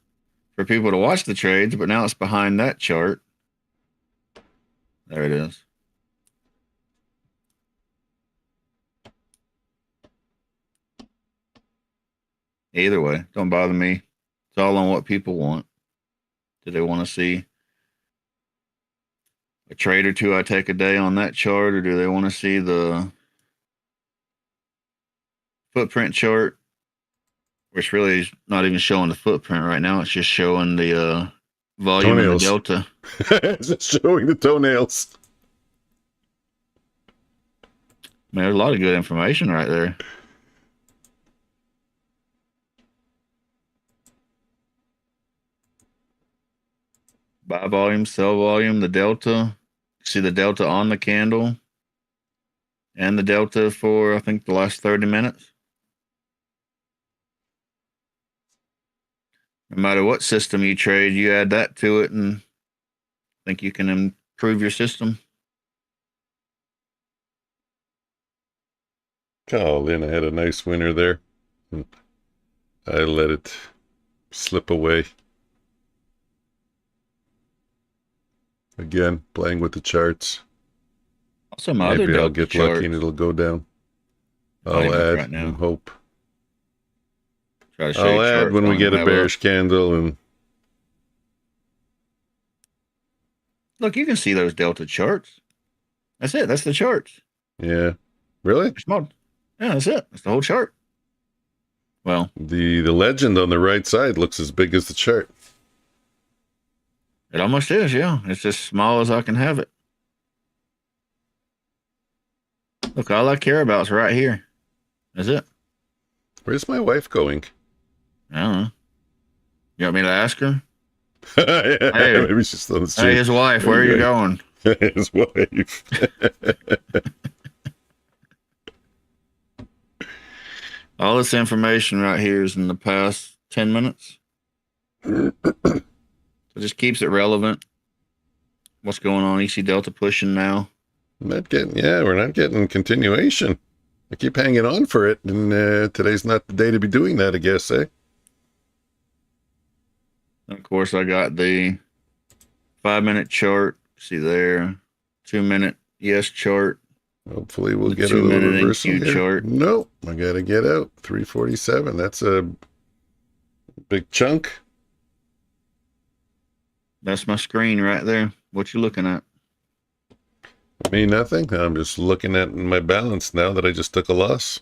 Speaker 3: for people to watch the trades, but now it's behind that chart. There it is. Either way, don't bother me. It's all on what people want. Do they want to see a trade or two I take a day on that chart, or do they want to see the footprint chart, which really is not even showing the footprint right now? It's just showing the volume of the delta.
Speaker 1: It's just showing the toenails.
Speaker 3: Man, there's a lot of good information right there. Buy volume, sell volume, the delta. See the delta on the candle and the delta for, I think, the last 30 minutes. No matter what system you trade, you add that to it and I think you can improve your system.
Speaker 1: Oh, Lynn, I had a nice winner there. I let it slip away. Again, playing with the charts.
Speaker 3: Also, my maybe
Speaker 1: I'll get lucky and it'll go down. I'll add right now. And hope. I'll add when we get a bearish candle and
Speaker 3: look, you can see those delta charts. That's it. That's the charts.
Speaker 1: Yeah. Really?
Speaker 3: Small. Yeah, that's it. That's the whole chart. Well,
Speaker 1: the legend on the right side looks as big as the chart.
Speaker 3: It almost is, yeah. It's as small as I can have it. Look, all I care about is right here. That's it.
Speaker 1: Where's my wife going?
Speaker 3: I don't know. You want me to ask her?
Speaker 1: Yeah, hey, maybe she's on the street.
Speaker 3: Hey, his wife, where are you going?
Speaker 1: His wife.
Speaker 3: All this information right here is in the past 10 minutes. It just keeps it relevant. What's going on? EC Delta pushing now.
Speaker 1: We're not getting continuation. I keep hanging on for it, and today's not the day to be doing that, I guess, eh?
Speaker 3: And of course, I got the 5-minute chart. See there. 2-minute ES chart.
Speaker 1: Hopefully we'll get a little reversal here. Chart. Nope, I got to get out. 347. That's a big chunk.
Speaker 3: That's my screen right there. What you looking at?
Speaker 1: Me, nothing. I'm just looking at my balance now that I just took a loss.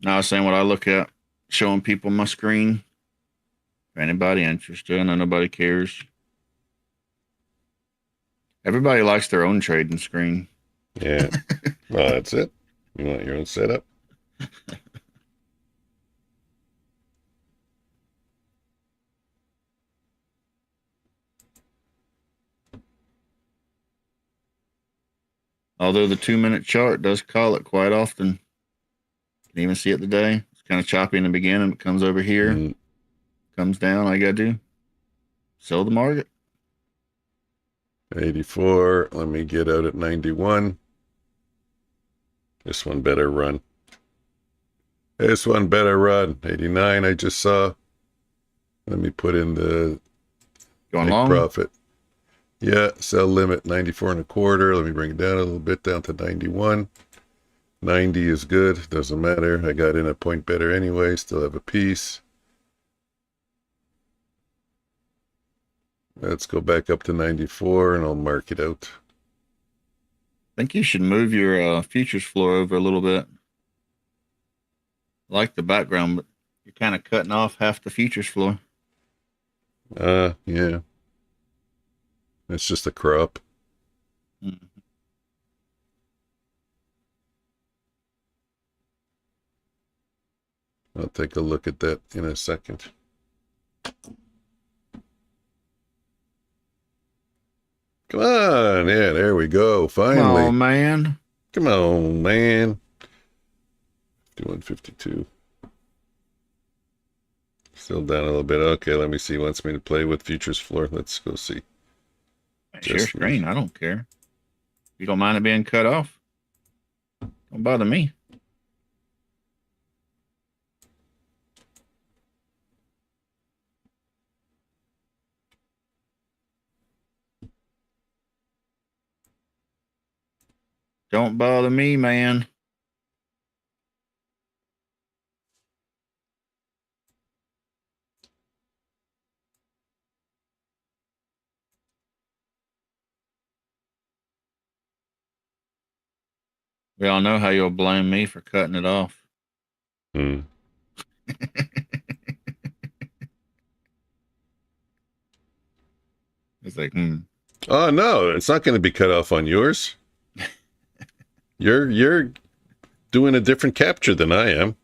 Speaker 3: No, I was saying what I look at, showing people my screen. If anybody interested, I know nobody cares. Everybody likes their own trading screen.
Speaker 1: Yeah. Well, that's it. You want your own setup?
Speaker 3: Although the 2-minute chart does call it quite often. Can even see it today. It's kind of choppy in the beginning. It comes over here, comes down. All you got to do, sell the market.
Speaker 1: 84. Let me get out at 91. This one better run. This one better run. 89 I just saw. Let me put in the
Speaker 3: Going long.
Speaker 1: profit. Yeah, sell limit 94 and a quarter. Let me bring it down a little bit, down to 91. 90 is good. Doesn't matter. I got in a point better anyway. Still have a piece. Let's go back up to 94 and I'll mark it out.
Speaker 3: I think you should move your futures floor over a little bit. I like the background, but you're kind of cutting off half the futures floor.
Speaker 1: Yeah. It's just a crop.
Speaker 3: Mm-hmm.
Speaker 1: I'll take a look at that in a second. Come on. Yeah, there we go. Finally.
Speaker 3: Oh, man.
Speaker 1: Come on, man. 51.52. Still down a little bit. Okay, let me see. Wants me to play with futures floor. Let's go see.
Speaker 3: Share screen. I don't care. You don't mind it being cut off? Don't bother me. Don't bother me, man. We all know how you'll blame me for cutting it off.
Speaker 1: Hmm.
Speaker 3: It's like,
Speaker 1: Oh no, it's not going to be cut off on yours. You're doing a different capture than I am.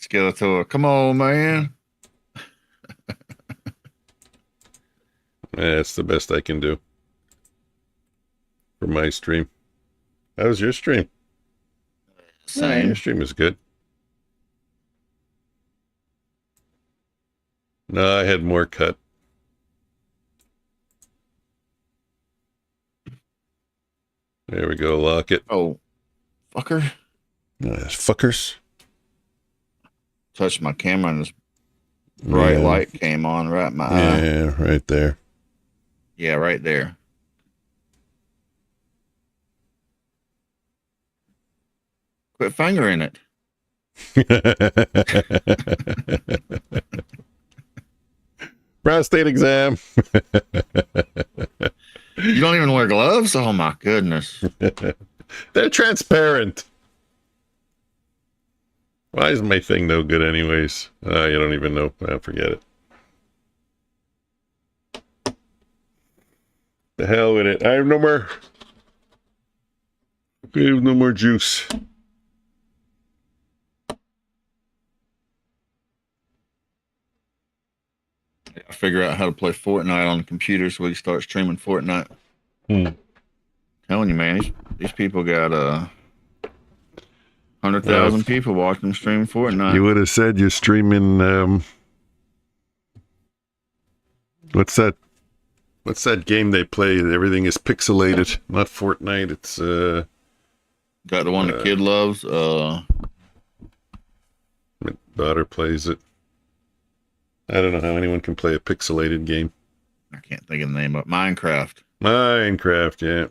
Speaker 3: Skeletor, come on, man.
Speaker 1: Yeah, it's the best I can do for my stream. How was your stream?
Speaker 3: Same.
Speaker 1: Yeah, your stream is good. No, I had more cut. There we go, lock it.
Speaker 3: Oh, fucker.
Speaker 1: Fuckers.
Speaker 3: Touched my camera and this bright light came on right in my eye.
Speaker 1: Yeah, right there.
Speaker 3: Yeah, right there. Quit fingering it.
Speaker 1: Prostate exam.
Speaker 3: You don't even wear gloves? Oh, my goodness.
Speaker 1: They're transparent. Why is my thing no good anyways? You don't even know. Forget it. The hell with it. I have no more. I have no more juice.
Speaker 3: I figure out how to play Fortnite on the computer so we can start streaming Fortnite. Telling you, man, these people got 100,000 people watching them stream Fortnite.
Speaker 1: You would have said you're streaming. What's that game they play? Everything is pixelated. Not Fortnite. It's
Speaker 3: got the one the kid loves.
Speaker 1: My daughter plays it. I don't know how anyone can play a pixelated game.
Speaker 3: I can't think of the name of it. Minecraft.
Speaker 1: Minecraft, yeah.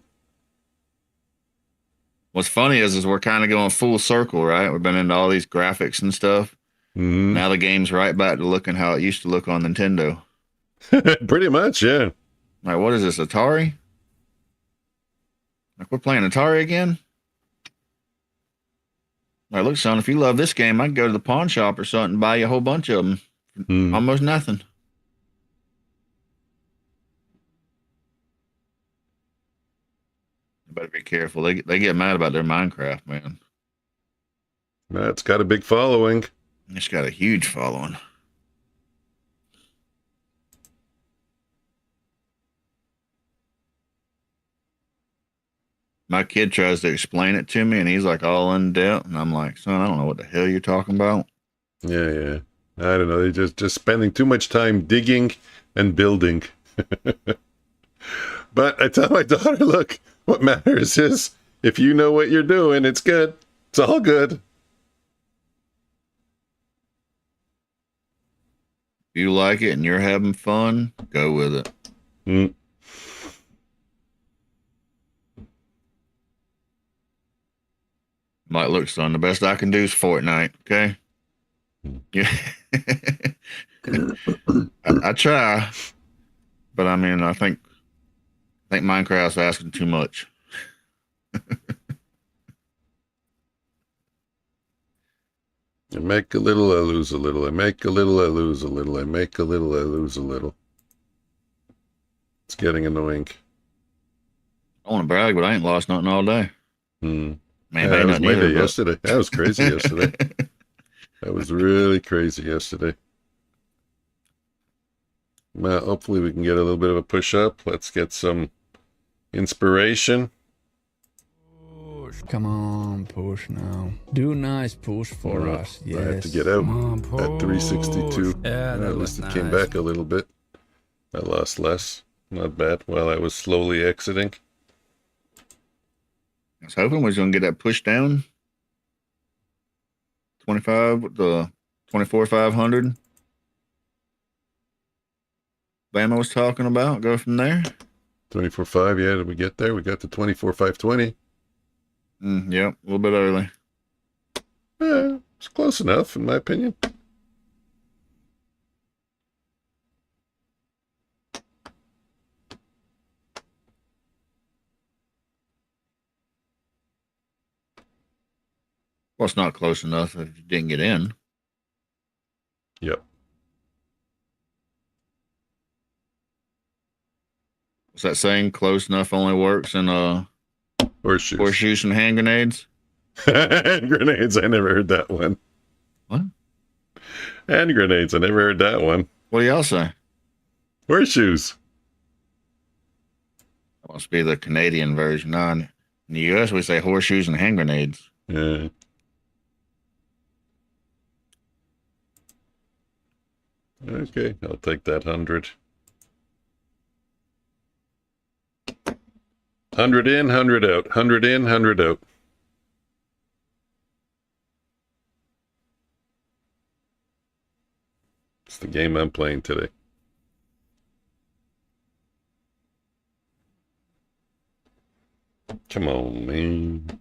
Speaker 3: What's funny is we're kind of going full circle, right? We've been into all these graphics and stuff.
Speaker 1: Mm-hmm.
Speaker 3: Now the game's right back to looking how it used to look on Nintendo.
Speaker 1: Pretty much, yeah.
Speaker 3: Like, what is this, Atari? Like, we're playing Atari again? Like, look, son, if you love this game, I can go to the pawn shop or something and buy you a whole bunch of them. Almost nothing. You better be careful. They get mad about their Minecraft, man.
Speaker 1: It's got a big following.
Speaker 3: It's got a huge following. My kid tries to explain it to me, and he's like all in depth, and I'm like, son, I don't know what the hell you're talking about.
Speaker 1: Yeah. I don't know. They're just spending too much time digging and building. But I tell my daughter, look, what matters is if you know what you're doing, it's good. It's all good.
Speaker 3: If you like it and you're having fun, go with it.
Speaker 1: Mm.
Speaker 3: Like, look, son, the best I can do is Fortnite, okay? Yeah. I try, but I mean, I think Minecraft's asking too much.
Speaker 1: I make a little, I lose a little. I make a little, I lose a little. I make a little, I lose a little. It's getting annoying.
Speaker 3: I want to brag, but I ain't lost nothing all day.
Speaker 1: Man,
Speaker 3: that
Speaker 1: was my day yesterday. That was crazy yesterday. That was really crazy yesterday. Well, hopefully we can get a little bit of a push up. Let's get some inspiration.
Speaker 4: Push. Come on, push now. Do a nice push for us. Yes.
Speaker 1: I have to get out at 362.
Speaker 4: Yeah,
Speaker 1: at least it came back a little bit. I lost less. Not bad. While I was slowly exiting.
Speaker 3: I was hoping we was going to get that push down. 25, the 24,500. Bama was talking about. Go from there.
Speaker 1: 24.5, yeah. Did we get there? We got to 24,520.
Speaker 3: Yep, a little bit early.
Speaker 1: It's close enough, in my opinion.
Speaker 3: Well, it's not close enough if you didn't get in.
Speaker 1: Yep.
Speaker 3: What's that saying? Close enough only works in horseshoes and hand grenades.
Speaker 1: Hand grenades. I never heard that one.
Speaker 3: What?
Speaker 1: Hand grenades. I never heard that one.
Speaker 3: What do y'all say?
Speaker 1: Horseshoes.
Speaker 3: That must be the Canadian version. No, in the U.S., we say horseshoes and hand grenades.
Speaker 1: Yeah. Okay, I'll take that 100. 100 in, 100 out. 100 in, 100 out. It's the game I'm playing today. Come on, man.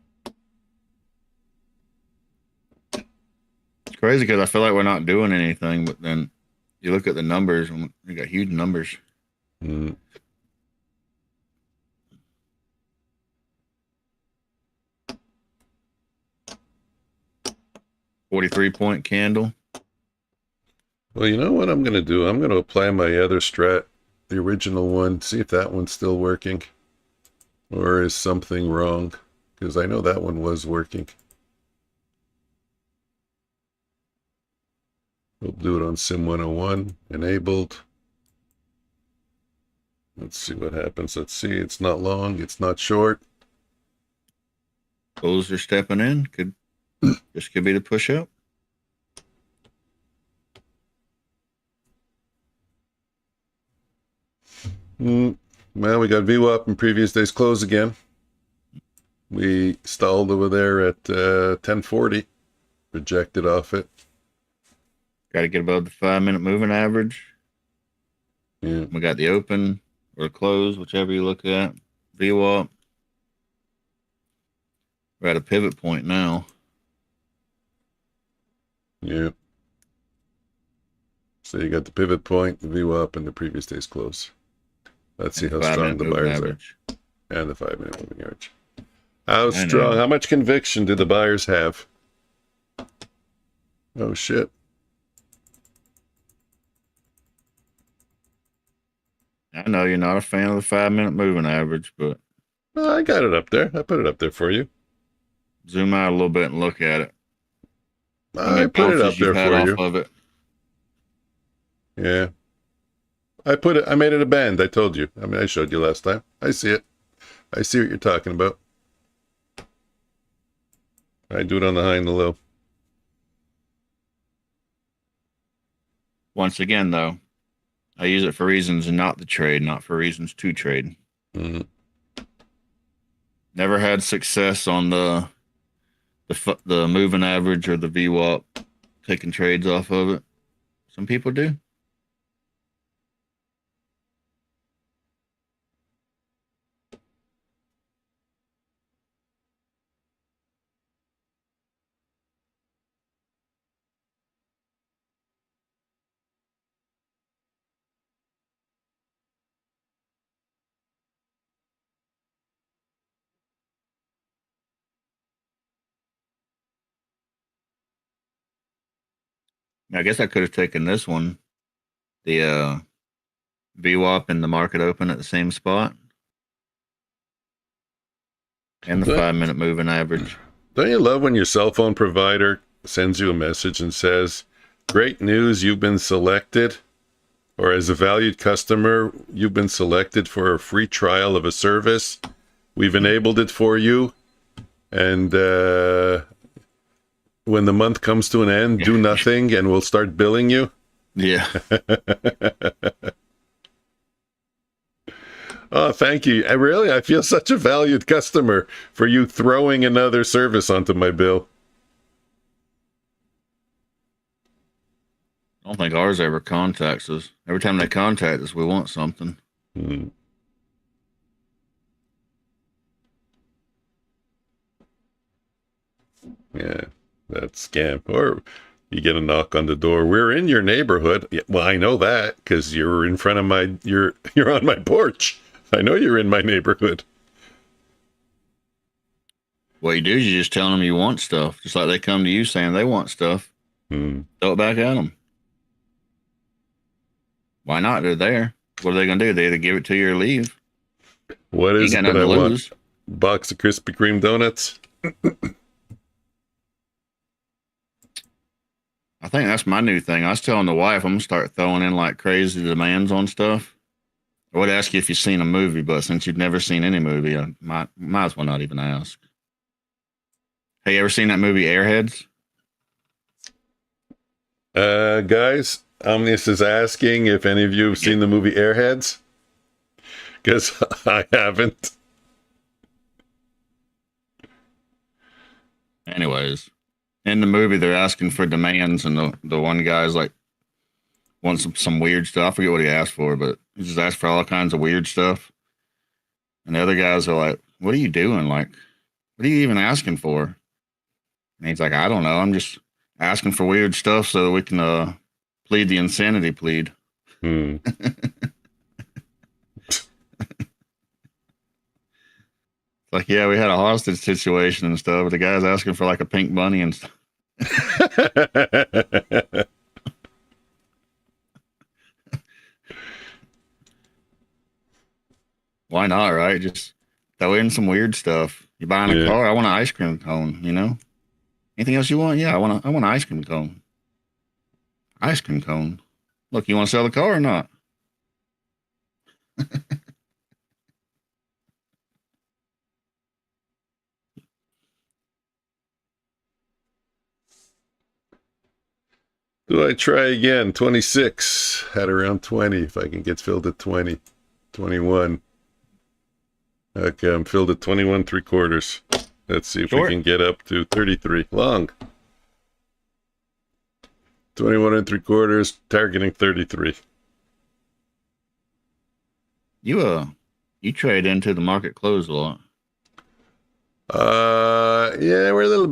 Speaker 3: It's crazy because I feel like we're not doing anything, but then you look at the numbers and we got huge numbers. 43-point candle.
Speaker 1: Well, you know what I'm going to do? I'm going to apply my other strat, the original one, see if that one's still working. Or is something wrong? Because I know that one was working. We'll do it on Sim 101, enabled. Let's see what happens. Let's see, it's not long, it's not short.
Speaker 3: Bulls are stepping in. This could be the push up.
Speaker 1: Well, we got VWAP in previous day's close again. We stalled over there at 1040. Rejected off it.
Speaker 3: Got to get above the 5-minute moving average.
Speaker 1: Yeah.
Speaker 3: We got the open or close, whichever you look at. VWAP. We're at a pivot point now.
Speaker 1: Yeah. So you got the pivot point, the VWAP, and the previous day's close. Let's see how strong the buyers are. And the 5-minute moving average. How strong? How much conviction do the buyers have? Oh, shit.
Speaker 3: I know you're not a fan of the 5-minute moving average, but
Speaker 1: I got it up there. I put it up there for you.
Speaker 3: Zoom out a little bit and look at it.
Speaker 1: I put it up there for you.
Speaker 3: Of it.
Speaker 1: Yeah. I made it a band. I told you. I mean, I showed you last time. I see it. I see what you're talking about. I do it on the high and the low.
Speaker 3: Once again, though, I use it for reasons not to trade, not for reasons to trade.
Speaker 1: Mm-hmm.
Speaker 3: Never had success on the moving average or the VWAP, taking trades off of it. Some people do. I guess I could have taken this one, the VWAP and the market open at the same spot, and the 5-minute moving average.
Speaker 1: Don't you love when your cell phone provider sends you a message and says, "Great news, you've been selected," or as a valued customer, you've been selected for a free trial of a service. We've enabled it for you, and when the month comes to an end, do nothing, and we'll start billing you.
Speaker 3: Yeah.
Speaker 1: Oh, thank you. I feel such a valued customer for you throwing another service onto my bill.
Speaker 3: I don't think ours ever contacts us. Every time they contact us, we want something.
Speaker 1: Hmm. Yeah, that's scam. Or you get a knock on the door. We're in your neighborhood. Yeah, well, I know that because you're in front of you're on my porch. I know you're in my neighborhood.
Speaker 3: What you do is you just tell them you want stuff, just like they come to you saying they want stuff.
Speaker 1: Hmm.
Speaker 3: Throw it back at them. Why not? They're there. What are they going to do? They either give it to you or leave.
Speaker 1: What is
Speaker 3: You
Speaker 1: it
Speaker 3: got
Speaker 1: that I
Speaker 3: nothing to
Speaker 1: want?
Speaker 3: lose.
Speaker 1: Box of Krispy Kreme donuts?
Speaker 3: I think that's my new thing. I was telling the wife I'm going to start throwing in like crazy demands on stuff. I would ask you if you've seen a movie, but since you've never seen any movie, I might as well not even ask. Have you ever seen that movie Airheads?
Speaker 1: Guys, Omnius is asking if any of you have seen the movie Airheads. Because I haven't.
Speaker 3: Anyways, in the movie, they're asking for demands, and the one guy's like, wants some weird stuff. I forget what he asked for, but he just asked for all kinds of weird stuff. And the other guys are like, what are you doing? Like, what are you even asking for? And he's like, I don't know. I'm just asking for weird stuff so that we can plead the insanity plead.
Speaker 1: Hmm.
Speaker 3: Like, yeah, we had a hostage situation and stuff, but the guy's asking for like a pink bunny and stuff. Why not, right? Just throw in some weird stuff. You're buying a car, I want an ice cream cone, you know? Anything else you want? Yeah, I want an ice cream cone. Ice cream cone. Look, you want to sell the car or not?
Speaker 1: Do I try again? 26. Had around 20 if I can get filled at 20. 21. Okay, I'm filled at 21 3/4. Let's see if we can get up to 33. Long. 21 3/4, targeting 33.
Speaker 3: You trade into the market close a lot.
Speaker 1: Yeah, we're a little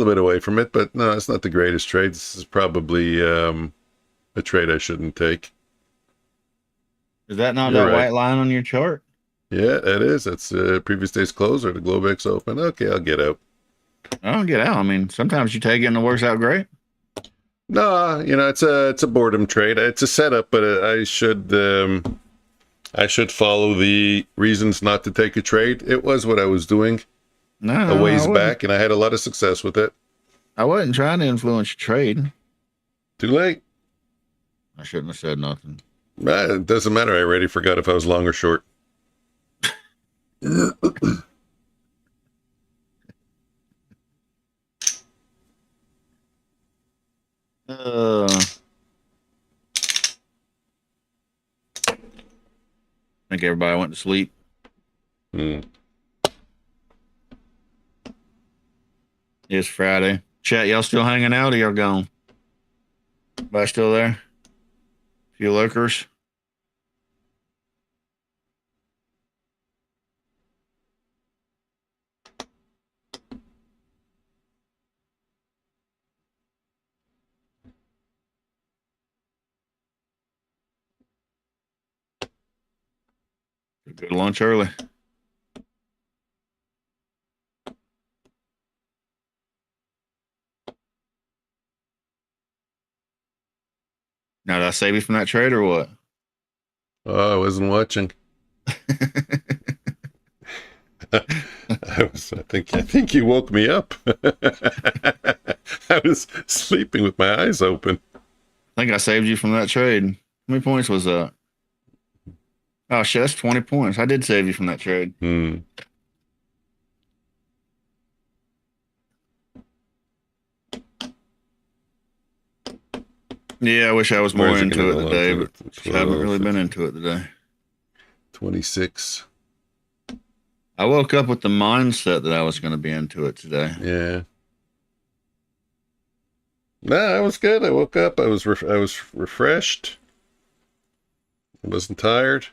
Speaker 1: bit away from it, but no, it's not the greatest trade. This is probably a trade I shouldn't take.
Speaker 3: Is that not that white line on your chart?
Speaker 1: Yeah, that is. That's previous day's close or the Globex open. Okay, I'll get out.
Speaker 3: I'll get out. I mean, sometimes you take it and it works out great.
Speaker 1: No, it's a boredom trade. It's a setup, but I should follow the reasons not to take a trade. It was what I was doing a ways back, and I had a lot of success with it.
Speaker 3: I wasn't trying to influence your trade.
Speaker 1: Too late.
Speaker 3: I shouldn't have said nothing.
Speaker 1: It doesn't matter. I already forgot if I was long or short.
Speaker 3: I think everybody went to sleep. It's Friday. Chat, y'all still hanging out or y'all gone? Everybody still there? Few lurkers. Go to lunch early. Now, did I save you from that trade or what?
Speaker 1: Oh, I wasn't watching. I think you woke me up. I was sleeping with my eyes open.
Speaker 3: I think I saved you from that trade. How many points was that? Oh shit, that's 20 points. I did save you from that trade. Yeah, I wish I was more into it today, but I haven't really been into it today.
Speaker 1: 26.
Speaker 3: I woke up with the mindset that I was going to be into it today.
Speaker 1: Yeah. No, I was good. I woke up. I was refreshed. I wasn't tired.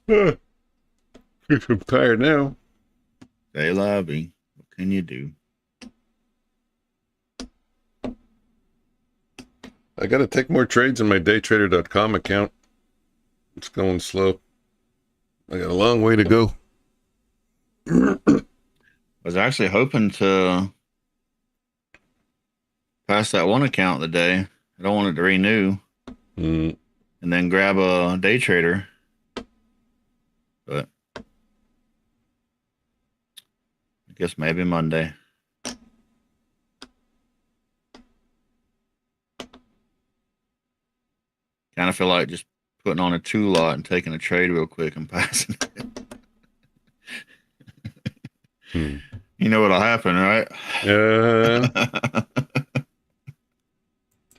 Speaker 1: I'm tired now.
Speaker 3: Hey, Lobby, what can you do?
Speaker 1: I got to take more trades in my daytrader.com account. It's going slow. I got a long way to go.
Speaker 3: I was actually hoping to pass that one account today. I don't want it to renew and then grab a day trader. But I guess maybe Monday. Kind of feel like just putting on a 2-lot and taking a trade real quick and passing it. You know what'll happen, right?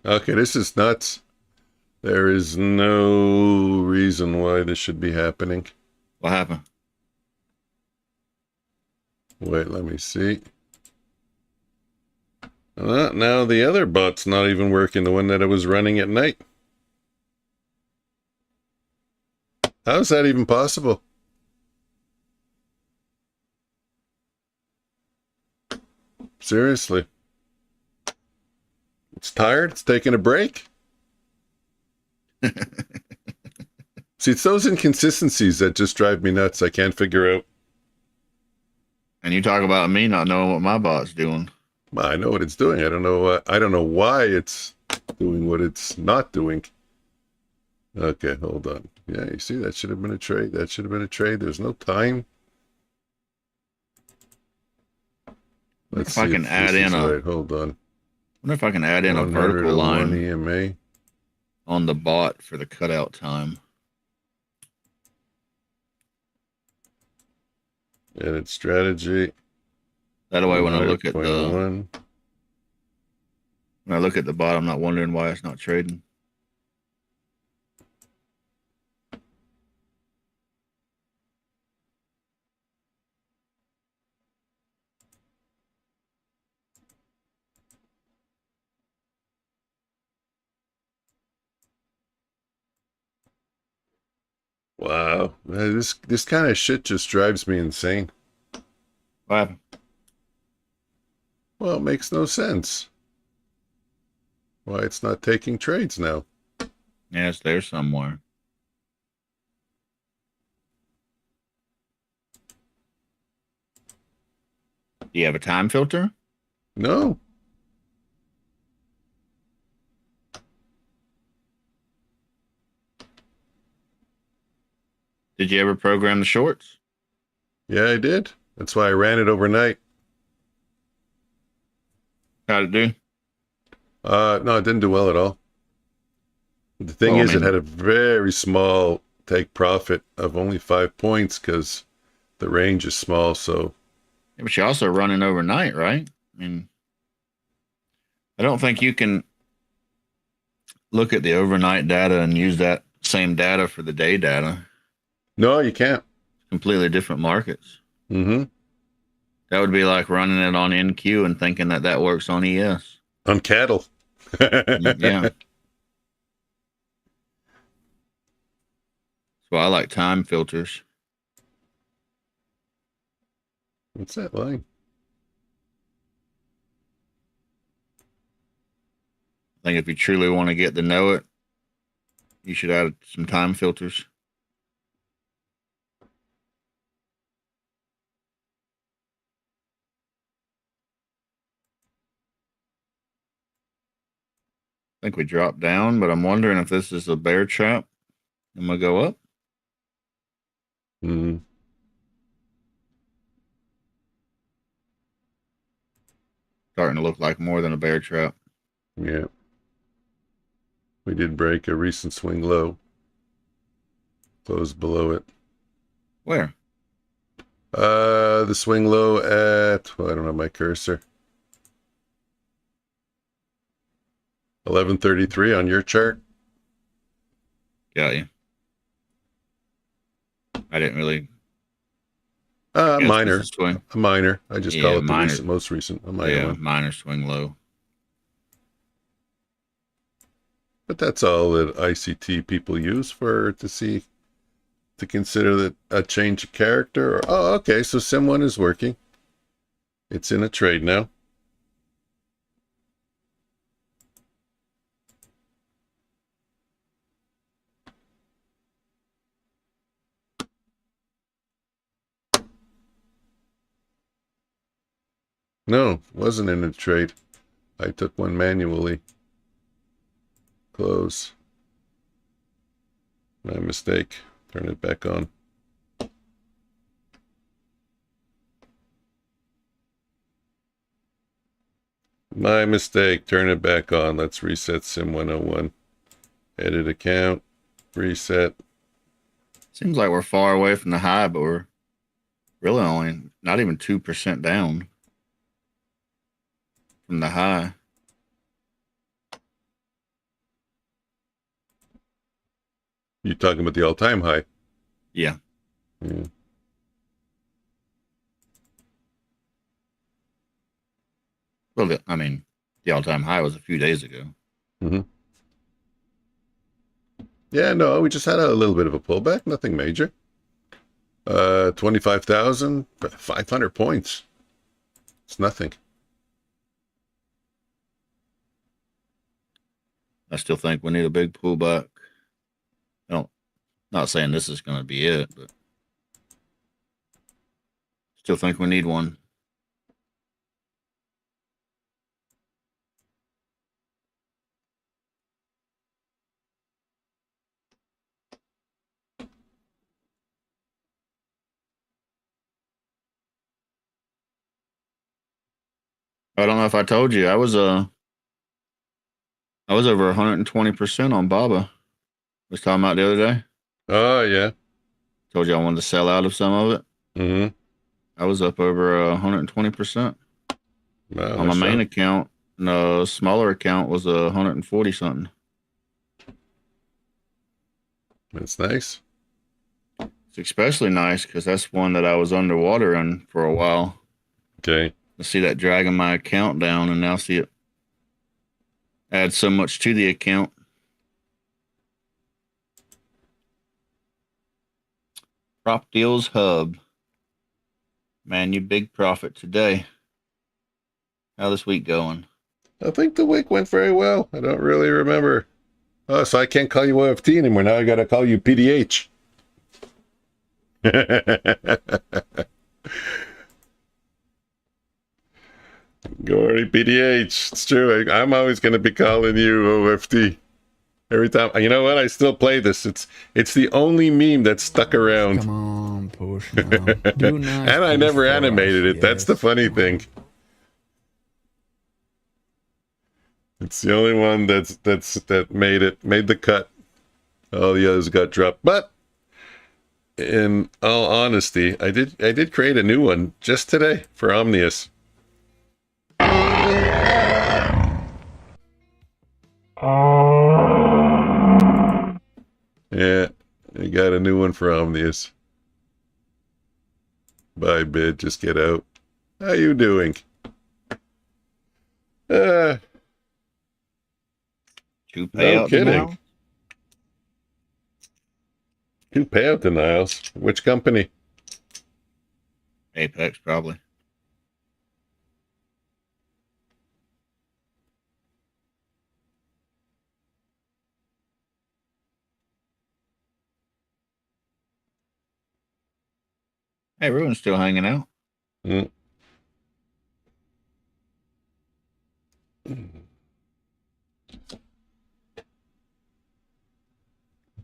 Speaker 1: Okay, this is nuts. There is no reason why this should be happening.
Speaker 3: What happened?
Speaker 1: Wait, let me see. Now the other bot's not even working, the one that I was running at night. How is that even possible? Seriously. It's tired. It's taking a break. See, it's those inconsistencies that just drive me nuts. I can't figure out.
Speaker 3: And you talk about me not knowing what my bot's doing.
Speaker 1: Well, I know what it's doing. I don't know why it's doing what it's not doing. Okay, hold on. Yeah, you see, that should have been a trade. That should have been a trade. There's no time. Let's see if I can add in a.
Speaker 3: Hold on. I wonder if I can add in a vertical line
Speaker 1: EMA
Speaker 3: on the bot for the cutout time.
Speaker 1: Edit strategy.
Speaker 3: That way, when I look at the bot, I'm not wondering why it's not trading.
Speaker 1: Wow, this kind of shit just drives me insane.
Speaker 3: What happened?
Speaker 1: Well, it makes no sense. Why it's not taking trades now?
Speaker 3: Yeah, it's there somewhere. Do you have a time filter?
Speaker 1: No.
Speaker 3: Did you ever program the shorts?
Speaker 1: Yeah, I did. That's why I ran it overnight.
Speaker 3: How'd it do?
Speaker 1: No, it didn't do well at all. The thing is, it had a very small take profit of only 5 points because the range is small, so
Speaker 3: Yeah, but you're also running overnight, right? I mean, I don't think you can look at the overnight data and use that same data for the day data.
Speaker 1: no, you can't.
Speaker 3: Completely different markets.
Speaker 1: Mm-hmm.
Speaker 3: That would be like running it on NQ and thinking that that works on ES.
Speaker 1: On cattle.
Speaker 3: Yeah. So I like time filters.
Speaker 1: What's that line?
Speaker 3: I think if you truly want to get to know it, you should add some time filters. I think we dropped down, but I'm wondering if this is a bear trap. I'm going to go up.
Speaker 1: Mm-hmm.
Speaker 3: Starting to look like more than a bear trap.
Speaker 1: Yeah. We did break a recent swing low. Closed below it.
Speaker 3: Where?
Speaker 1: The swing low at, well, I don't know my cursor. 1133 on your chart.
Speaker 3: Got you. I didn't really. guess this
Speaker 1: Minor.
Speaker 3: is swing.
Speaker 1: A minor. I just
Speaker 3: Yeah,
Speaker 1: call it the
Speaker 3: minor.
Speaker 1: most recent. A minor
Speaker 3: Yeah,
Speaker 1: one.
Speaker 3: minor swing low.
Speaker 1: But that's all that ICT people use to consider that a change of character. Or, oh, okay, so Sim 1 is working. It's in a trade now. No, wasn't in a trade. I took one manually. Close. My mistake. Turn it back on. My mistake. Turn it back on. Let's reset Sim 101. Edit account. Reset.
Speaker 3: Seems like we're far away from the high, but we're really only not even 2% down from the high.
Speaker 1: You talking about the all-time high?
Speaker 3: Yeah.
Speaker 1: Yeah.
Speaker 3: Well, the all-time high was a few days ago.
Speaker 1: Mm-hmm. Yeah, no, we just had a little bit of a pullback, nothing major. 25,500 points. It's nothing.
Speaker 3: I still think we need a big pullback. Not saying this is going to be it, but still think we need one. I don't know if I told you, I was over 120% on Baba. Was talking about the other day.
Speaker 1: Oh, yeah.
Speaker 3: Told you I wanted to sell out of some of it.
Speaker 1: Mm-hmm.
Speaker 3: I was up over 120%.
Speaker 1: Wow,
Speaker 3: On my main
Speaker 1: strong.
Speaker 3: account. The smaller account was 140 something.
Speaker 1: That's nice.
Speaker 3: It's especially nice because that's one that I was underwater in for a while.
Speaker 1: Okay.
Speaker 3: To see that dragging my account down and now see it add so much to the account. Prop Deals Hub. Man, you big profit today. How this week going?
Speaker 1: I think the week went very well. I don't really remember. Oh, so I can't call you OFT anymore. Now I got to call you PDH. Gory PDH. It's true. I'm always going to be calling you OFT. Every time. You know what? I still play this. It's the only meme that's stuck around.
Speaker 4: Come on, push now. Do nice
Speaker 1: And I
Speaker 4: push
Speaker 1: never
Speaker 4: for
Speaker 1: animated
Speaker 4: us.
Speaker 1: it. That's the
Speaker 4: Yes.
Speaker 1: funny thing. It's the only one that made the cut. All the others got dropped. But in all honesty, I did create a new one just today for Omnius. Yeah, I got a new one for Omnius. Bye, bid. Just get out. How you doing?
Speaker 3: Two
Speaker 1: No
Speaker 3: payout
Speaker 1: kidding.
Speaker 3: now?
Speaker 1: 2 payout denials. Which company?
Speaker 3: Apex, probably. Hey, Ruin's still hanging out.
Speaker 1: Mm.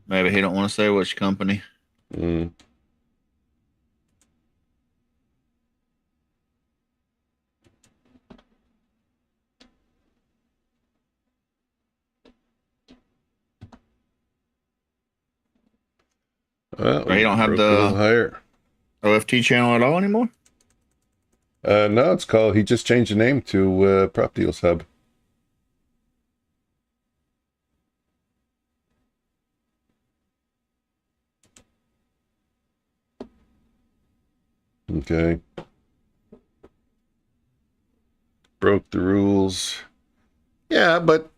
Speaker 3: Maybe he don't want to say which company.
Speaker 1: Mm. Well,
Speaker 3: Or he don't have
Speaker 1: broke a little
Speaker 3: the
Speaker 1: higher.
Speaker 3: OFT channel at all anymore?
Speaker 1: No, it's called. He just changed the name to Prop Deals Hub. Okay. Broke the rules. Yeah, but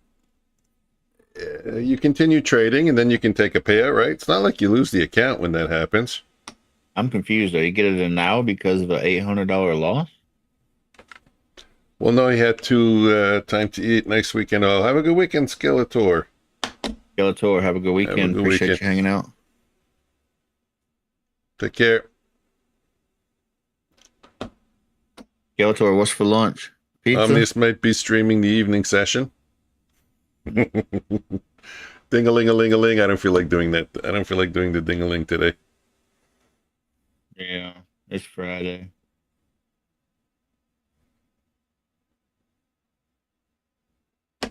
Speaker 1: you continue trading and then you can take a payout, right? It's not like you lose the account when that happens.
Speaker 3: I'm confused. Are you getting it now because of an $800 loss?
Speaker 1: Well, no, he had time to eat. Nice weekend. Oh, have a good weekend, Skeletor.
Speaker 3: Skeletor, have a good weekend.
Speaker 1: good
Speaker 3: Appreciate
Speaker 1: weekend.
Speaker 3: you hanging out.
Speaker 1: Take care.
Speaker 3: Skeletor, what's for lunch? Pizza?
Speaker 1: Omnius might be streaming the evening session. Ding-a-ling-a-ling-a-ling. I don't feel like doing that. I don't feel like doing the ding-a-ling today.
Speaker 3: Yeah, it's Friday.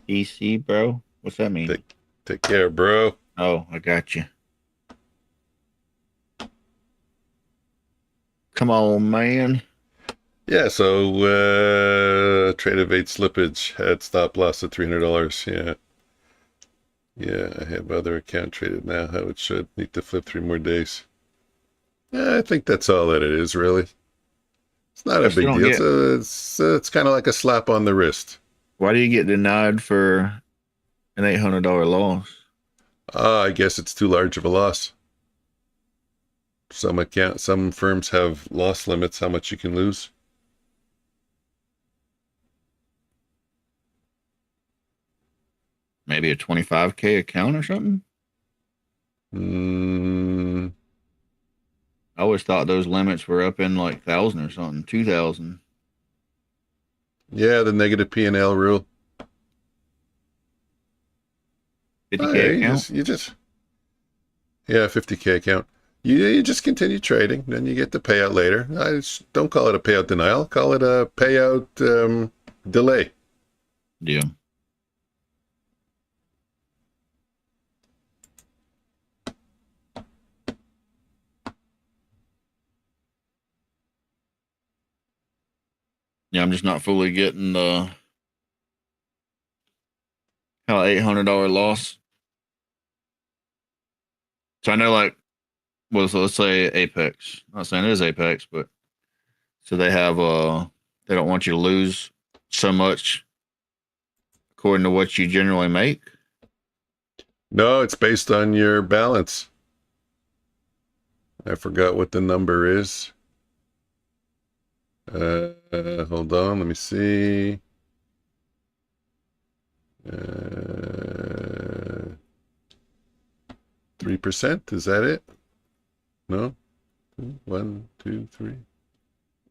Speaker 3: DC, bro? What's that mean?
Speaker 1: Take care, bro.
Speaker 3: Oh, I got you. Come on, man.
Speaker 1: Yeah, so trade evade slippage had stop loss of $300. Yeah. Yeah, I have other account traded now. How it should. Need to flip 3 more days. Yeah, I think that's all that it is, really. It's not a big deal. It's kind of like a slap on the wrist.
Speaker 3: Why do you get denied for an $800 loss?
Speaker 1: I guess it's too large of a loss. Some firms have loss limits, how much you can lose.
Speaker 3: Maybe a 25K account or something? I always thought those limits were up in like 1,000 or something, 2,000.
Speaker 1: Yeah, the negative P&L rule.
Speaker 3: 50K account?
Speaker 1: Yeah, 50K account. You just continue trading, then you get the payout later. Don't call it a payout denial. Call it a payout delay.
Speaker 3: Yeah. Yeah, I'm just not fully getting the how $800 loss. So I know, like, well, so let's say Apex. I'm not saying it is Apex, but so they have they don't want you to lose so much according to what you generally make.
Speaker 1: No, it's based on your balance. I forgot what the number is. Hold on, let me see. 3%, is that it? No? 1, 2, 3.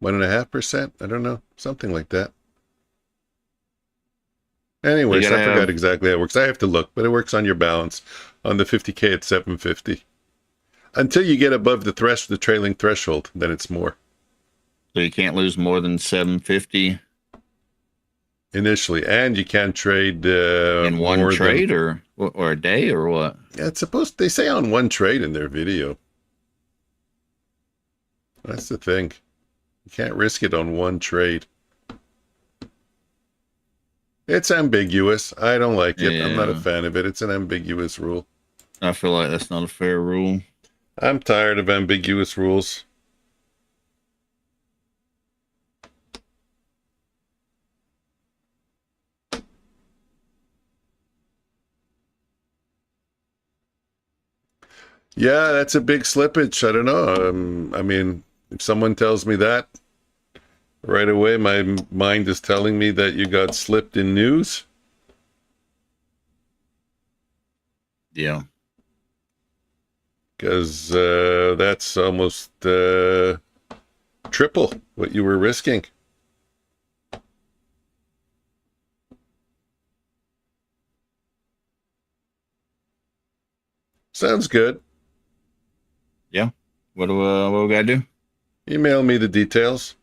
Speaker 1: 1.5%? I don't know. Something like that. Anyways, I forgot exactly how it works. I have to look, but it works on your balance. On the 50K, it's 750. Until you get above the trailing threshold, then it's more.
Speaker 3: So you can't lose more than 750
Speaker 1: initially, and you can't trade
Speaker 3: in one trade or a day or what?
Speaker 1: Yeah, it's supposed. They say on one trade in their video. That's the thing. You can't risk it on one trade. It's ambiguous. I don't like it. I'm not a
Speaker 3: Yeah.
Speaker 1: fan of it. It's an ambiguous rule.
Speaker 3: I feel like that's not a fair rule.
Speaker 1: I'm tired of ambiguous rules. Yeah, that's a big slippage. I don't know. I mean, if someone tells me that right away, my mind is telling me that you got slipped in news.
Speaker 3: Yeah.
Speaker 1: Because that's almost triple what you were risking. Sounds good.
Speaker 3: Yeah. What we gotta do?
Speaker 1: Email me the details.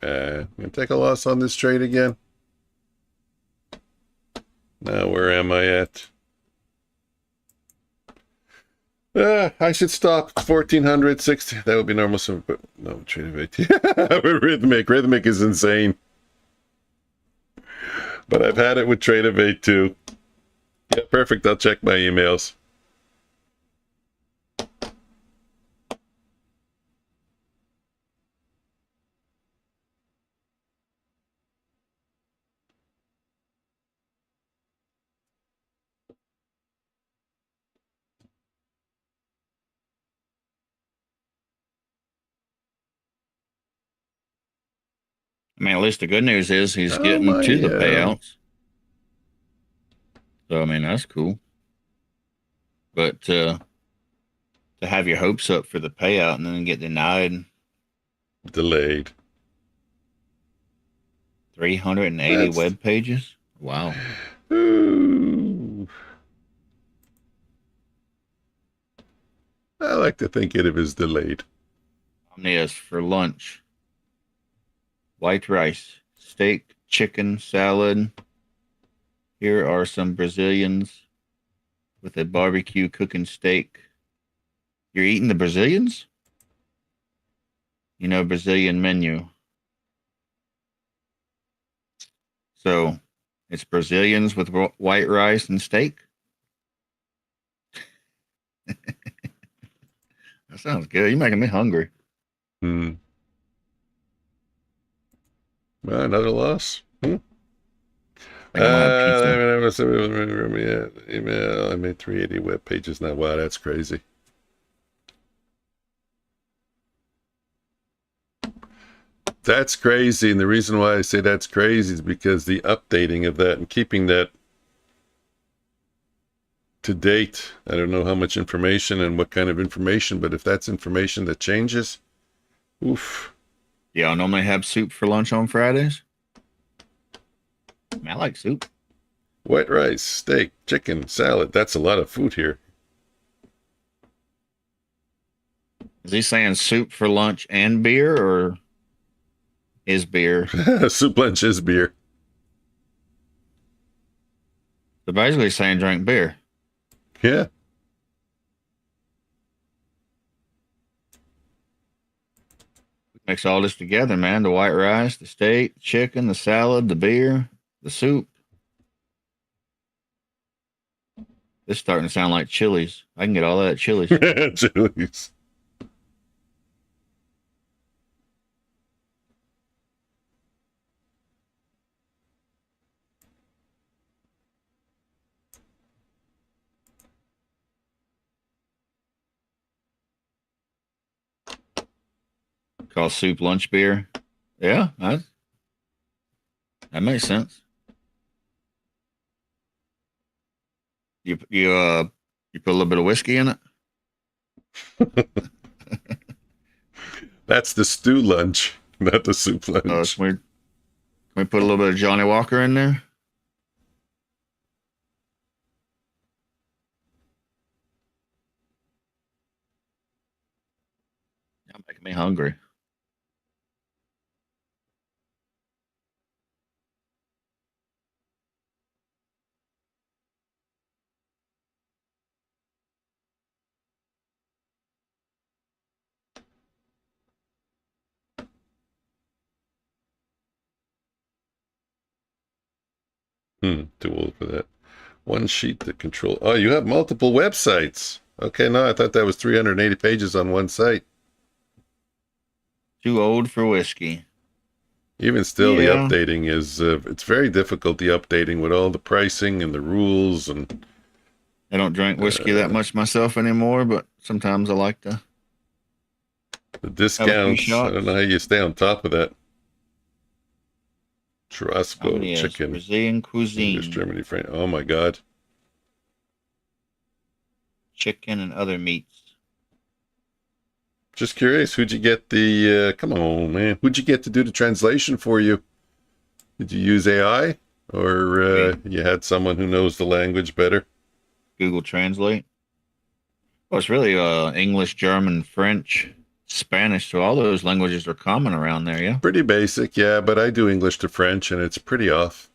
Speaker 1: Gonna take a loss on this trade again. Now where am I at? I should stop 1460. That would be normal. So, but no, trade of 18. Rhythmic is insane. But I've had it with Trade of 8 too. Yeah, perfect. I'll check my emails.
Speaker 3: I mean, at least the good news is he's
Speaker 1: Oh,
Speaker 3: getting
Speaker 1: my,
Speaker 3: to the payouts. So I mean, that's cool. But to have your hopes up for the payout and then get denied
Speaker 1: delayed.
Speaker 3: 380 web pages. Wow.
Speaker 1: Ooh. I like to think it is delayed.
Speaker 3: Omnius for lunch. White rice, steak, chicken, salad. Here are some Brazilians with a barbecue cooking steak. You're eating the Brazilians? You know, Brazilian menu. So it's Brazilians with white rice and steak? That sounds good. You're making me hungry.
Speaker 1: Well, another loss.
Speaker 3: I think I'm gonna have pizza.
Speaker 1: Email. I made 380 web pages now. Wow, that's crazy. That's crazy. And the reason why I say that's crazy is because the updating of that and keeping that to date. I don't know how much information and what kind of information, but if that's information that changes, oof.
Speaker 3: Yeah, I normally have soup for lunch on Fridays. I mean, I like soup.
Speaker 1: White rice, steak, chicken, salad. That's a lot of food here.
Speaker 3: Is he saying soup for lunch and beer, or is beer?
Speaker 1: Soup lunch is beer.
Speaker 3: So basically saying drink beer.
Speaker 1: Yeah.
Speaker 3: Mix all this together, man. The white rice, the steak, the chicken, the salad, the beer, the soup. This is starting to sound like Chili's. I can get all that at Chili's.
Speaker 1: Chili's.
Speaker 3: Call soup lunch beer. Yeah, that makes sense. You put a little bit of whiskey in it.
Speaker 1: That's the stew lunch, not the soup lunch.
Speaker 3: Can we put a little bit of Johnny Walker in there? You're making me hungry.
Speaker 1: Too old for that. One sheet to control. Oh, you have multiple websites. Okay, no, I thought that was 380 pages on one site.
Speaker 3: Too old for whiskey.
Speaker 1: Even still, the
Speaker 3: Yeah.
Speaker 1: updating is, it's very difficult, the updating with all the pricing and the rules. And
Speaker 3: I don't drink whiskey that much myself anymore, but sometimes I like to
Speaker 1: the
Speaker 3: have a few
Speaker 1: discounts. I don't
Speaker 3: shots.
Speaker 1: know how you stay on top of that. Churrasco,
Speaker 3: Omnius
Speaker 1: chicken,
Speaker 3: Brazilian
Speaker 1: English,
Speaker 3: cuisine,
Speaker 1: Germany, France. Oh my God.
Speaker 3: chicken and other meats.
Speaker 1: Just curious, who'd you get the, come on, man. Who'd you get to do the translation for you? Did you use AI or you had someone who knows the language better?
Speaker 3: Google Translate. Well, it's really English, German, French, Spanish. So all those languages are common around there, yeah?
Speaker 1: Pretty basic, yeah, but I do English to French and it's pretty off.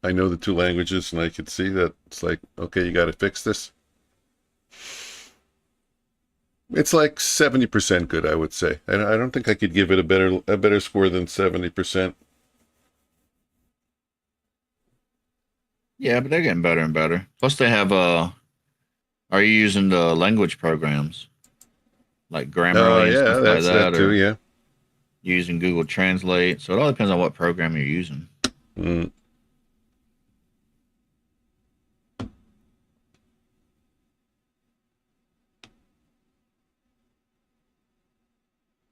Speaker 1: I know the two languages and I could see that it's like, okay, you got to fix this. It's like 70% good, I would say. I don't think I could give it a better score than 70%.
Speaker 3: Yeah, but they're getting better and better. Plus they have are you using the language programs like
Speaker 1: Oh,
Speaker 3: Grammarly and
Speaker 1: yeah,
Speaker 3: stuff like
Speaker 1: that's that
Speaker 3: that,
Speaker 1: too,
Speaker 3: or
Speaker 1: yeah.
Speaker 3: using Google Translate? So it all depends on what program you're using.
Speaker 1: Mm.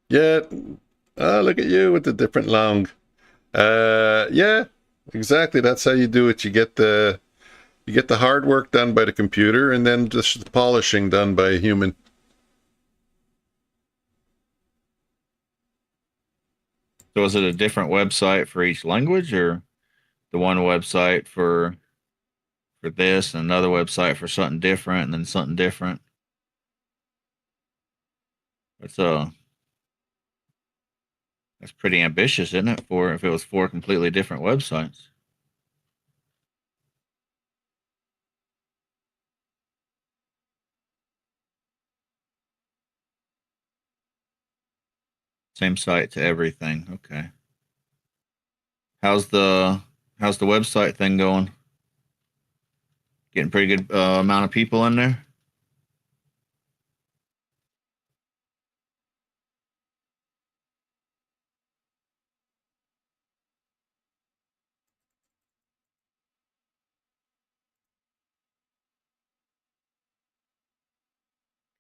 Speaker 1: Yeah. Oh, look at you with the different long. Yeah, exactly. That's how you do it. You get the hard work done by the computer and then just the polishing done by a human.
Speaker 3: So is it a different website for each language, or the one website for this and another website for something different and then something different? That's that's pretty ambitious, isn't it? For if it was four completely different websites. Same site to everything. Okay. How's the how's the website thing going? Getting pretty good amount of people in there.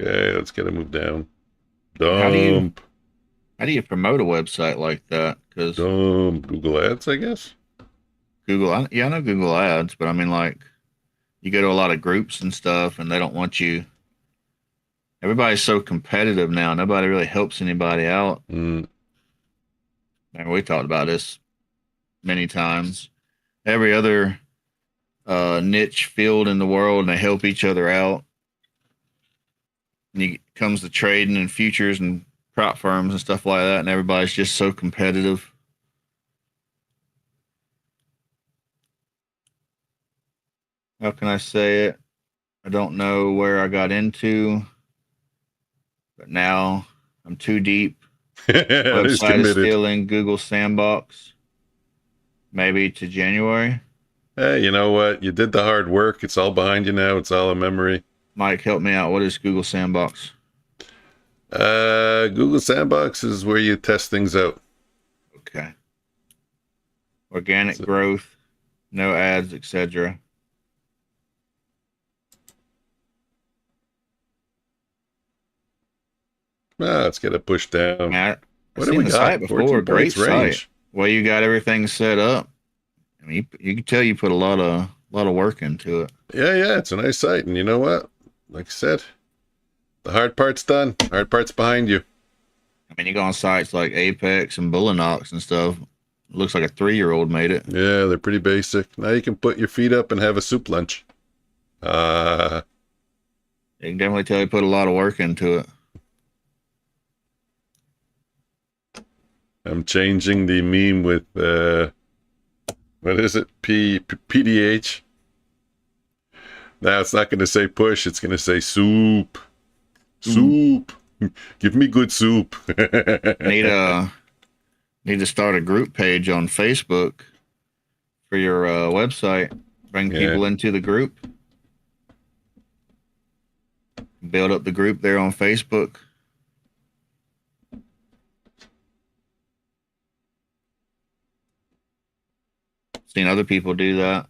Speaker 1: Okay, let's get it moved down.
Speaker 3: How do you
Speaker 1: Dump.
Speaker 3: how do you promote a website like that? Because
Speaker 1: Dump. Google Ads, I guess.
Speaker 3: I know Google Ads, but I mean, like, you go to a lot of groups and stuff, and they don't want you. Everybody's so competitive now. Nobody really helps anybody out.
Speaker 1: Mm.
Speaker 3: And we talked about this many times. Every other niche field in the world, and they help each other out. And it comes to trading and futures and prop firms and stuff like that, and everybody's just so competitive. How can I say it? I don't know where I got into, but now I'm too deep.
Speaker 1: He's
Speaker 3: Website is
Speaker 1: committed.
Speaker 3: still in Google Sandbox, maybe to January.
Speaker 1: Hey, you know what? You did the hard work. It's all behind you now. It's all a memory.
Speaker 3: Mike, help me out. What is Google Sandbox?
Speaker 1: Google Sandbox is where you test things out.
Speaker 3: Okay. Organic growth, no ads, etc.
Speaker 1: Let's get it pushed down.
Speaker 3: Man, I've
Speaker 1: What do
Speaker 3: seen
Speaker 1: we
Speaker 3: the
Speaker 1: got?
Speaker 3: site before.
Speaker 1: 14
Speaker 3: Great
Speaker 1: points range.
Speaker 3: site. Well, you got everything set up. I mean, you can tell you put a lot of work into it.
Speaker 1: Yeah, it's a nice site. And you know what? Like I said, the hard part's done. Hard part's behind you.
Speaker 3: I mean, you go on sites like Apex and Bulenox and stuff. It looks like a 3-year-old made it.
Speaker 1: Yeah, they're pretty basic. Now you can put your feet up and have a soup lunch.
Speaker 3: You can definitely tell you put a lot of work into it.
Speaker 1: I'm changing the meme with, what is it? PDH. Now it's not going to say push. It's going to say soup. Soup. Give me good soup.
Speaker 3: Need to start a group page on Facebook for your website. Bring people into the group. Build up the group there on Facebook. Seen other people do that.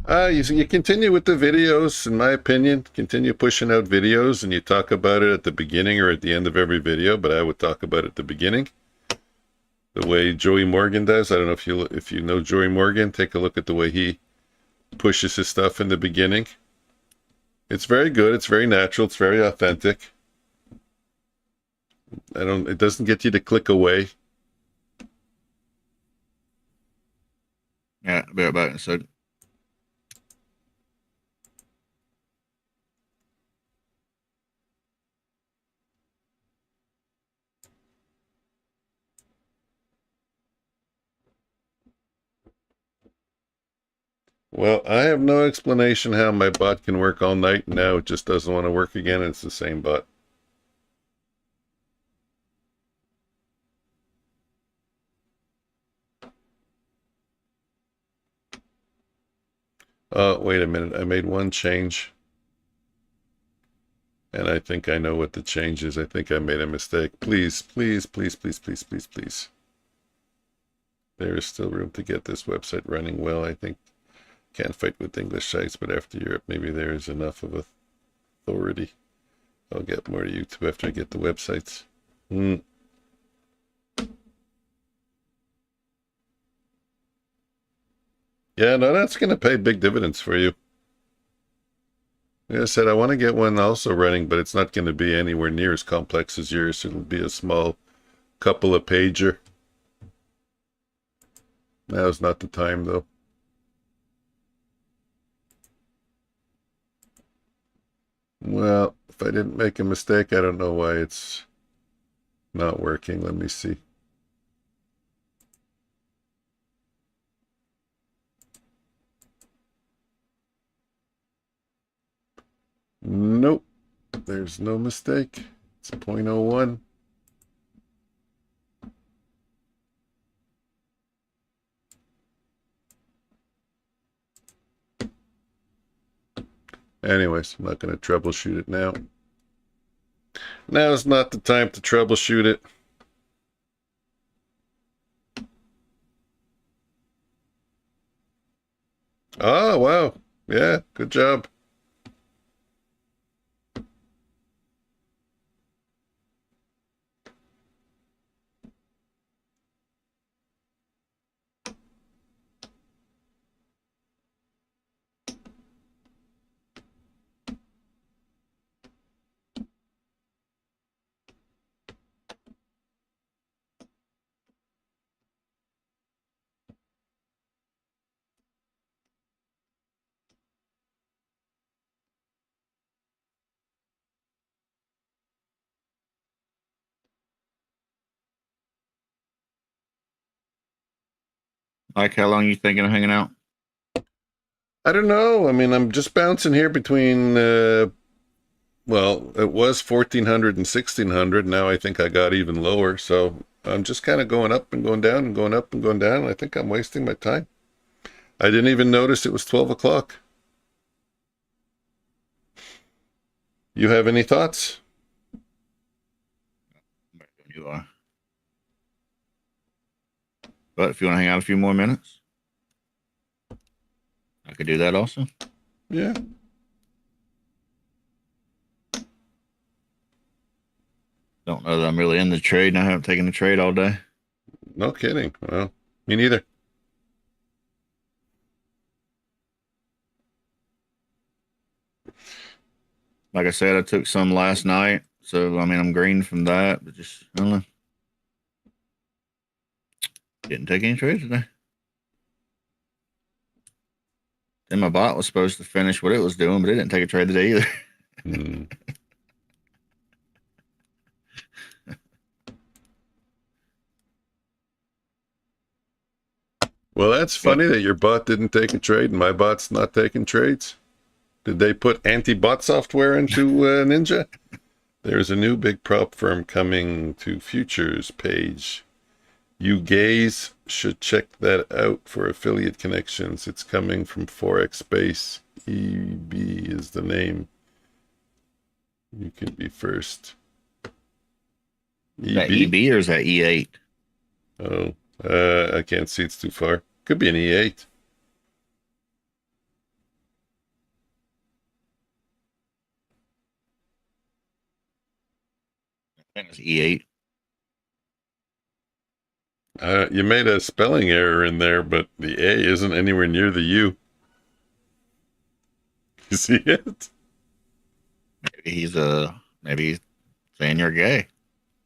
Speaker 1: You continue with the videos, in my opinion. Continue pushing out videos, and you talk about it at the beginning or at the end of every video, but I would talk about it at the beginning. The way Joey Morgan does. I don't know if you know Joey Morgan. Take a look at the way he pushes his stuff in the beginning. It's very good. It's very natural. It's very authentic. It doesn't get you to click away.
Speaker 3: Yeah, I'll be right back in a second.
Speaker 1: Well, I have no explanation how my bot can work all night, and now it just doesn't want to work again, and it's the same bot. Oh, wait a minute. I made one change. And I think I know what the change is. I think I made a mistake. Please, please, please, please, please, please, please. There is still room to get this website running well, I think. Can't fight with English sites, but after Europe, maybe there is enough of authority. I'll get more to YouTube after I get the websites. Yeah, no, that's going to pay big dividends for you. Like I said, I want to get one also running, but it's not going to be anywhere near as complex as yours. It'll be a small couple of pager. Now's not the time, though. Well, if I didn't make a mistake, I don't know why it's not working. Let me see. Nope, there's no mistake. It's 0.01. Anyways, I'm not going to troubleshoot it now. Now is not the time to troubleshoot it. Oh, wow. Yeah, good job.
Speaker 3: Like, how long you thinking of hanging out?
Speaker 1: I don't know. I mean, I'm just bouncing here between, well, it was 1400 and 1600. Now I think I got even lower. So I'm just kind of going up and going down and going up and going down. I think I'm wasting my time. I didn't even notice it was 12 o'clock. You have any thoughts?
Speaker 3: You are. But if you want to hang out a few more minutes, I could do that also.
Speaker 1: Yeah.
Speaker 3: Don't know that I'm really in the trade, and I haven't taken the trade all day.
Speaker 1: No kidding. Well, me neither.
Speaker 3: Like I said, I took some last night, so I mean I'm green from that, but just I don't know. Didn't take any trades today. Then my bot was supposed to finish what it was doing, but it didn't take a trade today either.
Speaker 1: Well, that's funny that your bot didn't take a trade and my bot's not taking trades. Did they put anti-bot software into Ninja? There's a new big prop firm coming to futures page. You gays should check that out for affiliate connections. It's coming from Forex Base. EB is the name. You can be first.
Speaker 3: Is that EB or is that E8?
Speaker 1: Oh, I can't see. It's too far. Could be an E8.
Speaker 3: I think it's E8.
Speaker 1: You made a spelling error in there, but the A isn't anywhere near the U. You see it?
Speaker 3: Maybe he's saying you're gay.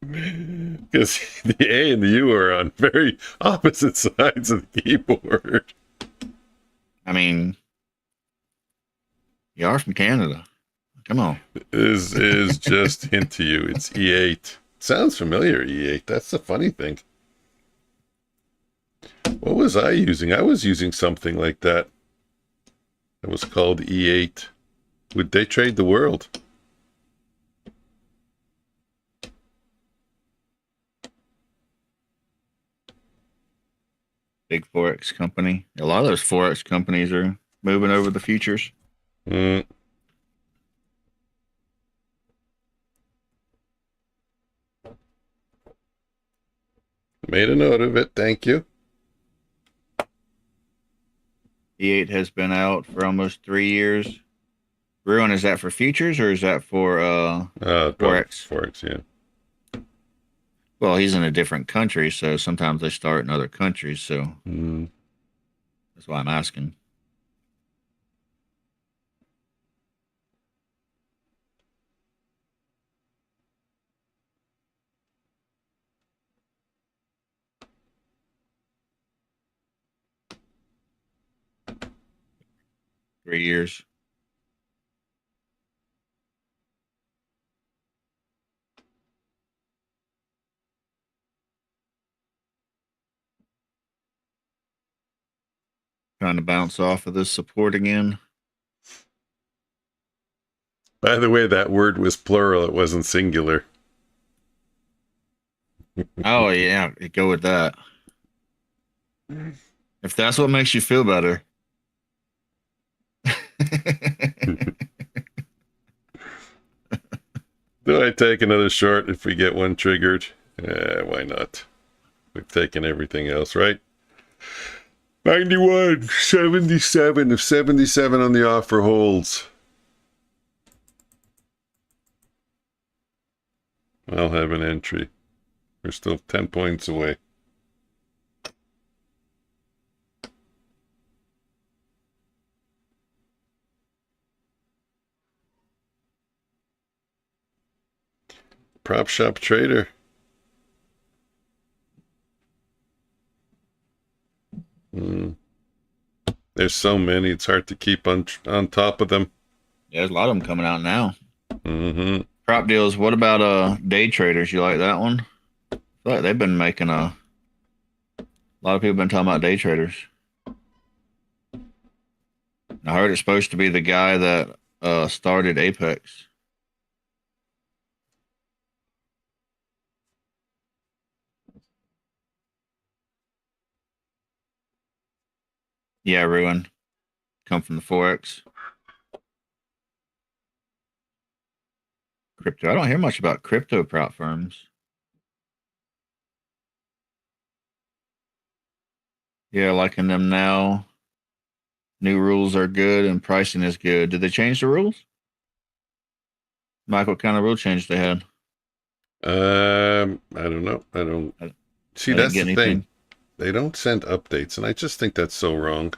Speaker 1: Because the A and the U are on very opposite sides of the keyboard.
Speaker 3: I mean, you are from Canada. Come on.
Speaker 1: Is just hint to you. It's E8. Sounds familiar, E8. That's the funny thing. What was I using? I was using something like that. It was called E8. Would they trade the world?
Speaker 3: Big Forex company. A lot of those Forex companies are moving over the futures.
Speaker 1: Mm. Made a note of it. Thank you.
Speaker 3: E8 has been out for almost 3 years. Ruin, is that for futures or is that for Forex?
Speaker 1: Forex, yeah.
Speaker 3: Well, he's in a different country, so sometimes they start in other countries, so that's why I'm asking. Three years. Trying to bounce off of this support again.
Speaker 1: By the way, that word was plural. It wasn't singular.
Speaker 3: Oh, yeah. Go with that. If that's what makes you feel better.
Speaker 1: Do I take another short if we get one triggered? Why not? We've taken everything else, right? 91, 77. If 77 on the offer holds, I'll have an entry. We're still 10 points away. Prop shop trader. There's so many, it's hard to keep on top of them.
Speaker 3: Yeah, there's a lot of them coming out now.
Speaker 1: Mm-hmm.
Speaker 3: Prop deals. What about day traders? You like that one? I feel like they've been making a lot of people have been talking about day traders. I heard it's supposed to be the guy that started Apex. Yeah, Ruin. Come from the Forex. Crypto. I don't hear much about crypto prop firms. Yeah, liking them now. New rules are good and pricing is good. Did they change the rules? Mike, what kind of rule change they had?
Speaker 1: I don't know. See, that's the thing. They don't send updates, and I just think that's so wrong.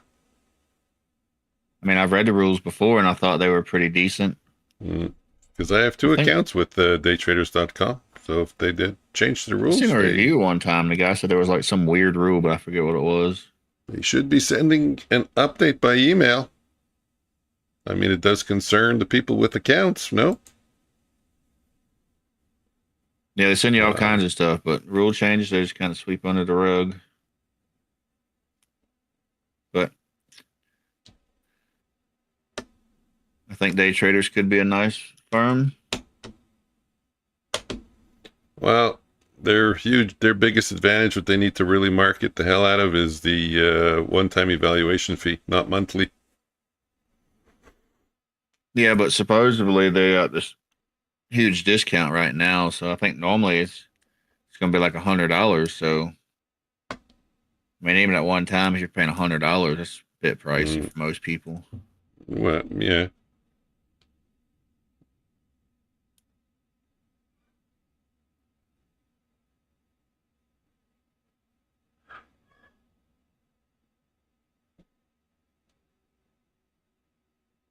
Speaker 3: I mean, I've read the rules before, and I thought they were pretty decent.
Speaker 1: Because I have two accounts with daytraders.com. So if they did change the rules,
Speaker 3: I seen a review one time. The guy said there was like some weird rule, but I forget what it was.
Speaker 1: They should be sending an update by email. I mean, it does concern the people with accounts, no?
Speaker 3: Yeah, they send you all kinds of stuff, but rule changes, they just kind of sweep under the rug. But I think day traders could be a nice firm.
Speaker 1: Well, their biggest advantage, what they need to really market the hell out of, is the one-time evaluation fee, not monthly.
Speaker 3: Yeah, but supposedly they got this huge discount right now. So I think normally it's going to be like $100. So I mean, even at one time, if you're paying $100, that's a bit pricey for most people.
Speaker 1: Well, yeah.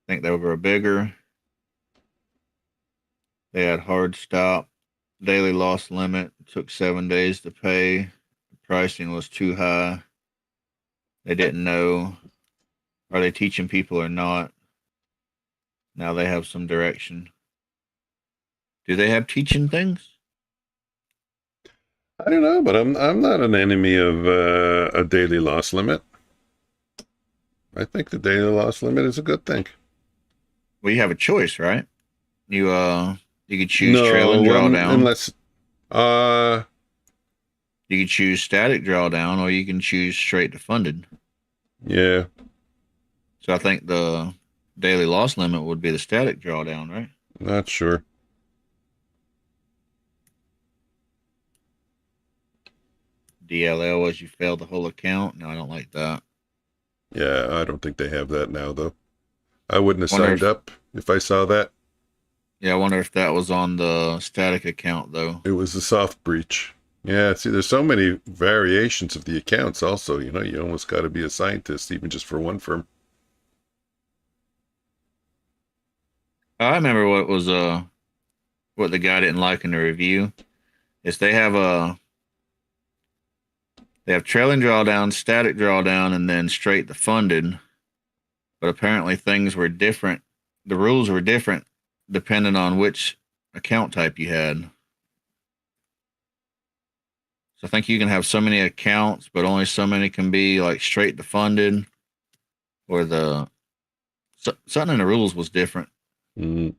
Speaker 3: I think they were bigger. They had hard stop, daily loss limit. It took 7 days to pay. The pricing was too high. They didn't know, are they teaching people or not? Now they have some direction. Do they have teaching things?
Speaker 1: I don't know, but I'm not an enemy of a daily loss limit. I think the daily loss limit is a good thing.
Speaker 3: Well, you have a choice, right? You could choose trail and drawdown.
Speaker 1: Unless
Speaker 3: you could choose static drawdown, or you can choose straight to funded.
Speaker 1: Yeah.
Speaker 3: So I think the daily loss limit would be the static drawdown, right?
Speaker 1: Not sure.
Speaker 3: DLL was you failed the whole account. No, I don't like that.
Speaker 1: Yeah, I don't think they have that now, though. I wouldn't have signed up if I saw that.
Speaker 3: Yeah, I wonder if that was on the static account, though.
Speaker 1: It was a soft breach. Yeah, see, there's so many variations of the accounts also. You know, you almost got to be a scientist, even just for one firm.
Speaker 3: I remember what the guy didn't like in the review is they have trailing drawdown, static drawdown, and then straight to funded. But apparently things were different. The rules were different depending on which account type you had. So I think you can have so many accounts, but only so many can be like straight to funded, or something in the rules was different.
Speaker 1: Mm.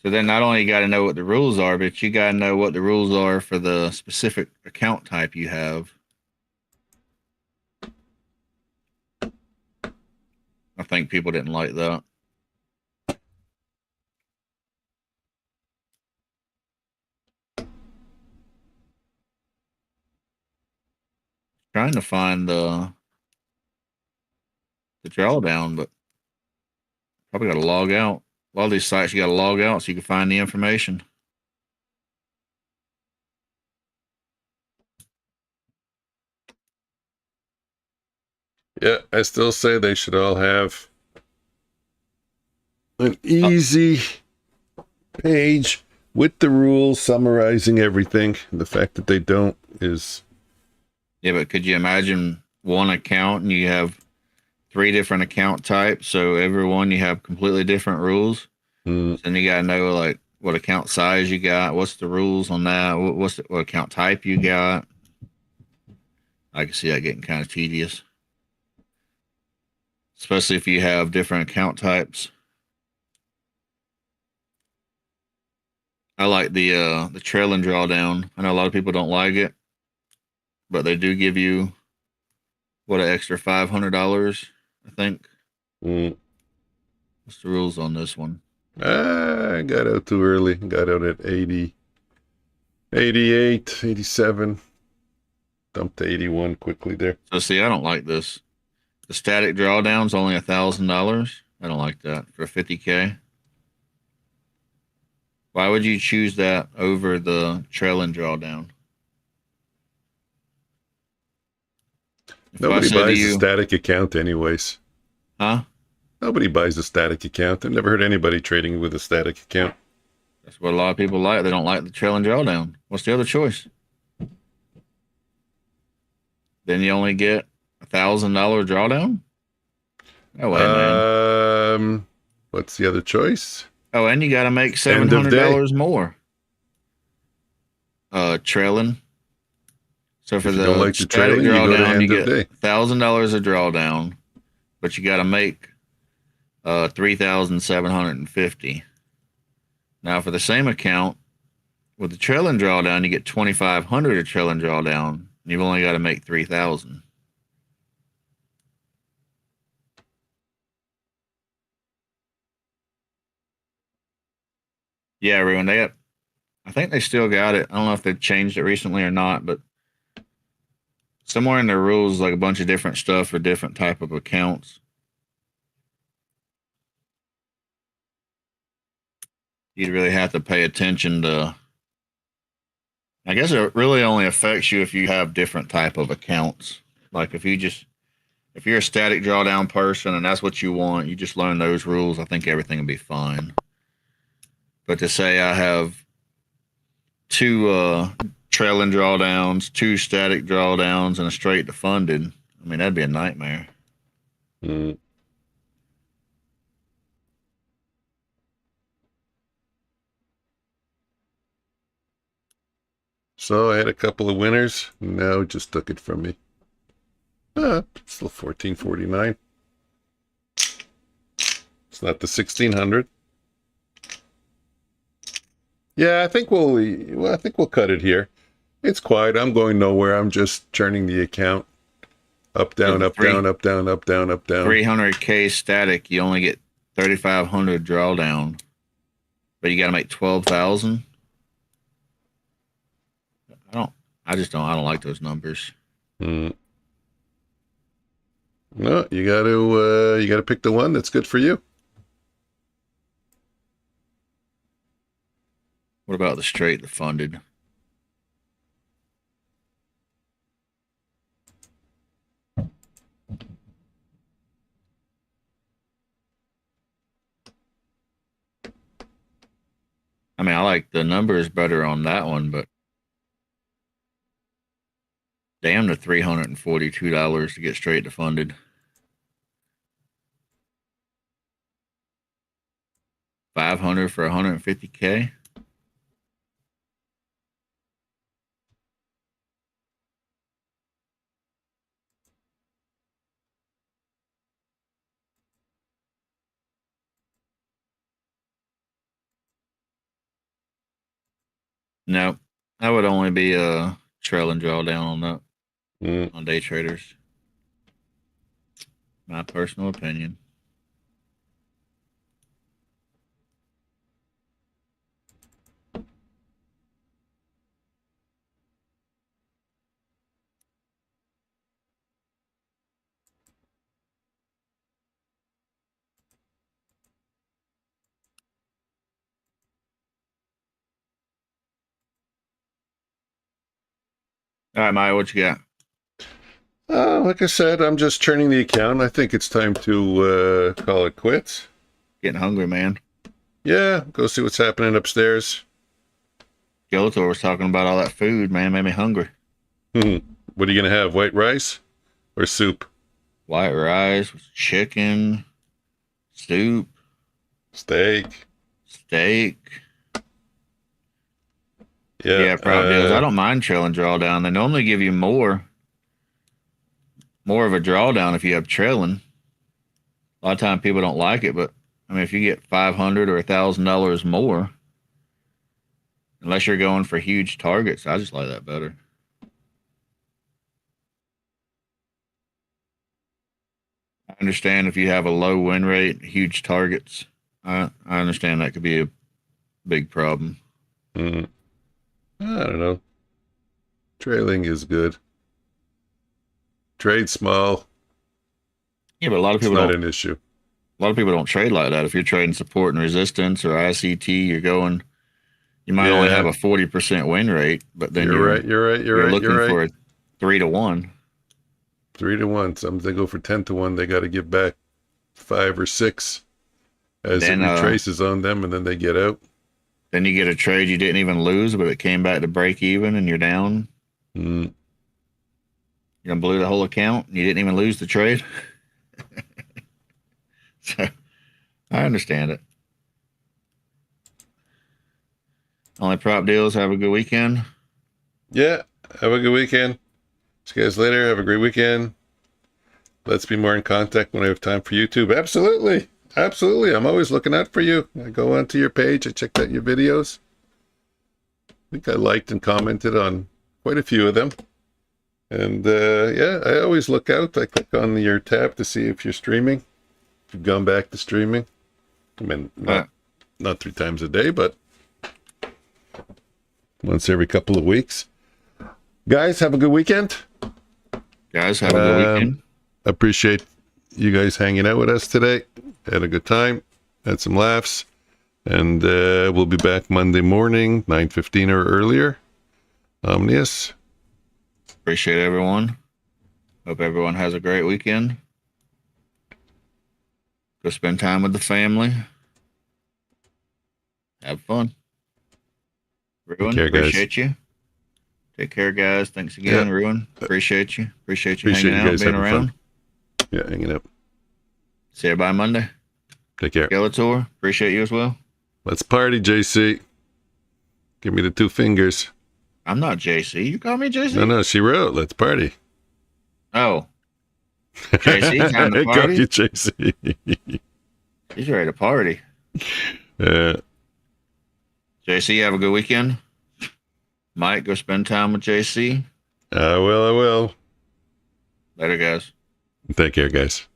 Speaker 3: So then not only you got to know what the rules are, but you got to know what the rules are for the specific account type you have. I think people didn't like that. Trying to find the drawdown, but probably got to log out. A lot of these sites you got to log out so you can find the information.
Speaker 1: Yeah, I still say they should all have an easy page with the rules summarizing everything. The fact that they don't is...
Speaker 3: Yeah, but could you imagine one account and you have 3 different account types? So every one you have completely different rules.
Speaker 1: Mm.
Speaker 3: And you got to know like what account size you got, what's the rules on that, what account type you got. I can see that getting kind of tedious, especially if you have different account types. I like the trailing drawdown. I know a lot of people don't like it, but they do give you an extra $500, I think.
Speaker 1: Mm.
Speaker 3: What's the rules on this one?
Speaker 1: I got out too early. Got out at 80, 88, 87. Dumped to 81 quickly there.
Speaker 3: So see, I don't like this. The static drawdown's only $1,000. I don't like that for 50K. Why would you choose that over the trailing drawdown?
Speaker 1: Nobody buys a static account anyways.
Speaker 3: Huh?
Speaker 1: Nobody buys a static account. I've never heard anybody trading with a static account.
Speaker 3: That's what a lot of people like. They don't like the trailing drawdown. What's the other choice? Then you only get $1,000 drawdown? No way, man.
Speaker 1: What's the other choice?
Speaker 3: Oh, and you got to make $700 more. Trailing. So for the static drawdown, you get $1,000 of drawdown, but you got to make $3,750. Now for the same account with the trailing drawdown, you get 2,500 a trailing drawdown. And you've only got to make 3,000. Yeah, everyone. I think they still got it. I don't know if they've changed it recently or not, but somewhere in their rules, like a bunch of different stuff for different type of accounts. You'd really have to pay attention to. I guess it really only affects you if you have different type of accounts. Like if you're a static drawdown person and that's what you want, you just learn those rules. I think everything will be fine. But to say I have 2 trailing drawdowns, 2 static drawdowns, and a straight to funded, I mean, that'd be a nightmare.
Speaker 1: Mm. So I had a couple of winners. Now it just took it from me. Still 1449. It's not the 1600. Yeah, I think we'll cut it here. It's quiet. I'm going nowhere. I'm just churning the account. Up, down, up, down, up, down, up, down, up, down.
Speaker 3: 300K static, you only get 3,500 drawdown, but you got to make 12,000. I don't like those numbers.
Speaker 1: No, you got to pick the one that's good for you.
Speaker 3: What about the straight, the funded? I mean, I like the numbers better on that one, but damn the $342 to get straight to funded. $500 for 150K. No, that would only be a trail and drawdown on that on day traders. My personal opinion. All right, Maya, what you got?
Speaker 1: Like I said, I'm just churning the account. I think it's time to call it quits.
Speaker 3: Getting hungry, man.
Speaker 1: Yeah, go see what's happening upstairs.
Speaker 3: Skeletor was talking about all that food, man. Made me hungry.
Speaker 1: What are you going to have, white rice or soup?
Speaker 3: White rice, chicken, soup.
Speaker 1: Steak.
Speaker 3: Yeah, prop deals. I don't mind trail and drawdown. They normally give you more of a drawdown if you have trailing. A lot of times people don't like it, but I mean, if you get $500 or $1,000 more, unless you're going for huge targets, I just like that better. I understand if you have a low win rate, huge targets. I understand that could be a big problem.
Speaker 1: I don't know. Trailing is good. Trade small.
Speaker 3: Yeah, but a lot of people
Speaker 1: it's not
Speaker 3: don't.
Speaker 1: an issue.
Speaker 3: A lot of people don't trade like that. If you're trading support and resistance or ICT, you might only have a 40% win rate, but then you're looking for a 3-to-1.
Speaker 1: 3-to-1. Some they go for 10-to-1. They got to give back 5 or 6 as it retraces on them, and then they get out.
Speaker 3: Then you get a trade you didn't even lose, but it came back to break even, and you're down. You done blew the whole account, and you didn't even lose the trade. So I understand it. Only prop deals. Have a good weekend.
Speaker 1: Yeah, have a good weekend. See you guys later. Have a great weekend. Let's be more in contact when I have time for YouTube. Absolutely. I'm always looking out for you. I go onto your page. I checked out your videos. think I liked and commented on quite a few of them. And yeah, I always look out. I click on your tab to see if you're streaming. If you've gone back to streaming. I mean, not 3 times a day, but once every couple of weeks. Guys, have a good weekend.
Speaker 3: Guys, have a good weekend.
Speaker 1: Appreciate you guys hanging out with us today. Had a good time. Had some laughs. And we'll be back Monday morning, 9:15 or earlier. Omnius.
Speaker 3: Appreciate everyone. Hope everyone has a great weekend. Go spend time with the family. Have fun. Ruin, appreciate you. Take care, guys. Thanks again, Ruin. Appreciate you. Appreciate you hanging out, being around.
Speaker 1: Fun. Yeah, hanging out.
Speaker 3: See everybody Monday.
Speaker 1: Take care.
Speaker 3: Skeletor, appreciate you as well.
Speaker 1: Let's party, JC. Give me the 2 fingers.
Speaker 3: I'm not JC. You call me JC?
Speaker 1: No, she wrote. Let's party.
Speaker 3: Oh. JC, time to party?
Speaker 1: Call you JC.
Speaker 3: He's ready to party. JC, have a good weekend. Mike, go spend time with JC.
Speaker 1: I will.
Speaker 3: Later, guys.
Speaker 1: Take care, guys.